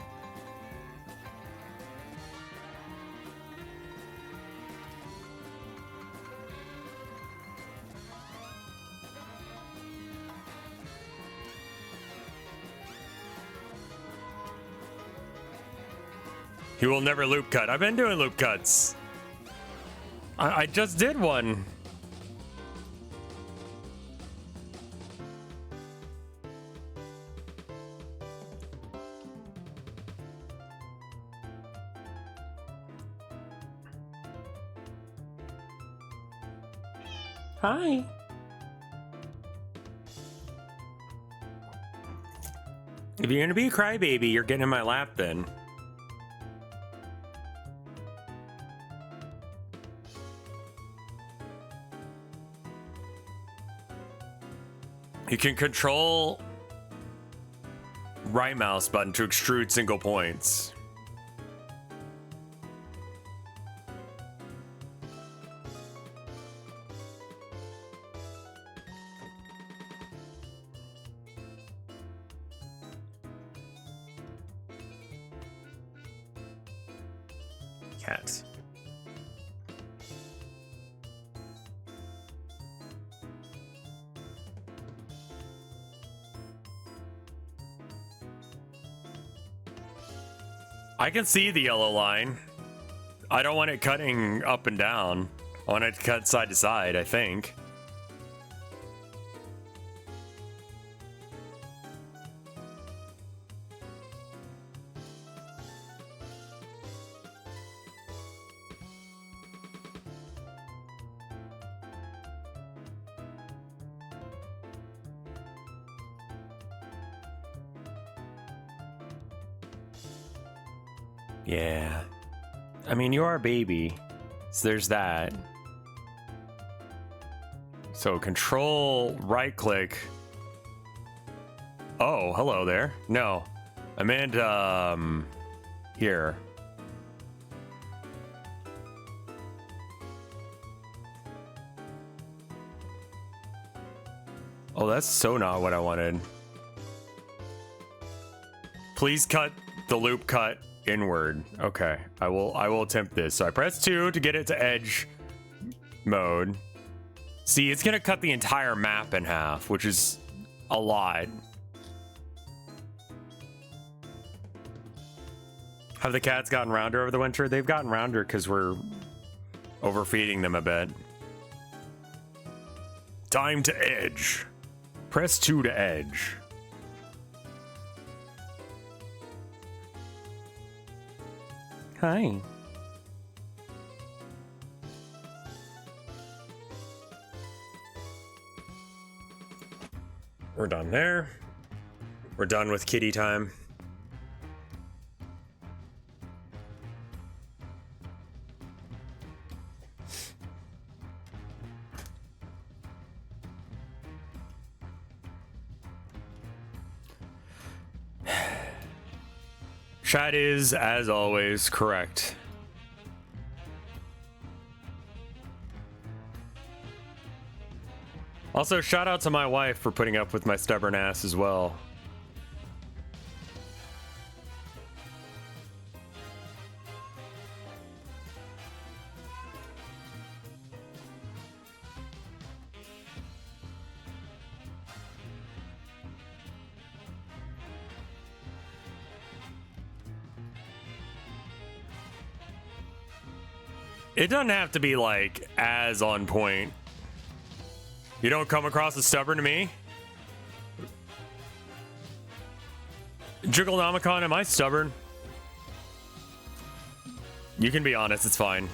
He will never loop cut. I've been doing loop cuts. I just did one. Hi. If you're gonna be a crybaby, you're getting in my lap then. You can control right mouse button to extrude single points. Cats. I can see the yellow line. I don't want it cutting up and down. I want it to cut side to side, I think. Yeah. I mean, you are a baby, so there's that. So control right click. Oh, hello there. No, I meant here. Oh, that's so not what I wanted. Please cut the loop cut inward. Okay, I will attempt this. So I press 2 to get it to edge mode. See, it's gonna cut the entire map in half, which is a lot. Have the cats gotten rounder over the winter? They've gotten rounder because we're overfeeding them a bit. Time to edge. Press 2 to edge. Hi. We're done there. We're done with kitty time. Chat is, as always, correct. Also, shout out to my wife for putting up with my stubborn ass as well. It doesn't have to be like as on point. You don't come across as stubborn to me? Jigglenomicon, am I stubborn? You can be honest, it's fine.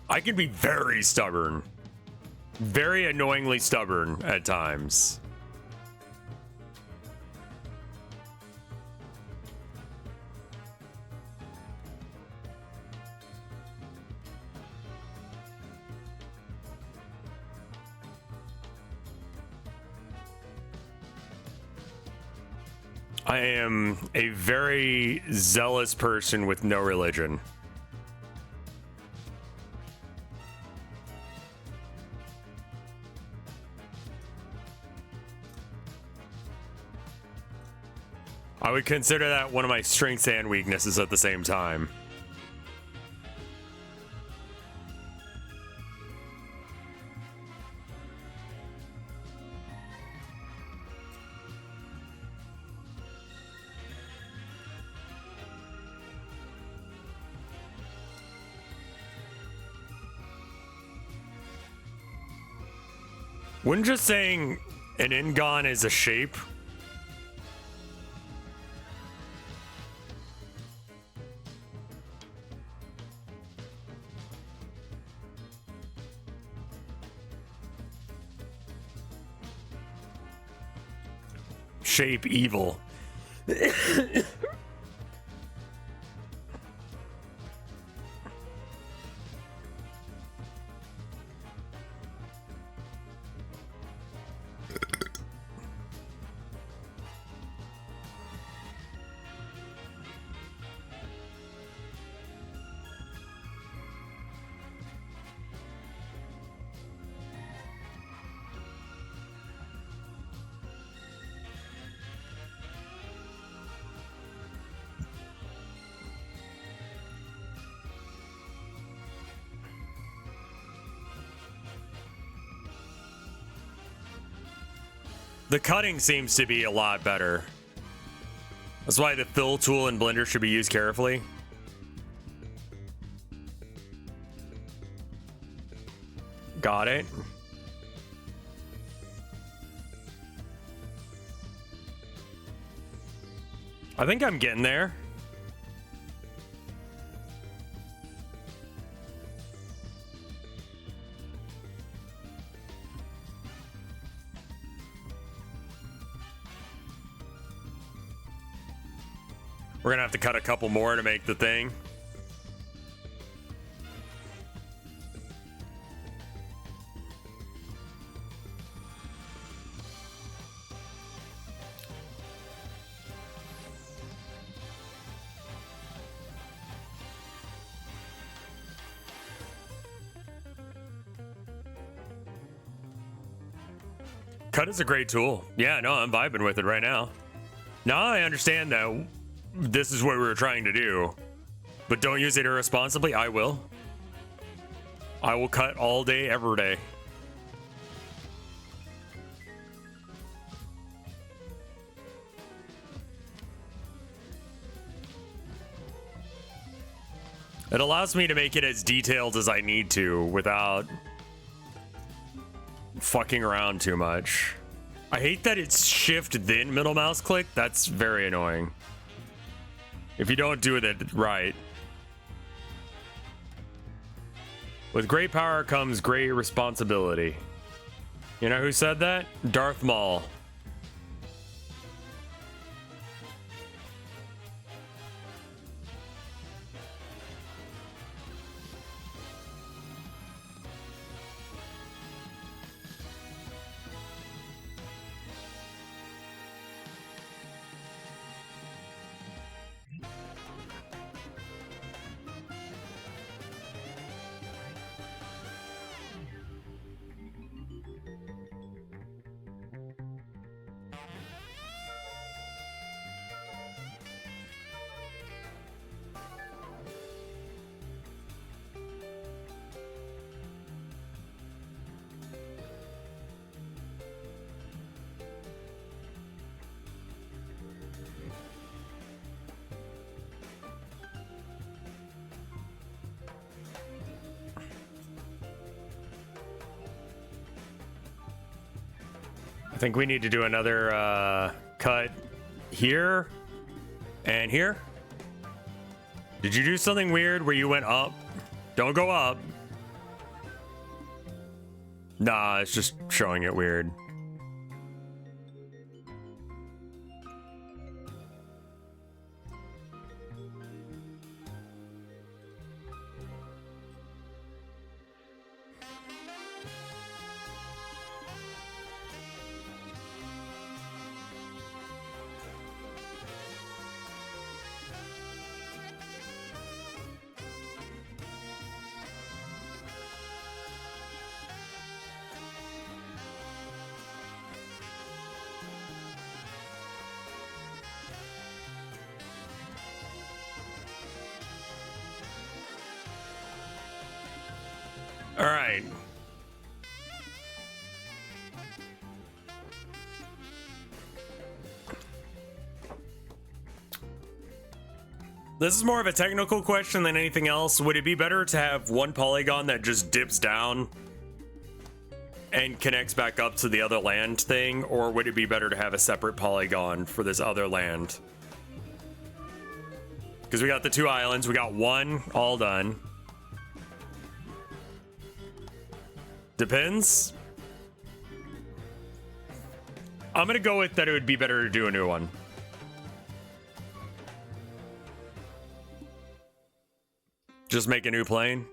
I can be very stubborn. Very annoyingly stubborn at times. I am a very zealous person with no religion. I would consider that one of my strengths and weaknesses at the same time. Wouldn't just saying an ingon is a shape? Shape evil. The cutting seems to be a lot better. That's why the fill tool in Blender should be used carefully. Got it. I think I'm getting there. We're gonna have to cut a couple more to make the thing. Cut is a great tool. Yeah, no, I'm vibing with it right now. Now I understand that this is what we were trying to do, but don't use it irresponsibly. I will. I will cut all day, every day. It allows me to make it as detailed as I need to without fucking around too much. I hate that it's shift then middle mouse click. That's very annoying. If you don't do it right. With great power comes great responsibility. You know who said that? Darth Maul. think we need to do another cut here and here. Did you do something weird where you went up? Don't go up. Nah, it's just showing it weird. All right. This is more of a technical question than anything else. Would it be better to have one polygon that just dips down and connects back up to the other land thing, or would it be better to have a separate polygon for this other land? Because we got the 2 islands, we got one all done. Depends. I'm gonna go with that it would be better to do a new one. Just make a new plane.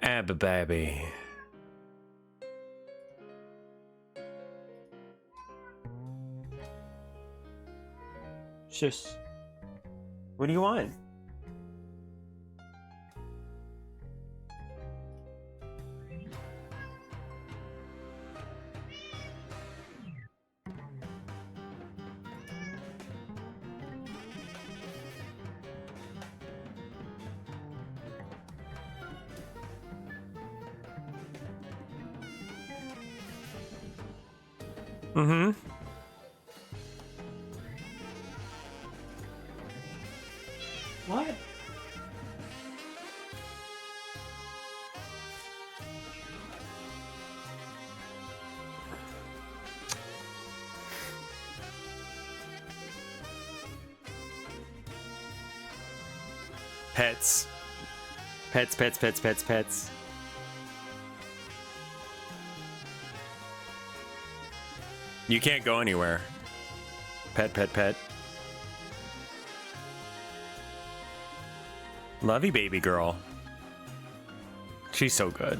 Abba-babby. Shush. What do you want? Mm-hmm. What? Pets. Pets, pets, pets, pets, pets. You can't go anywhere. Pet, pet, pet. Lovey baby girl. She's so good.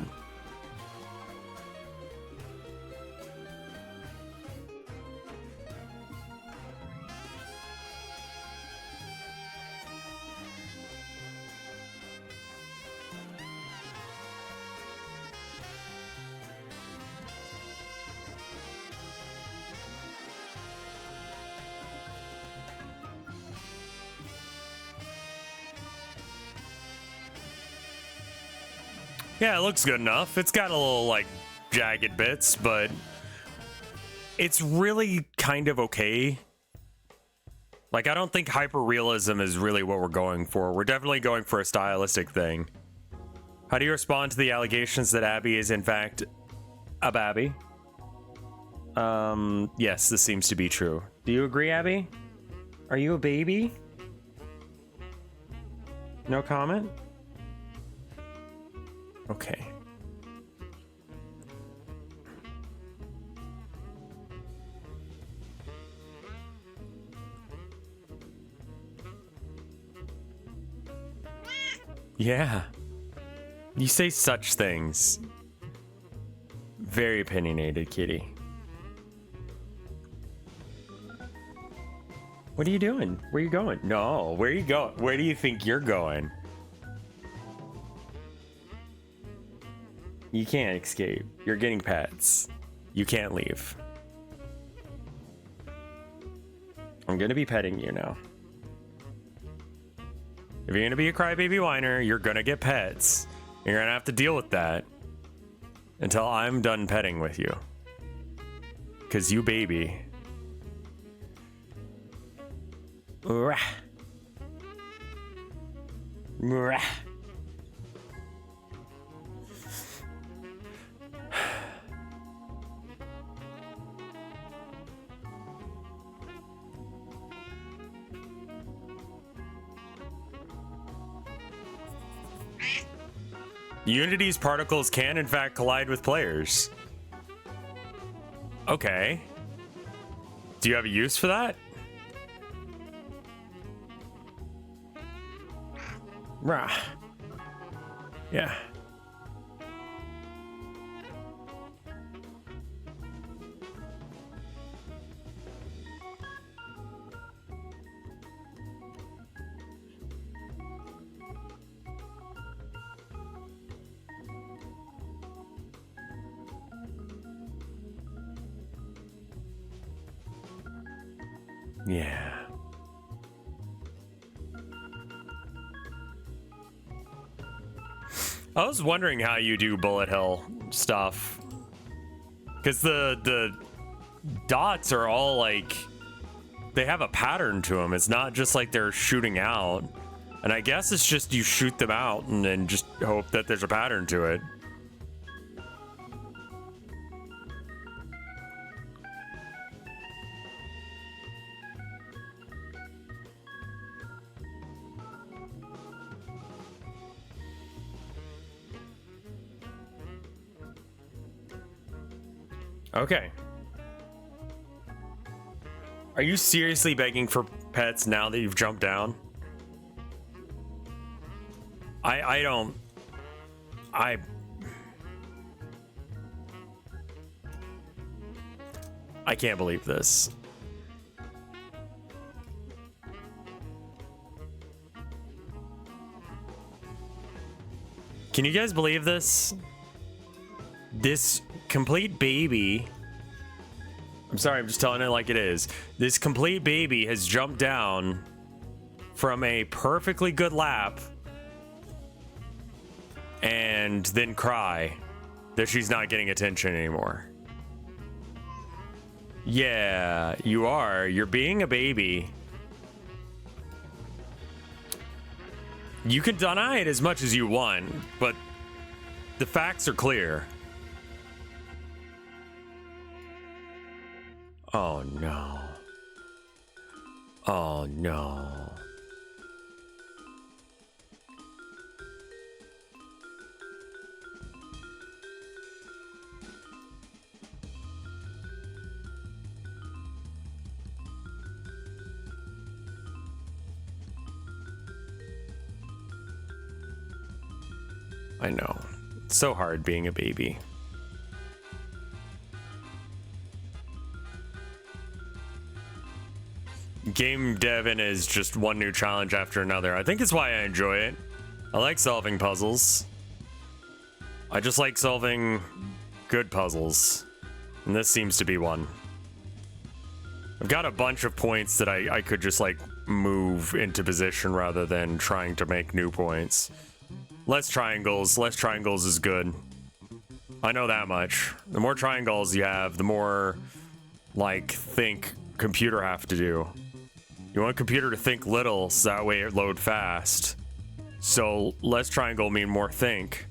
Yeah, it looks good enough. It's got a little, like, jagged bits, but it's really kind of okay. Like, I don't think hyper-realism is really what we're going for. We're definitely going for a stylistic thing. How do you respond to the allegations that Abby is, in fact, a babby? Yes, this seems to be true. Do you agree, Abby? Are you a baby? No comment? Okay. Yeah. You say such things. Very opinionated, kitty. What are you doing? Where are you going? No, where are you going? Where do you think you're going? You can't escape. You're getting pets. You can't leave. I'm gonna be petting you now. If you're gonna be a crybaby whiner, you're gonna get pets. You're gonna have to deal with that until I'm done petting with you. Cause you baby. Rah. Mwah. Unity's particles can, in fact, collide with players. Okay. Do you have a use for that? Rah. Yeah. Yeah. I was wondering how you do bullet hell stuff. Because the dots are all like, they have a pattern to them. It's not just like they're shooting out. And I guess it's just you shoot them out and then just hope that there's a pattern to it. Okay. Are you seriously begging for pets now that you've jumped down? I don't... I can't believe this. Can you guys believe this? This complete baby, I'm sorry, I'm just telling it like it is. This complete baby has jumped down from a perfectly good lap and then cry that she's not getting attention anymore. Yeah, you are. You're being a baby. You can deny it as much as you want, but the facts are clear. Oh no. Oh no. I know. It's so hard being a baby. Game devin is just one new challenge after another. I think it's why I enjoy it. I like solving puzzles. I just like solving good puzzles. And this seems to be one. I've got a bunch of points that I could just like move into position rather than trying to make new points. Less triangles is good. I know that much. The more triangles you have, the more like think computer have to do. You want computer to think little, so that way it load fast. So less triangle mean more think.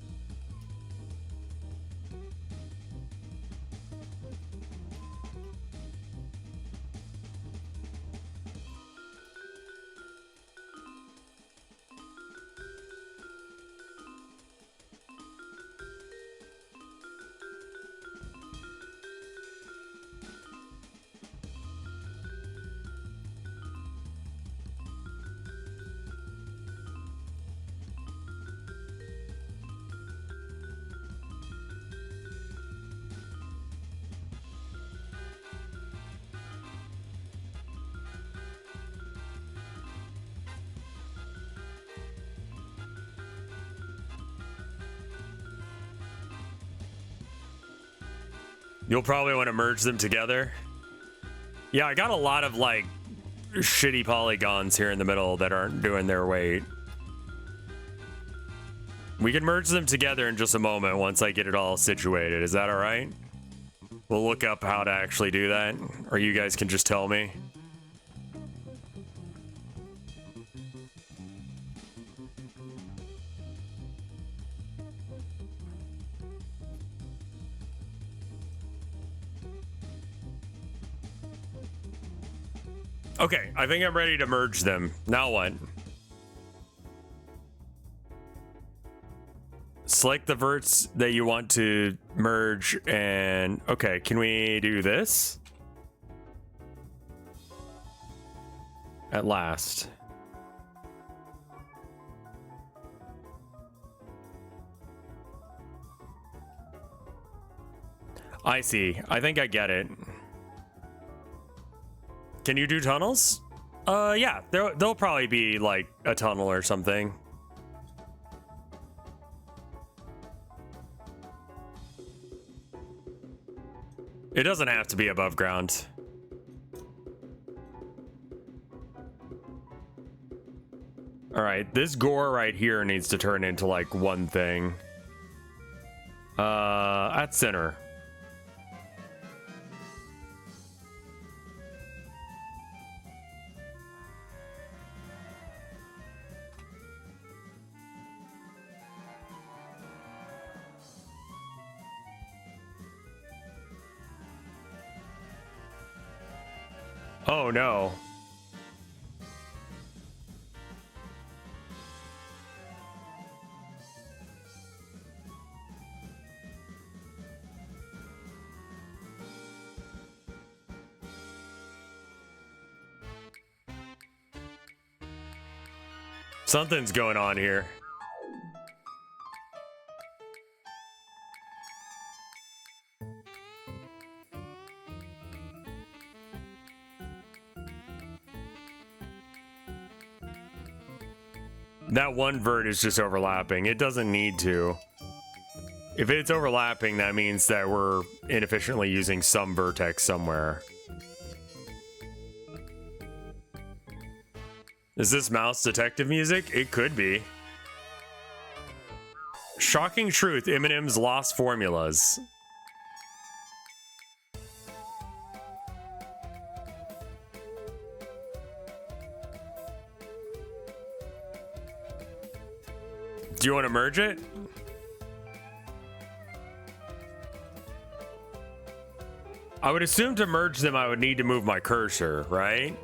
You'll probably want to merge them together. Yeah, I got a lot of like shitty polygons here in the middle that aren't doing their weight. We can merge them together in just a moment once I get it all situated. Is that all right? We'll look up how to actually do that, or you guys can just tell me. Okay, I think I'm ready to merge them. Now what? Select the verts that you want to merge and... Okay, can we do this? At last. I see. I think I get it. Can you do tunnels? Yeah. There'll probably be like a tunnel or something. It doesn't have to be above ground. All right, this gore right here needs to turn into like one thing. At center. Oh no. Something's going on here. That one vert is just overlapping. It doesn't need to. If it's overlapping, that means that we're inefficiently using some vertex somewhere. Is this mouse detective music? It could be. Shocking truth, Eminem's lost formulas. Do you want to merge it? I would assume to merge them, I would need to move my cursor, right?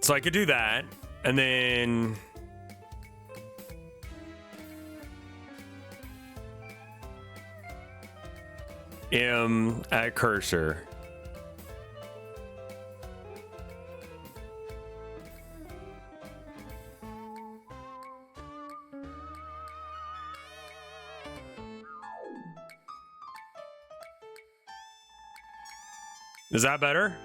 So I could do that, and then... M at cursor. Is that better?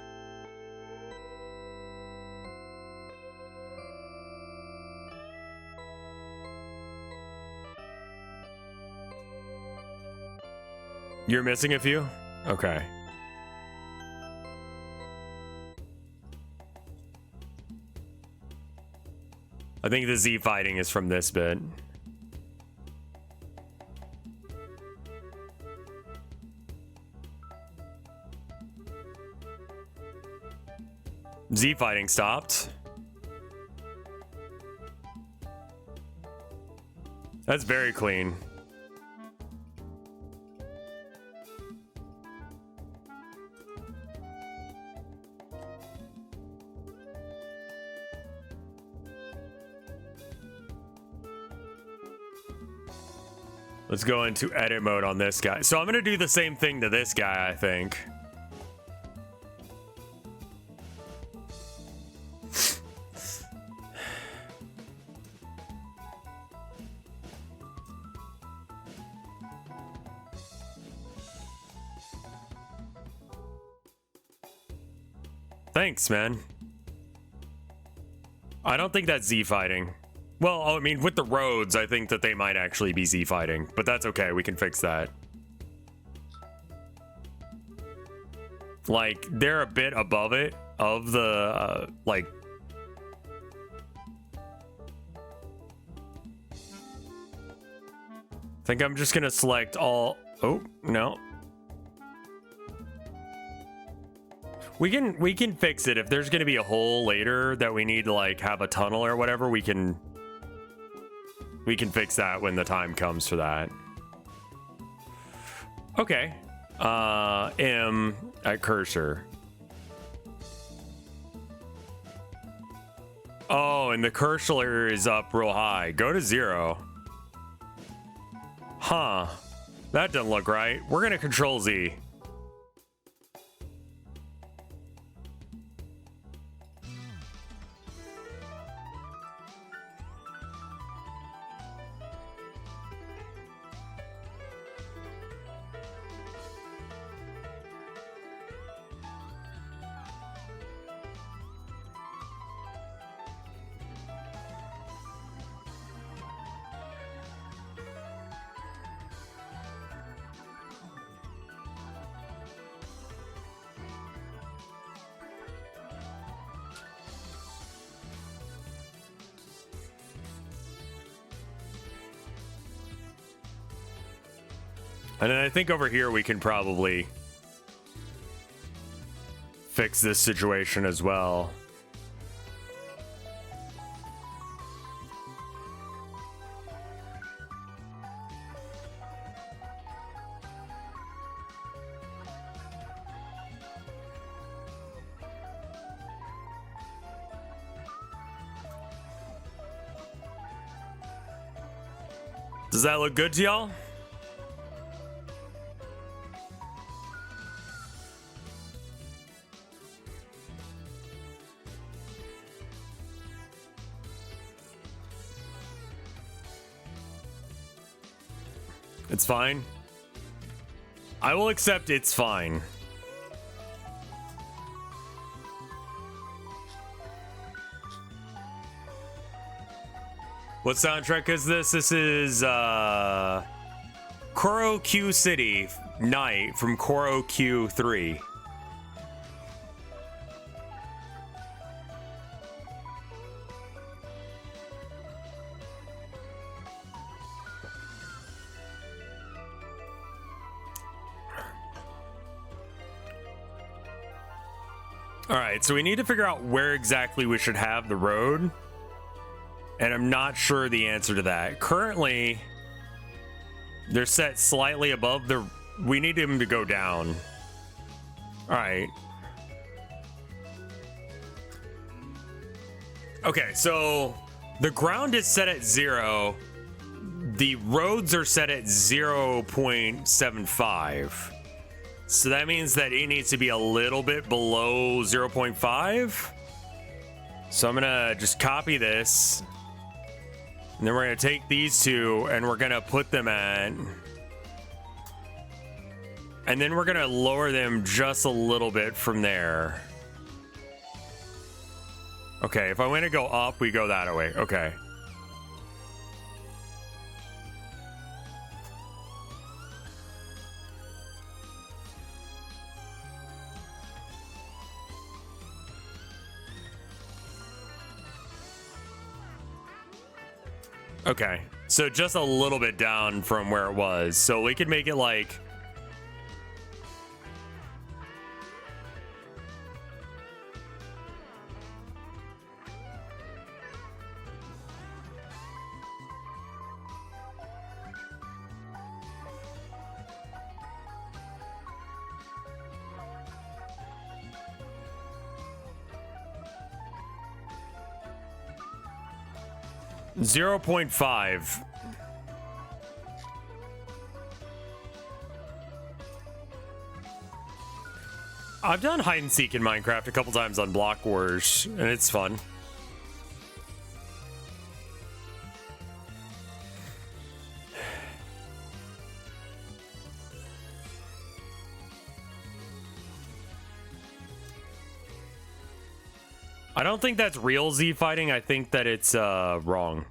You're missing a few? Okay. I think the Z fighting is from this bit. Z fighting stopped. That's very clean. Let's go into edit mode on this guy. So I'm going to do the same thing to this guy, I think. Thanks, man. I don't think that's Z fighting. Well, I mean, with the roads, I think that they might actually be Z fighting, but that's okay. We can fix that. Like, they're a bit above it, of the, like... I think I'm just gonna select all... Oh, no. We can fix it. If there's gonna be a hole later that we need to, like, have a tunnel or whatever, we can fix that when the time comes for that. Okay. M at cursor. Oh, and the cursor is up real high. Go to 0. Huh. That doesn't look right. We're gonna control Z. And then I think over here we can probably fix this situation as well. Does that look good to y'all? It's fine. I will accept it's fine. What soundtrack is this? This is Koro Q City Night from Koro Q3. All right, so we need to figure out where exactly we should have the road. And I'm not sure the answer to that. Currently, they're set slightly above the... We need them to go down. All right. Okay, so the ground is set at 0. The roads are set at 0.75. So that means that it needs to be a little bit below 0.5. So I'm gonna just copy this. And then we're gonna take these two and we're gonna put them at... And then we're gonna lower them just a little bit from there. Okay, if I want to go up, we go that way. Okay. Okay, so just a little bit down from where it was. So we could make it like... .5. I've done hide and seek in Minecraft a couple times on Block Wars, and it's fun. I don't think that's real Z fighting. I think that it's wrong.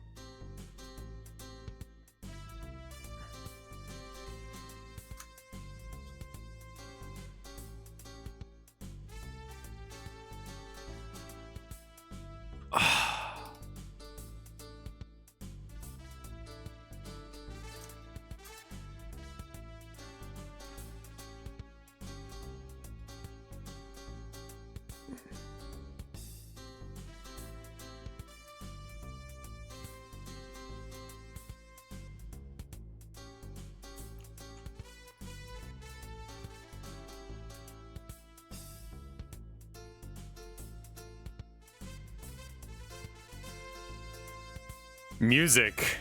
Music.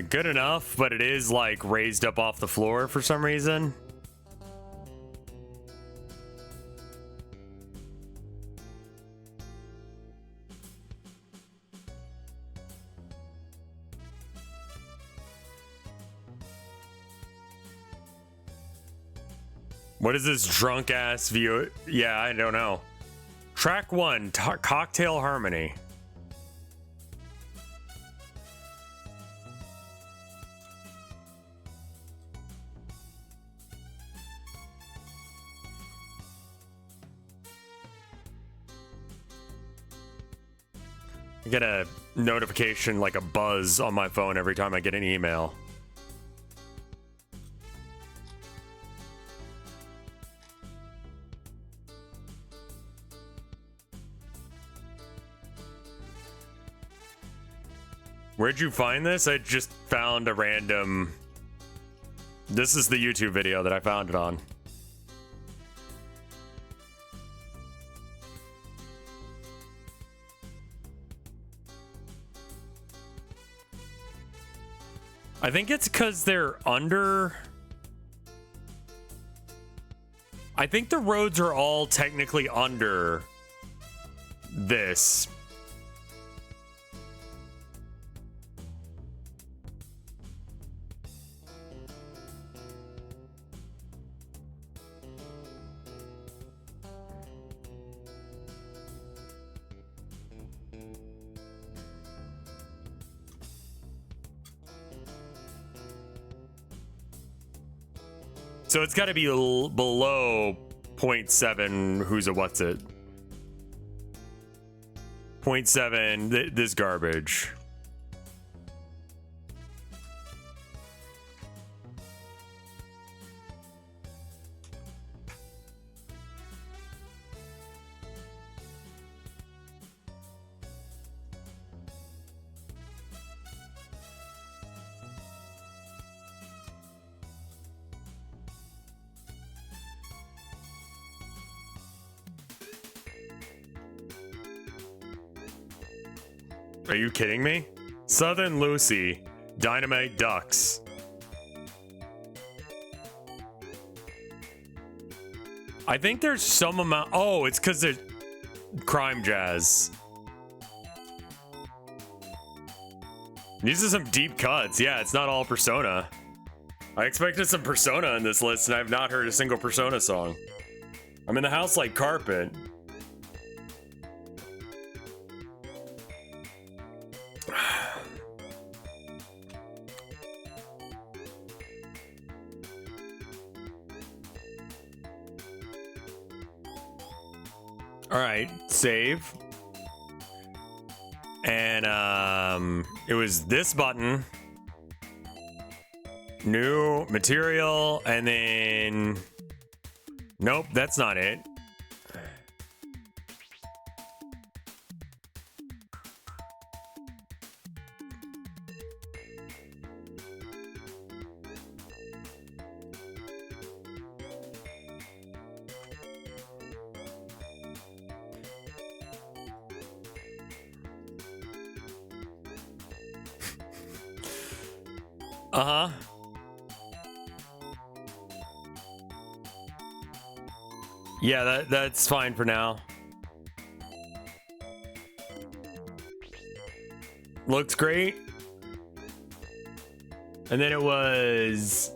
Good enough, but it is like raised up off the floor for some reason. What is this drunk ass view? Yeah, I don't know. Track 1, Cocktail Harmony. I get a notification, like a buzz on my phone every time I get an email. Where'd you find this? I just found a random... This is the YouTube video that I found it on. I think it's because they're under... I think the roads are all technically under this. So it's got to be below 0.7. Who's a what's it? 0.7. This garbage. Are you kidding me? Southern Lucy, Dynamite Ducks. I think there's some amount. Oh, it's because there's crime jazz. These are some deep cuts. Yeah, it's not all Persona. I expected some Persona in this list, and I've not heard a single Persona song. I'm in the house like carpet. All right, save. And it was this button. New material, and then nope, that's not it. Uh-huh. Yeah, that's fine for now. Looks great. And then it was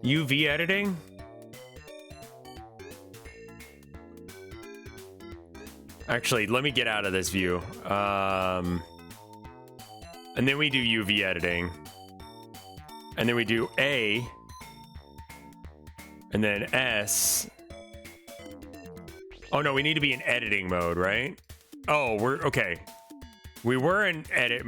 UV editing. Actually, let me get out of this view. And then we do UV editing. And then we do A. And then S. Oh no, we need to be in editing mode, right? Oh, we're okay. We were in edit.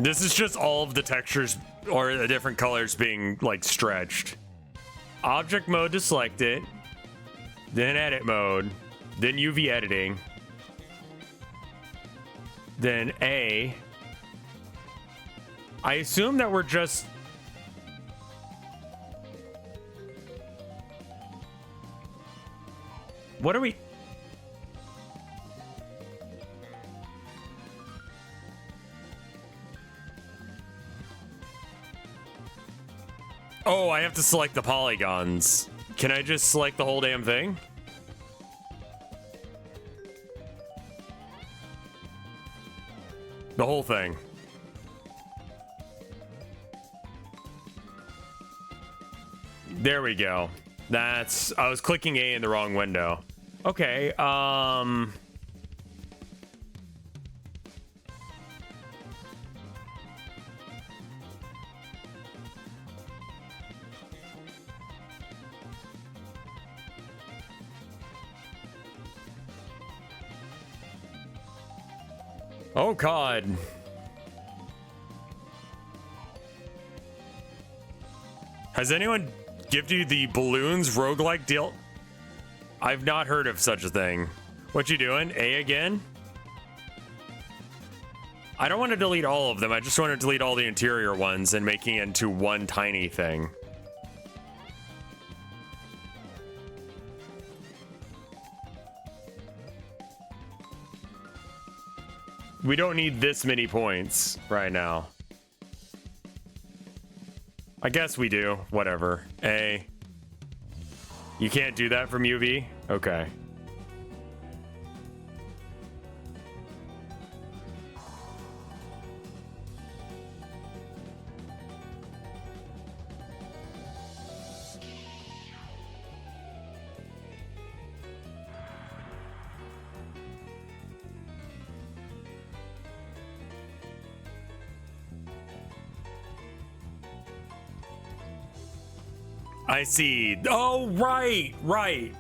This is just all of the textures or the different colors being like stretched. Object mode to select it, then edit mode, then UV editing, then A. I assume that we're just... What are we... Oh, I have to select the polygons. Can I just select the whole damn thing? The whole thing. There we go. That's... I was clicking A in the wrong window. Okay, oh God. Has anyone gifted you the balloons roguelike deal? I've not heard of such a thing. What you doing? A again? I don't want to delete all of them. I just want to delete all the interior ones and making it into one tiny thing. We don't need this many points right now. I guess we do. Whatever. A. You can't do that from UV? Okay. I see. Oh, right, right.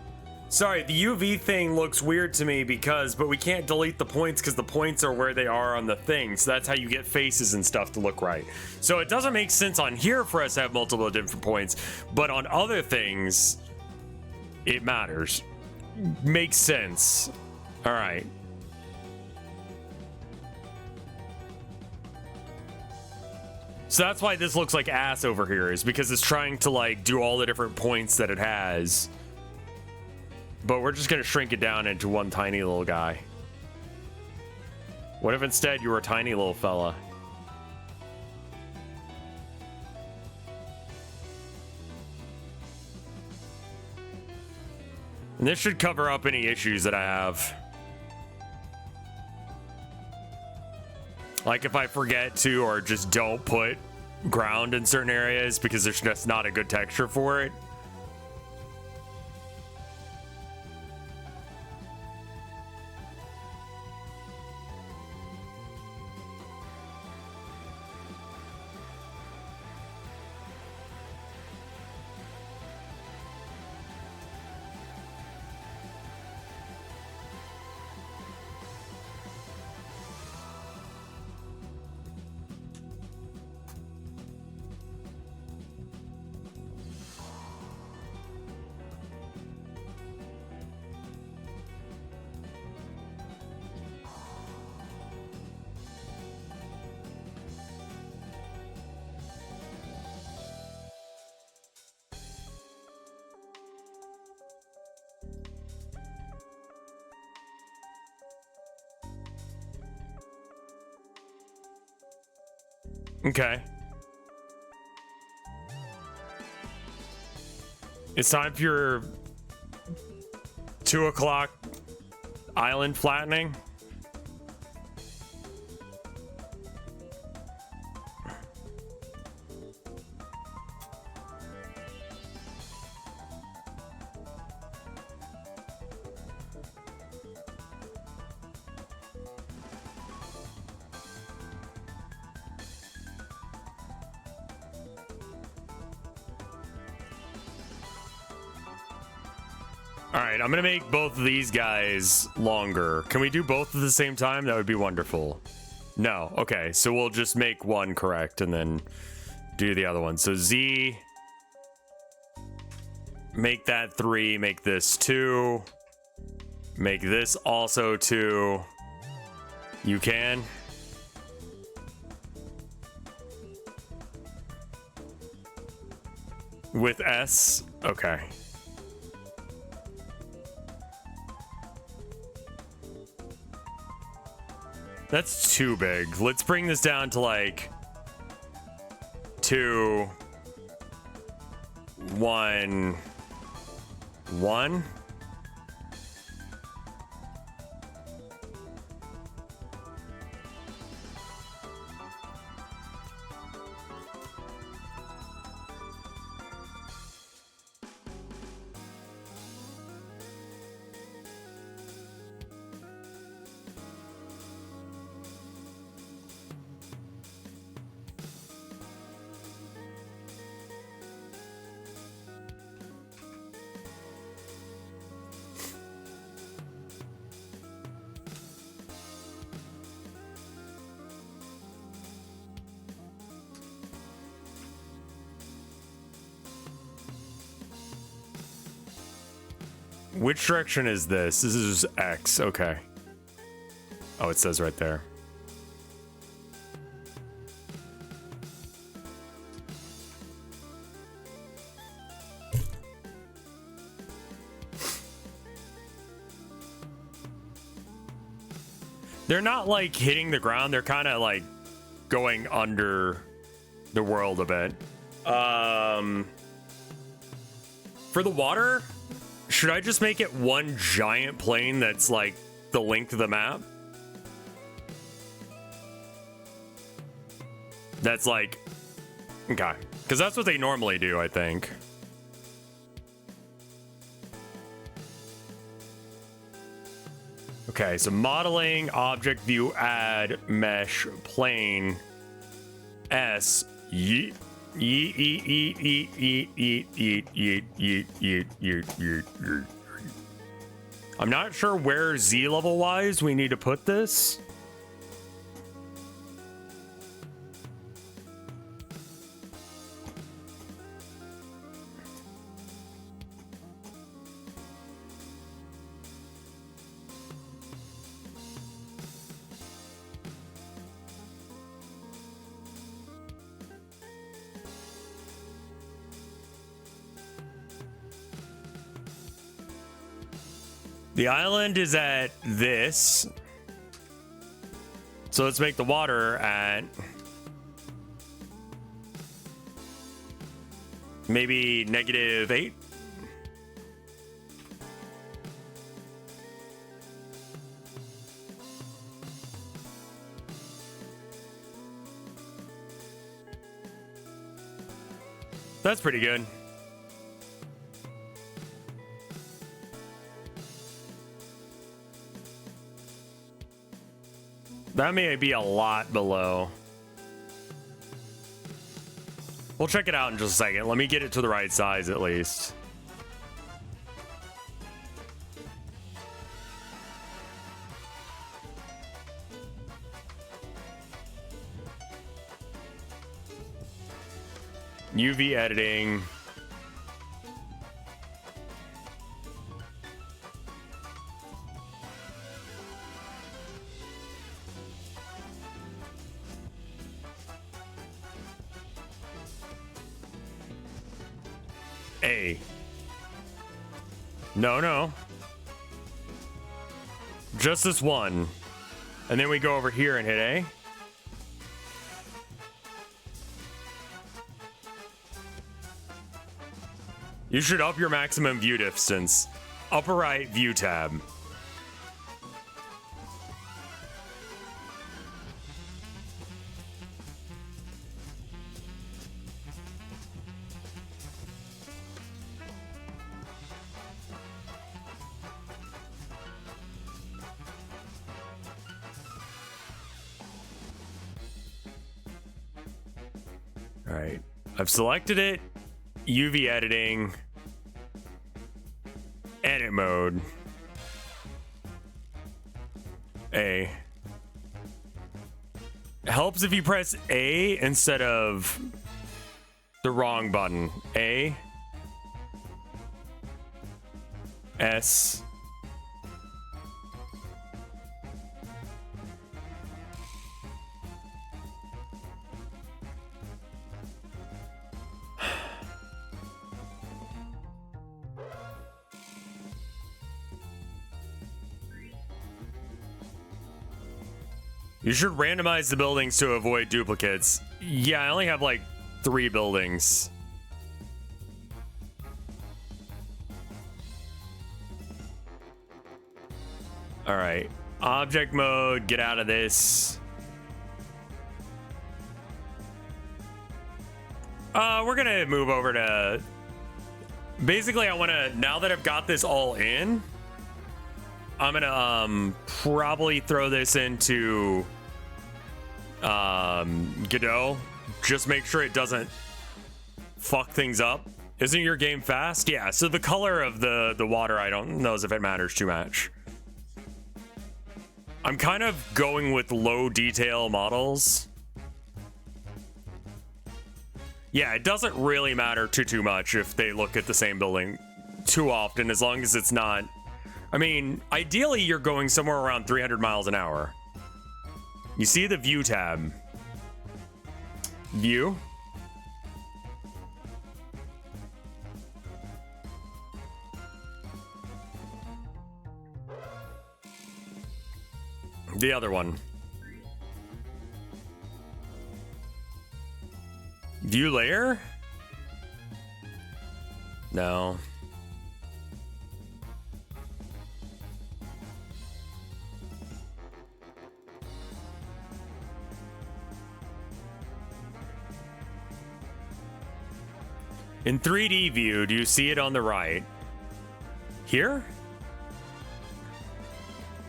Sorry, the UV thing looks weird to me but we can't delete the points because the points are where they are on the thing. So that's how you get faces and stuff to look right. So it doesn't make sense on here for us to have multiple different points, but on other things, it matters. Makes sense. All right. So that's why this looks like ass over here, is because it's trying to like do all the different points that it has. But we're just gonna shrink it down into one tiny little guy. What if instead you were a tiny little fella? And this should cover up any issues that I have. Like if I forget to or just don't put ground in certain areas because there's just not a good texture for it. Okay. It's time for your 2 o'clock island flattening. Alright, I'm gonna make both of these guys longer. Can we do both at the same time? That would be wonderful. No. Okay, so we'll just make one correct and then do the other one. So Z, make that 3, make this 2, make this also 2. You can. With S, okay. That's too big. Let's bring this down to like 2, 1, 1. Which direction is this? This is X, okay. Oh, it says right there. They're not like hitting the ground, they're kind of like going under the world a bit. For the water, should I just make it one giant plane that's like the length of the map? That's like, okay. Because that's what they normally do, I think. Okay, so modeling, object view, add, mesh, plane, S, yeet. Yeet, yeet, yeet, yeet, yeet, yeet, yeet, yeet, yeet, yeet, yeet, yeet. I'm not sure where Z level wise we need to put this. The island is at this. So let's make the water at maybe -8. That's pretty good. That may be a lot below. We'll check it out in just a second. Let me get it to the right size at least. UV editing. A. No. Just this one. And then we go over here and hit A. You should up your maximum view distance. Upper right view tab. All right, I've selected it. UV editing. Edit mode. Helps if you press A instead of the wrong button. A. S. You should randomize the buildings to avoid duplicates. Yeah, I only have like 3 buildings. All right, object mode, get out of this. We're gonna move over to, basically I wanna, now that I've got this all in, I'm gonna probably throw this into Godot. Just make sure it doesn't fuck things up. Isn't your game fast? Yeah, so the color of the water, I don't know if it matters too much. I'm kind of going with low detail models. Yeah, it doesn't really matter too much if they look at the same building too often, as long as it's not, I mean, ideally you're going somewhere around 300 miles an hour. You see the view tab. View. The other one. View layer? No. In 3D view, do you see it on the right? Here?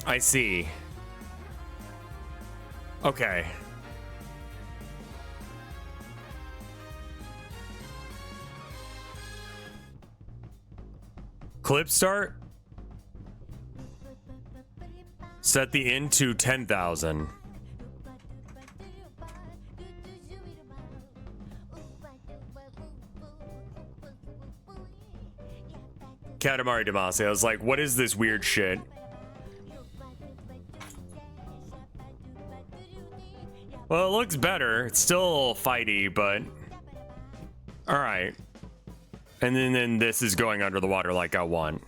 I see. Okay. Clip start. Set the in to 10,000. Katamari Damacy. I was like, what is this weird shit? Well, it looks better. It's still fighty, but all right. And then this is going under the water like I want.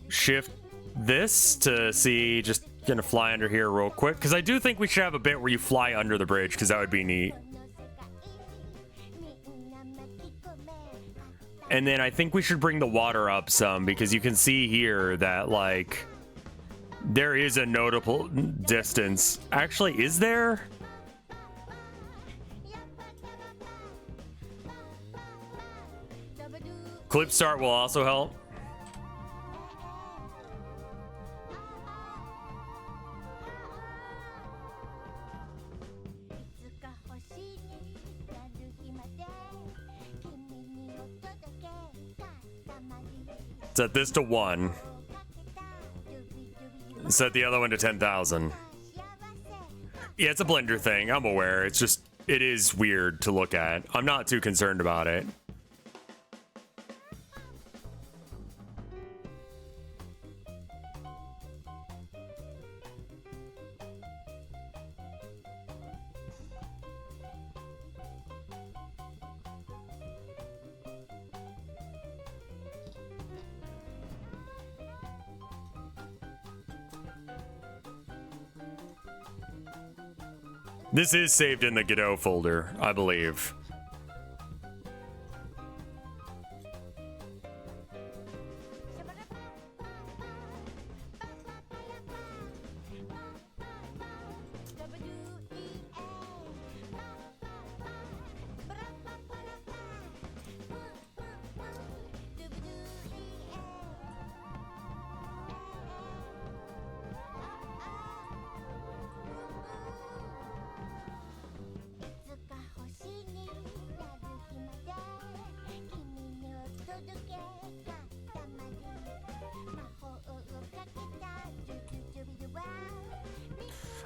Shift this to see, just gonna fly under here real quick, because I do think we should have a bit where you fly under the bridge, because that would be neat. And then I think we should bring the water up some, because you can see here that, like, there is a notable distance. Actually, is there? Clip start will also help. Set this to 1. Set the other one to 10,000. Yeah, it's a Blender thing. I'm aware. It's just, it is weird to look at. I'm not too concerned about it. This is saved in the Godot folder, I believe.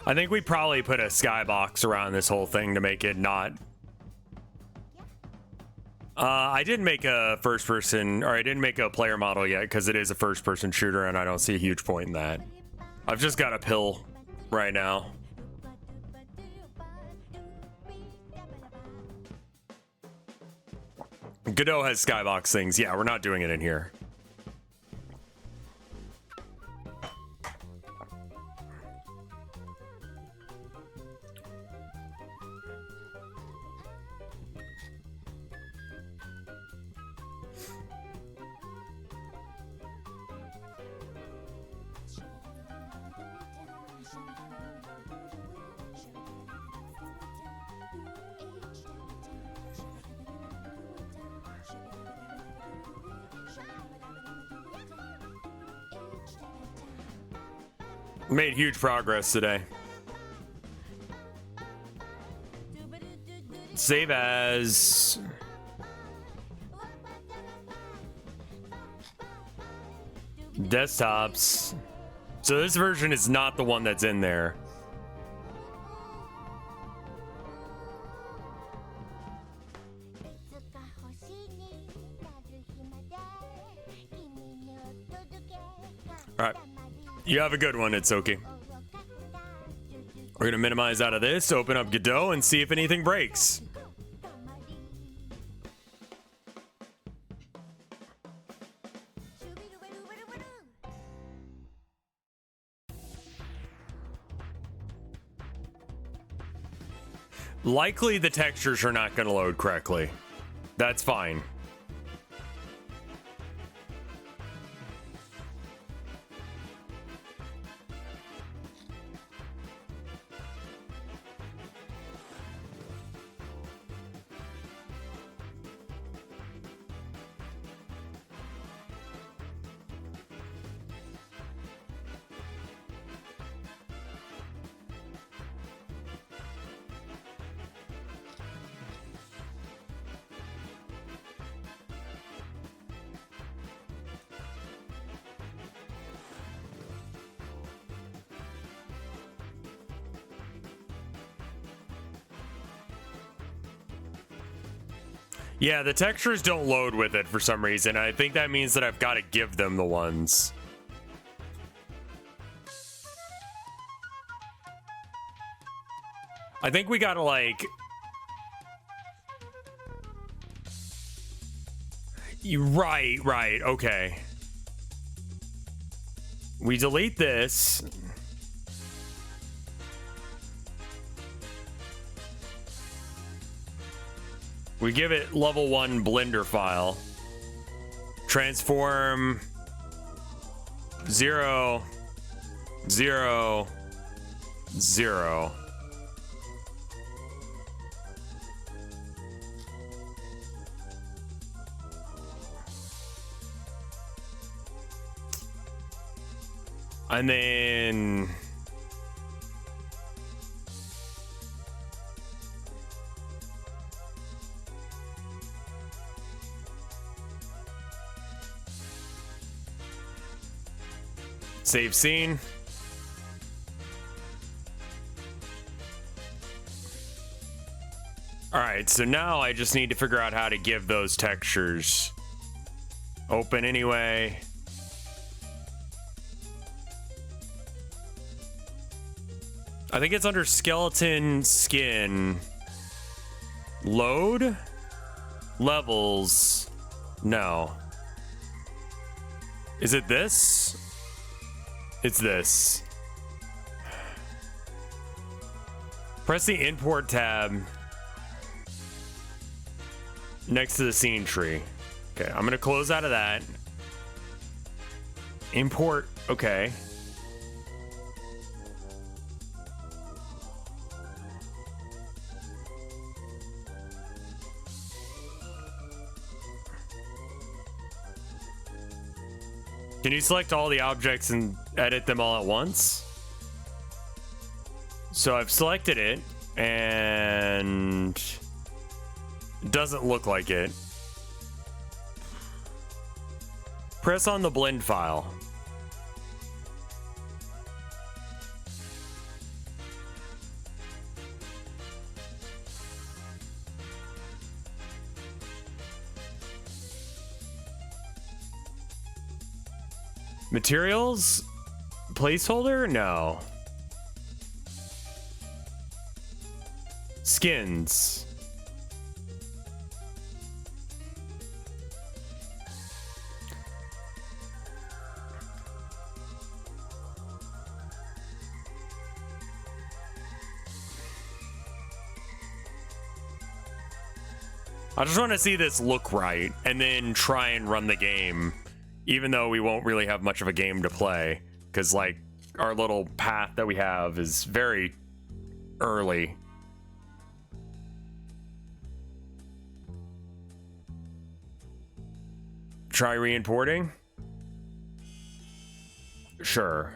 I think we probably put a skybox around this whole thing to make it not. I didn't make a first person, or I didn't make a player model yet because it is a first person shooter and I don't see a huge point in that. I've just got a pill right now. Godot has skybox things. Yeah, we're not doing it in here. Made huge progress today. Save as. Desktops. So this version is not the one that's in there. All right. You have a good one, it's okay. We're gonna minimize out of this, open up Godot, and see if anything breaks. Likely the textures are not gonna load correctly. That's fine. Yeah, the textures don't load with it for some reason. I think that means that I've got to give them the ones. I think we gotta like... Right, okay. We delete this. We give it level 1 Blender file. Transform 0, 0, 0. And then save scene. All right, so now I just need to figure out how to give those textures. Open anyway. I think it's under skeleton skin. Load? Levels? No. Is it this? It's this. Press the import tab next to the scene tree. Okay, I'm gonna close out of that. Import, okay. Can you select all the objects and edit them all at once? So I've selected it and it doesn't look like it. Press on the blend file. Materials? Placeholder? No. Skins. I just want to see this look right and then try and run the game, even though we won't really have much of a game to play, because like our little path that we have is very early. Try re-importing? Sure.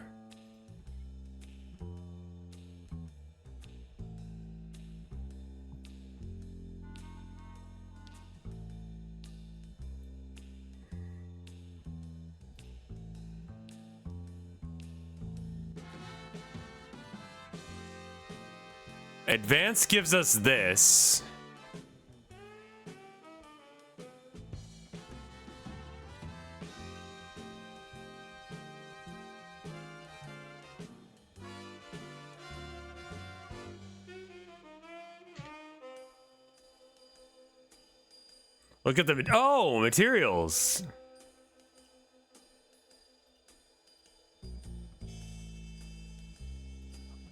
Advanced gives us this. Look at the, oh, materials.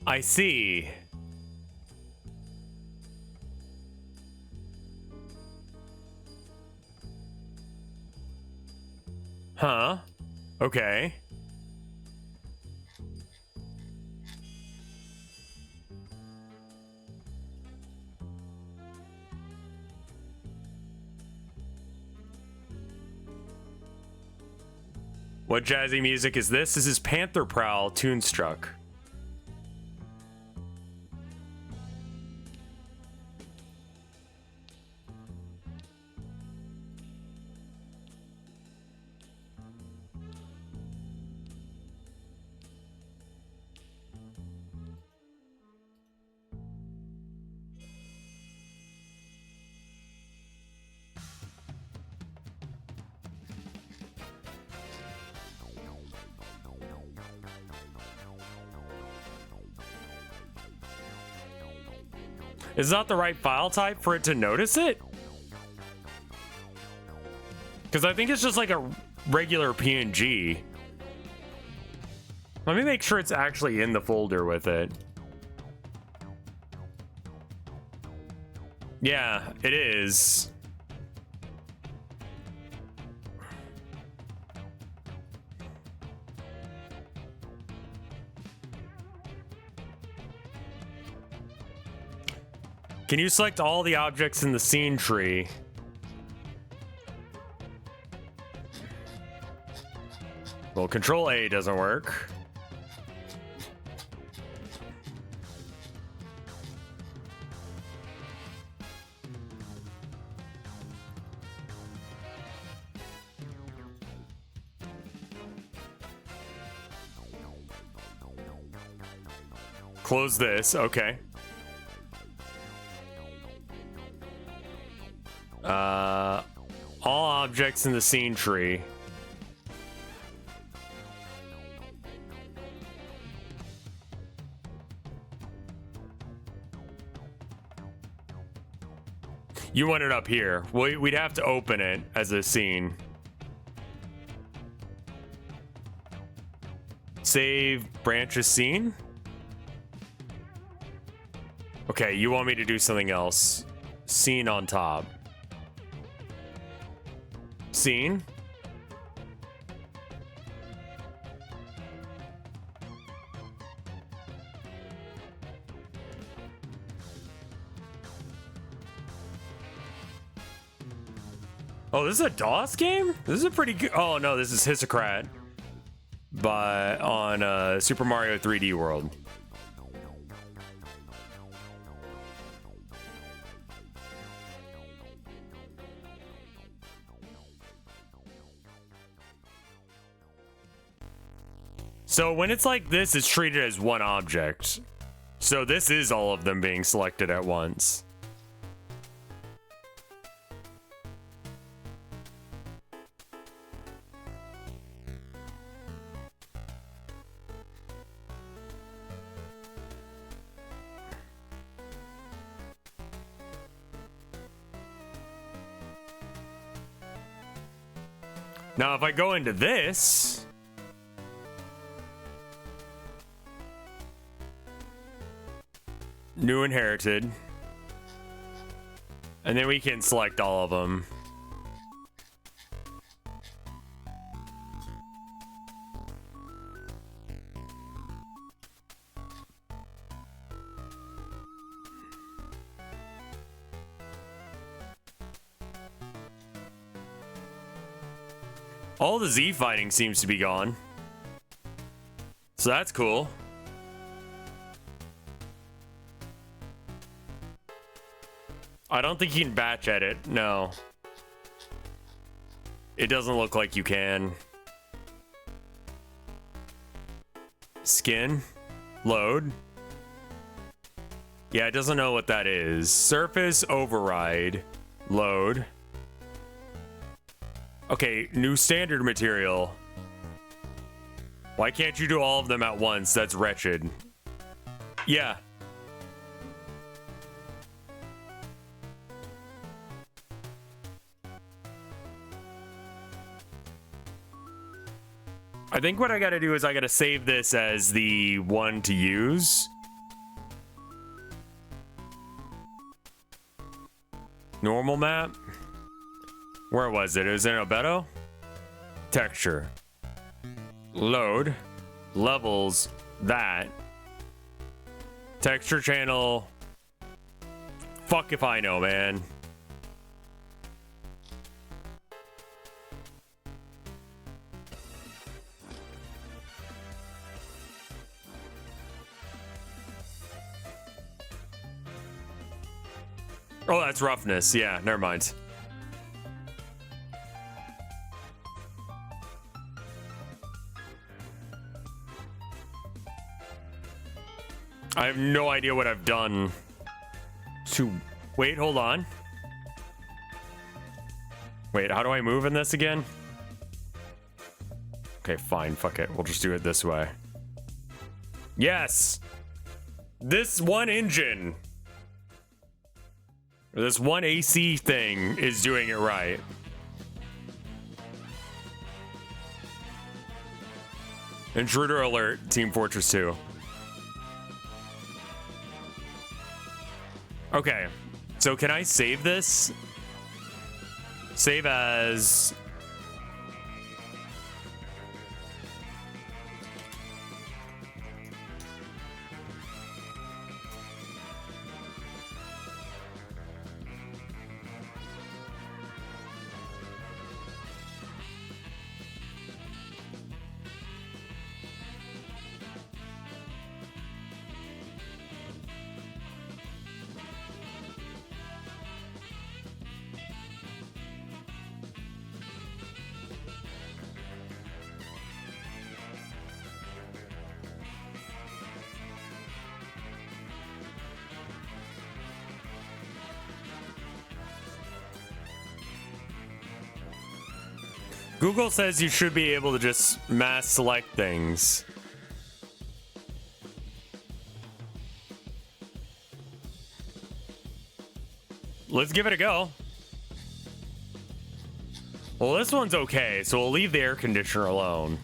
I see. Huh? Okay. What jazzy music is this? This is Panther Prowl Toonstruck. Is that the right file type for it to notice it? Because I think it's just like a regular PNG. Let me make sure it's actually in the folder with it. Yeah, it is. Can you select all the objects in the scene tree? Well, Control A doesn't work. Close this, okay. All objects in the scene tree. You want it up here. We'd have to open it as a scene. Save branches scene? Okay, you want me to do something else. Scene on top. Scene. Oh, this is a DOS game? This is a pretty good. Oh no, this is Hisocrat, but on Super Mario 3D World. So when it's like this, it's treated as one object. So this is all of them being selected at once. Now, if I go into this, new inherited, and then we can select all of them. All the Z fighting seems to be gone. So that's cool. I don't think you can batch edit. No. It doesn't look like you can. Skin. Load. Yeah, it doesn't know what that is. Surface override. Load. Okay, new standard material. Why can't you do all of them at once? That's wretched. Yeah. I think what I gotta do is I gotta save this as the one to use. Normal map. Where was it? It was in Albedo? Texture. Load. Levels. That. Texture channel. Fuck if I know, man. Oh, that's roughness. Yeah, never mind. I have no idea what I've done to... Wait, hold on. Wait, how do I move in this again? Okay, fine. Fuck it. We'll just do it this way. Yes! This one engine. This one AC thing is doing it right. Intruder alert, Team Fortress 2. Okay, so can I save this? Save as... Google says you should be able to just mass select things. Let's give it a go. Well, this one's okay, so we'll leave the air conditioner alone.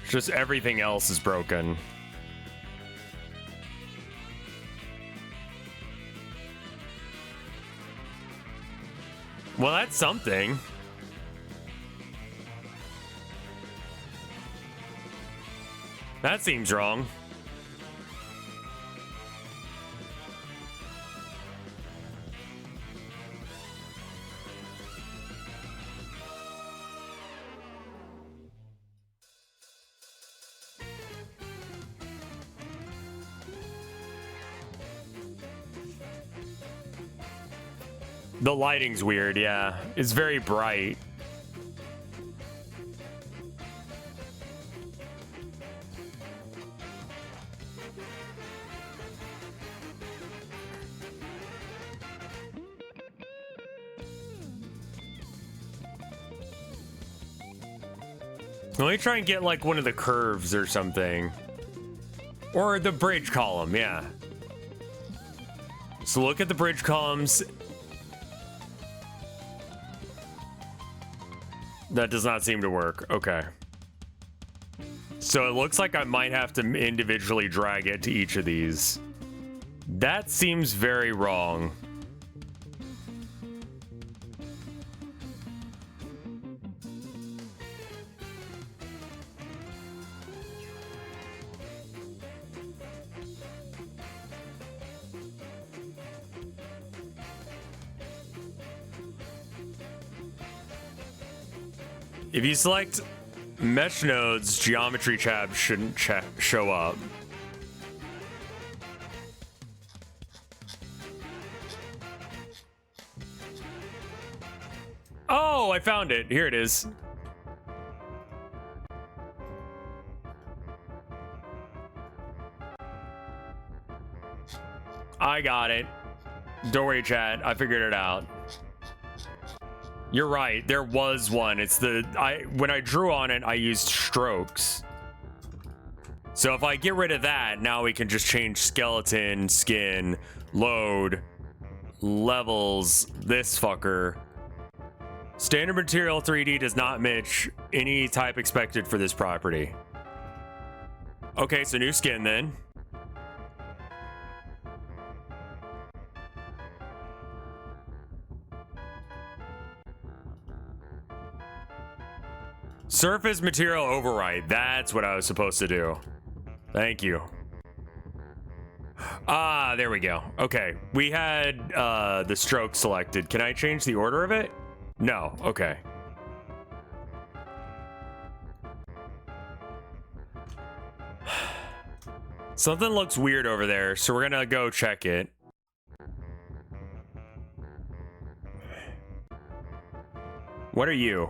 It's just everything else is broken. Well, that's something. That seems wrong. The lighting's weird, yeah. It's very bright. Let me try and get like one of the curves or something. Or the bridge column, yeah. So look at the bridge columns. That does not seem to work. Okay. So it looks like I might have to individually drag it to each of these. That seems very wrong. If you select mesh nodes, geometry tabs shouldn't show up. Oh, I found it. Here it is. I got it. Don't worry, chat. I figured it out. You're right. There was one. It's the when I drew on it, I used strokes. So if I get rid of that, now we can just change skeleton, skin, load, levels, this fucker. Standard material 3D does not match any type expected for this property. Okay, so new skin then. Surface material override. That's what I was supposed to do. Thank you. Ah, there we go. Okay, we had the stroke selected. Can I change the order of it? No. Okay. Something looks weird over there, so we're gonna go check it. What are you?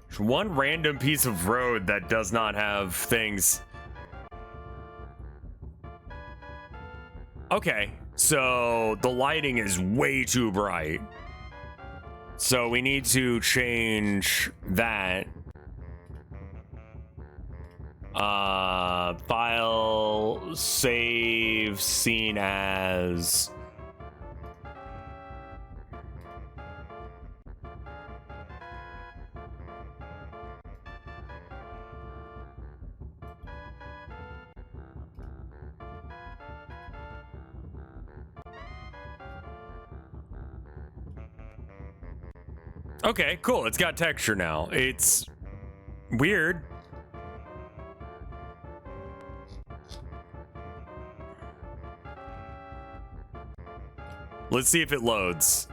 There's one random piece of road that does not have things. Okay, so the lighting is way too bright. So we need to change that. File, save, scene as. Okay, cool. It's got texture now. It's weird. Let's see if it loads.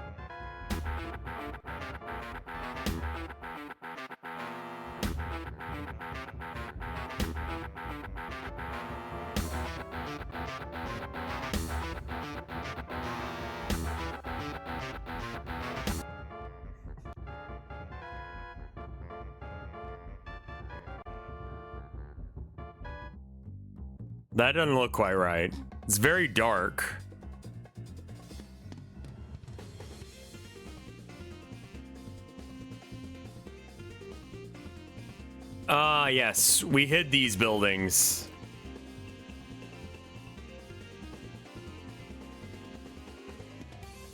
That doesn't look quite right. It's very dark. Yes, we hid these buildings.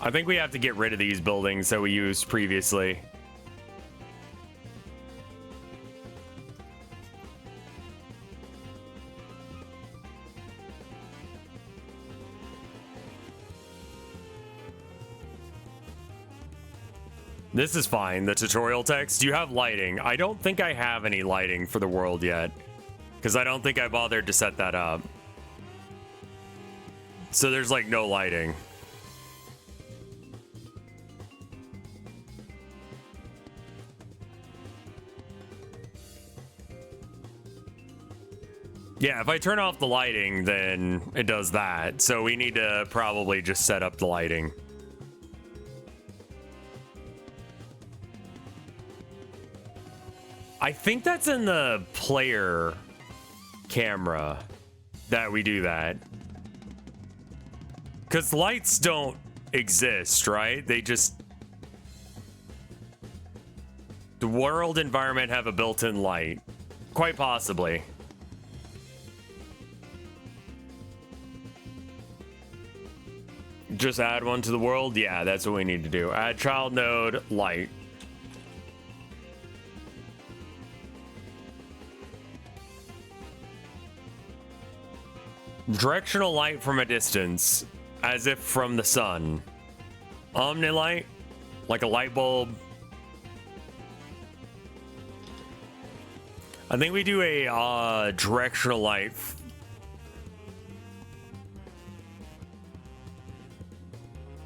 I think we have to get rid of these buildings that we used previously. This is fine. The tutorial text. You have lighting. I don't think I have any lighting for the world yet, because I don't think I bothered to set that up. So there's like no lighting. Yeah, if I turn off the lighting, then it does that. So we need to probably just set up the lighting. I think that's in the player camera that we do that. Because lights don't exist, right? They just... The world environment have a built-in light. Quite possibly. Just add one to the world? Yeah, that's what we need to do. Add child node, light. Directional light from a distance, as if from the sun. Omnilight, like a light bulb. I think we do a directional light.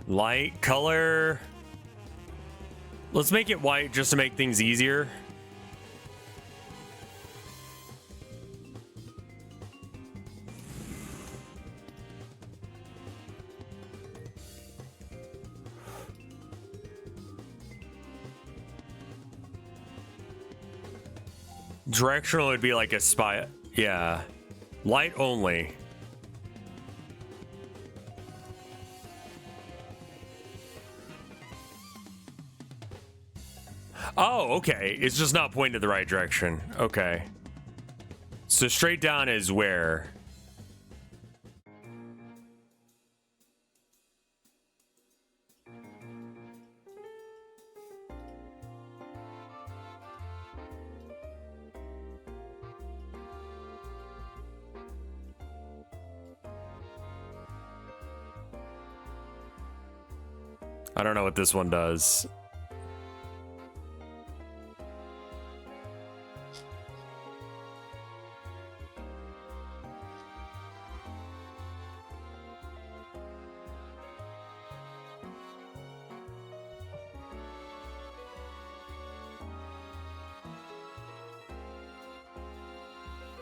Light, color. Let's make it white just to make things easier. Directional would be like a spy. Yeah. Light only. Oh, okay. It's just not pointed the right direction. Okay. So straight down is where? I don't know what this one does.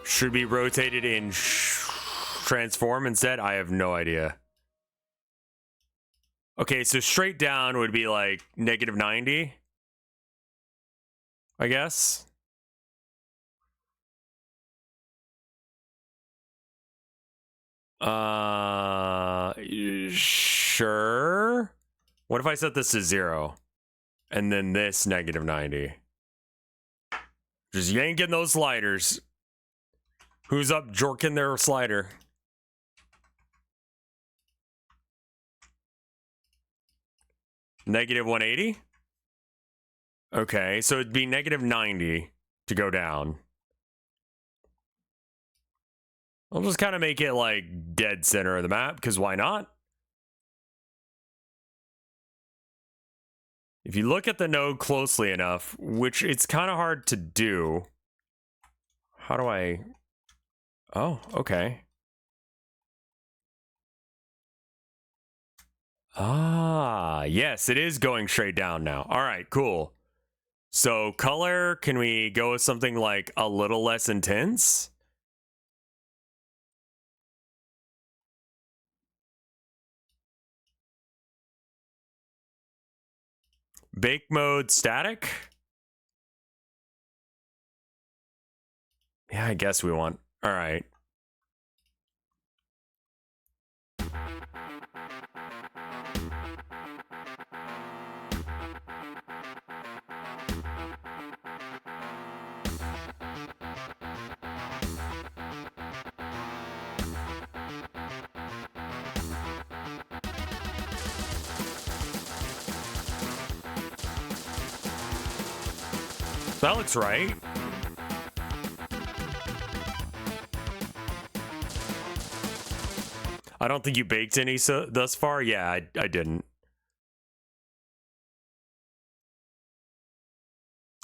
Should be rotated in transform instead? I have no idea. Okay, so straight down would be like -90, I guess. Sure. What if I set this to 0 and then this -90? Just yanking those sliders. Who's up jorking their slider? -180? Okay, so it'd be -90 to go down. I'll just kind of make it like dead center of the map, because why not? If you look at the node closely enough, which it's kind of hard to do. How do I... Oh, okay. Ah, yes, it is going straight down now. All right, cool. So color, can we go with something like a little less intense? Bake mode static? Yeah, I guess we want. All right. That looks right. I don't think you baked any thus far. Yeah, I didn't.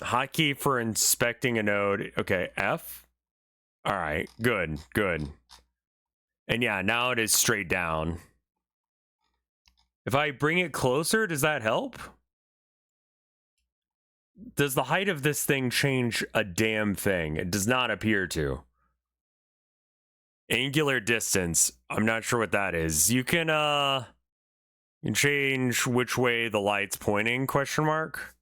Hotkey for inspecting a node. Okay, F. All right, good, good. And yeah, now it is straight down. If I bring it closer, does that help? Does the height of this thing change a damn thing? It does not appear to. Angular distance. I'm not sure what that is. You can change which way the light's pointing, question mark.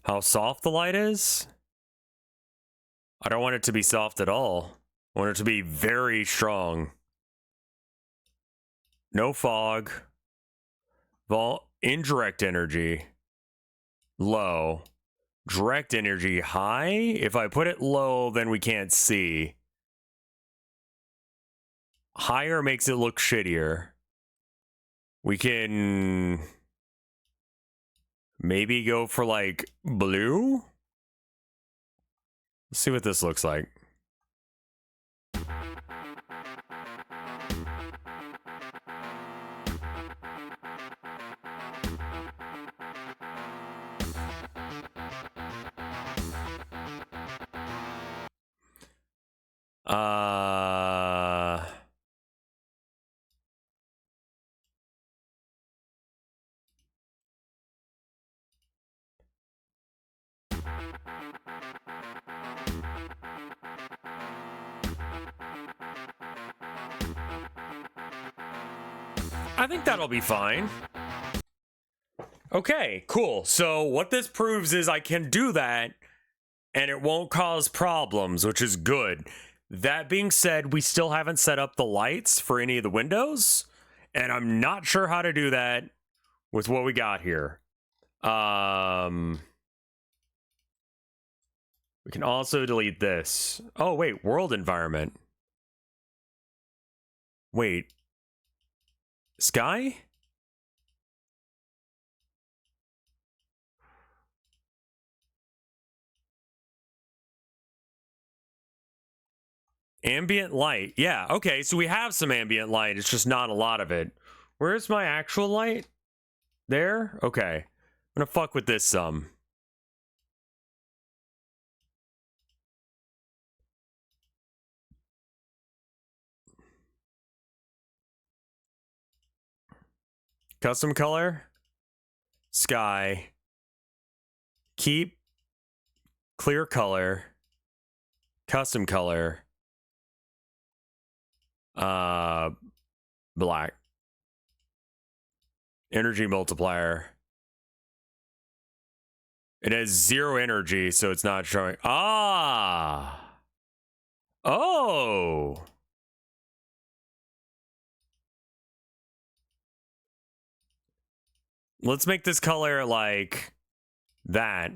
How soft the light is? I don't want it to be soft at all. I want it to be very strong. No fog. Indirect energy. low. Direct energy high. If I put it low, then we can't see. Higher makes it look shittier. We can maybe go for like blue. Let's see what this looks like. I think that'll be fine. Okay, cool. So what this proves is I can do that and it won't cause problems, which is good. That being said, we still haven't set up the lights for any of the windows, and I'm not sure how to do that with what we got here. We can also delete this. Oh, wait, world environment. Wait. Sky? Ambient light. Yeah, okay, so we have some ambient light. It's just not a lot of it. Where's my actual light? There? Okay. I'm gonna fuck with this some. Custom color. Sky. Keep. Clear color. Custom color. Black. Energy multiplier. It has 0 energy, so it's not showing. Ah. Oh. Let's make this color like that.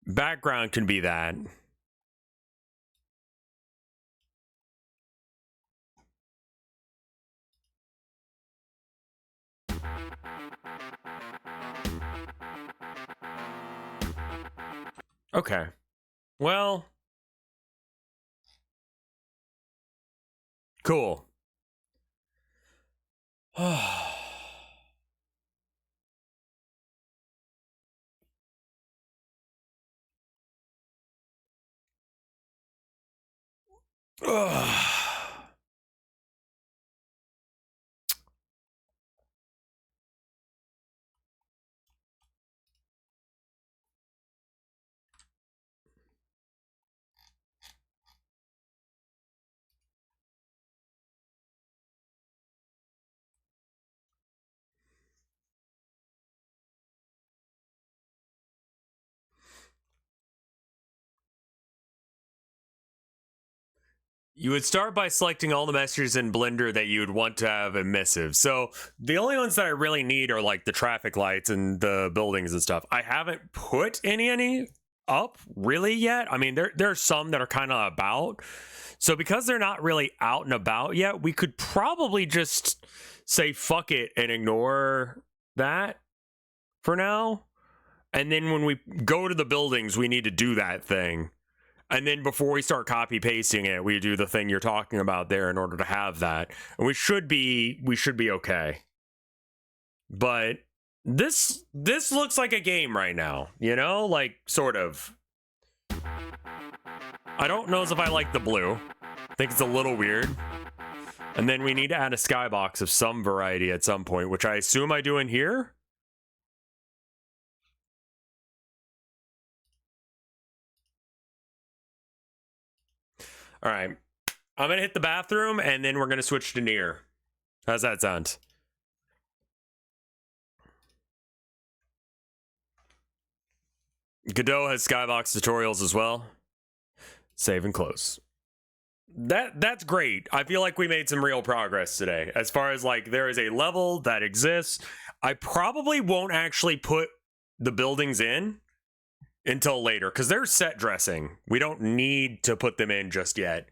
Background can be that. Okay. Well. Cool. You would start by selecting all the messages in Blender that you would want to have emissive. So the only ones that I really need are like the traffic lights and the buildings and stuff. I haven't put any up really yet. I mean, there are some that are kind of about. So because they're not really out and about yet, we could probably just say fuck it and ignore that for now. And then when we go to the buildings, we need to do that thing. And then before we start copy pasting it, we do the thing you're talking about there in order to have that. And we should be okay. But this looks like a game right now, you know? Like sort of. I don't know if I like the blue. I think it's a little weird. And then we need to add a skybox of some variety at some point, which I assume I do in here. All right, I'm gonna hit the bathroom and then we're gonna switch to near. How's that sound? Godot has skybox tutorials as well. Save and close. that's great. I feel like we made some real progress today. As far as like there is a level that exists. I probably won't actually put the buildings in until later because they're set dressing. We don't need to put them in just yet.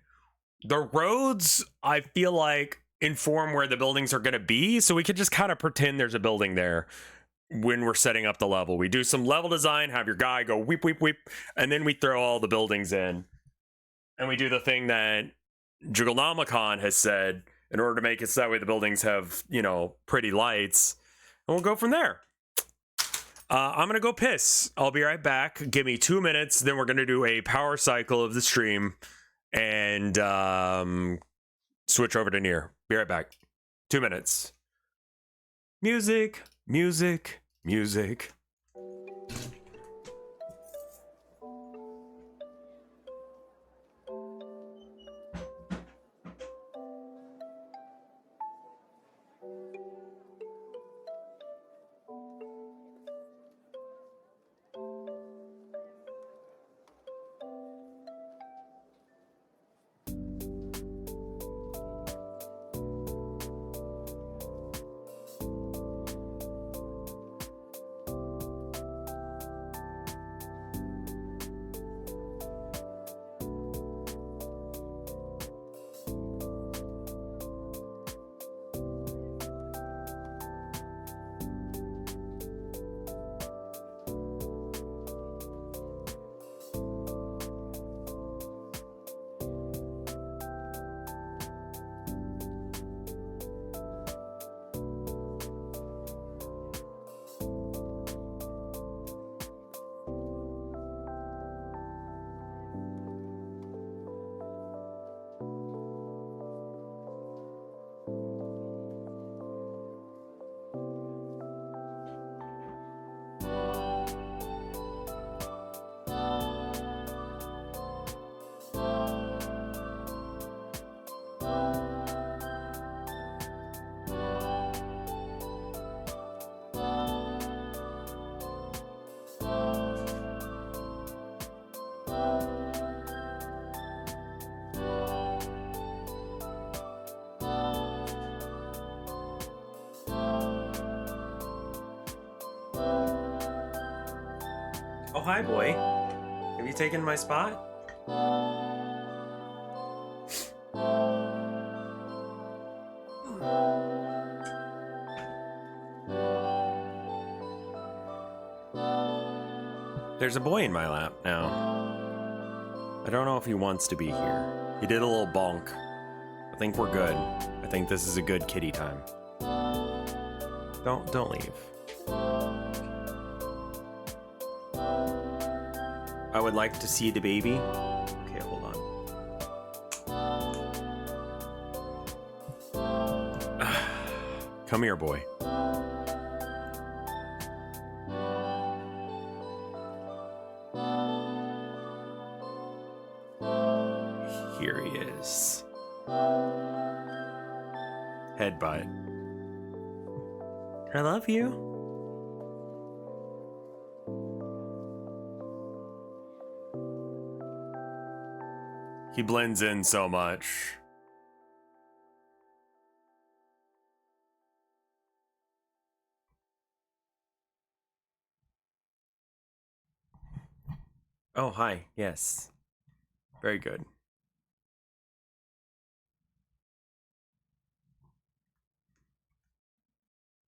The roads, I feel like, inform where the buildings are going to be, so we could just kind of pretend there's a building there when we're setting up the level. We do some level design, have your guy go weep, weep, weep, and then we throw all the buildings in. And we do the thing that Jugglenomicon has said in order to make it so that way the buildings have, you know, pretty lights. And we'll go from there. I'm going to go piss. I'll be right back. Give me 2 minutes. Then we're going to do a power cycle of the stream and switch over to Nier. Be right back. 2 minutes. Music, music, music. Oh, hi, boy. Have you taken my spot? There's a boy in my lap now. I don't know if he wants to be here. He did a little bonk. I think we're good. I think this is a good kitty time. Don't leave. I would like to see the baby. Okay, hold on. Come here, boy. Here he is. Headbutt. I love you. He blends in so much. Oh, hi. Yes. Very good.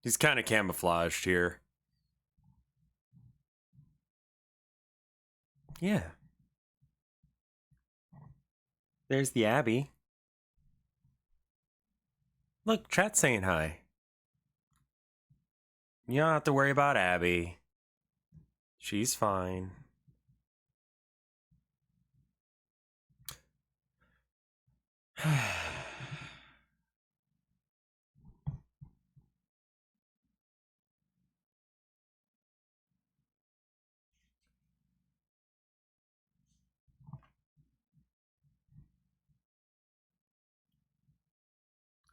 He's kind of camouflaged here. Yeah. There's the Abby. Look, chat's saying hi. You don't have to worry about Abby. She's fine.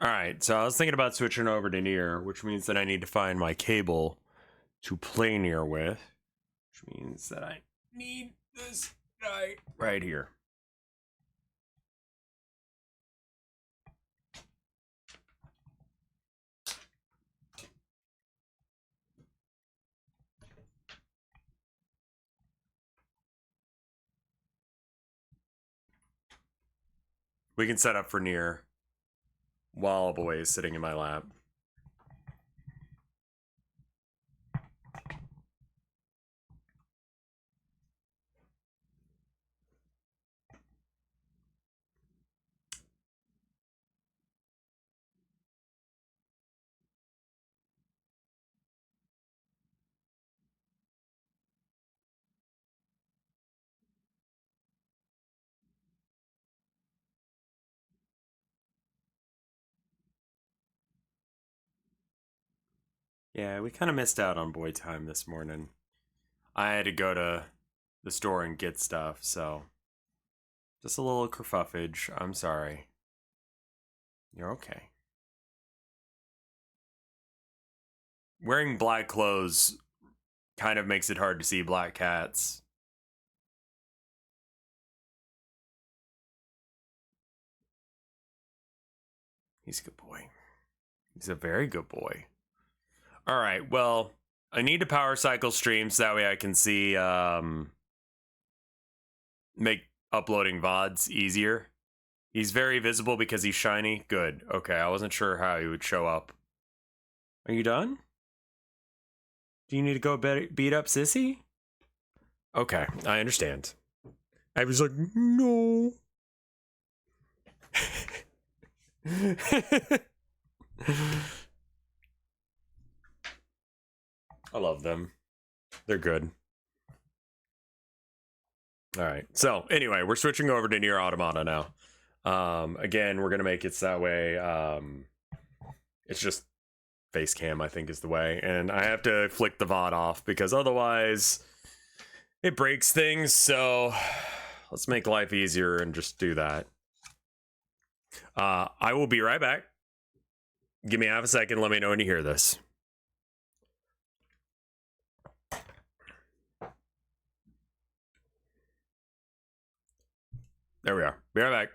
Alright, so I was thinking about switching over to Nier, which means that I need to find my cable to play Nier with. Which means that I need this guy right here. We can set up for near while a boy is sitting in my lap. Yeah, we kind of missed out on boy time this morning. I had to go to the store and get stuff, so just a little kerfuffage. I'm sorry. You're okay. Wearing black clothes kind of makes it hard to see black cats. He's a good boy. He's a very good boy. All right, well, I need to power cycle streams so that way I can see, make uploading VODs easier. He's very visible because he's shiny. Good. Okay, I wasn't sure how he would show up. Are you done? Do you need to go beat up Sissy? Okay, I understand. I was like, no. I love them. They're good. All right. So anyway, we're switching over to Near Automata now. Again, we're gonna make it so that way. It's just face cam, I think, is the way, and I have to flick the VOD off because otherwise it breaks things. So let's make life easier and just do that. I will be right back. Give me half a second. Let me know when you hear this. There we are. Be right back.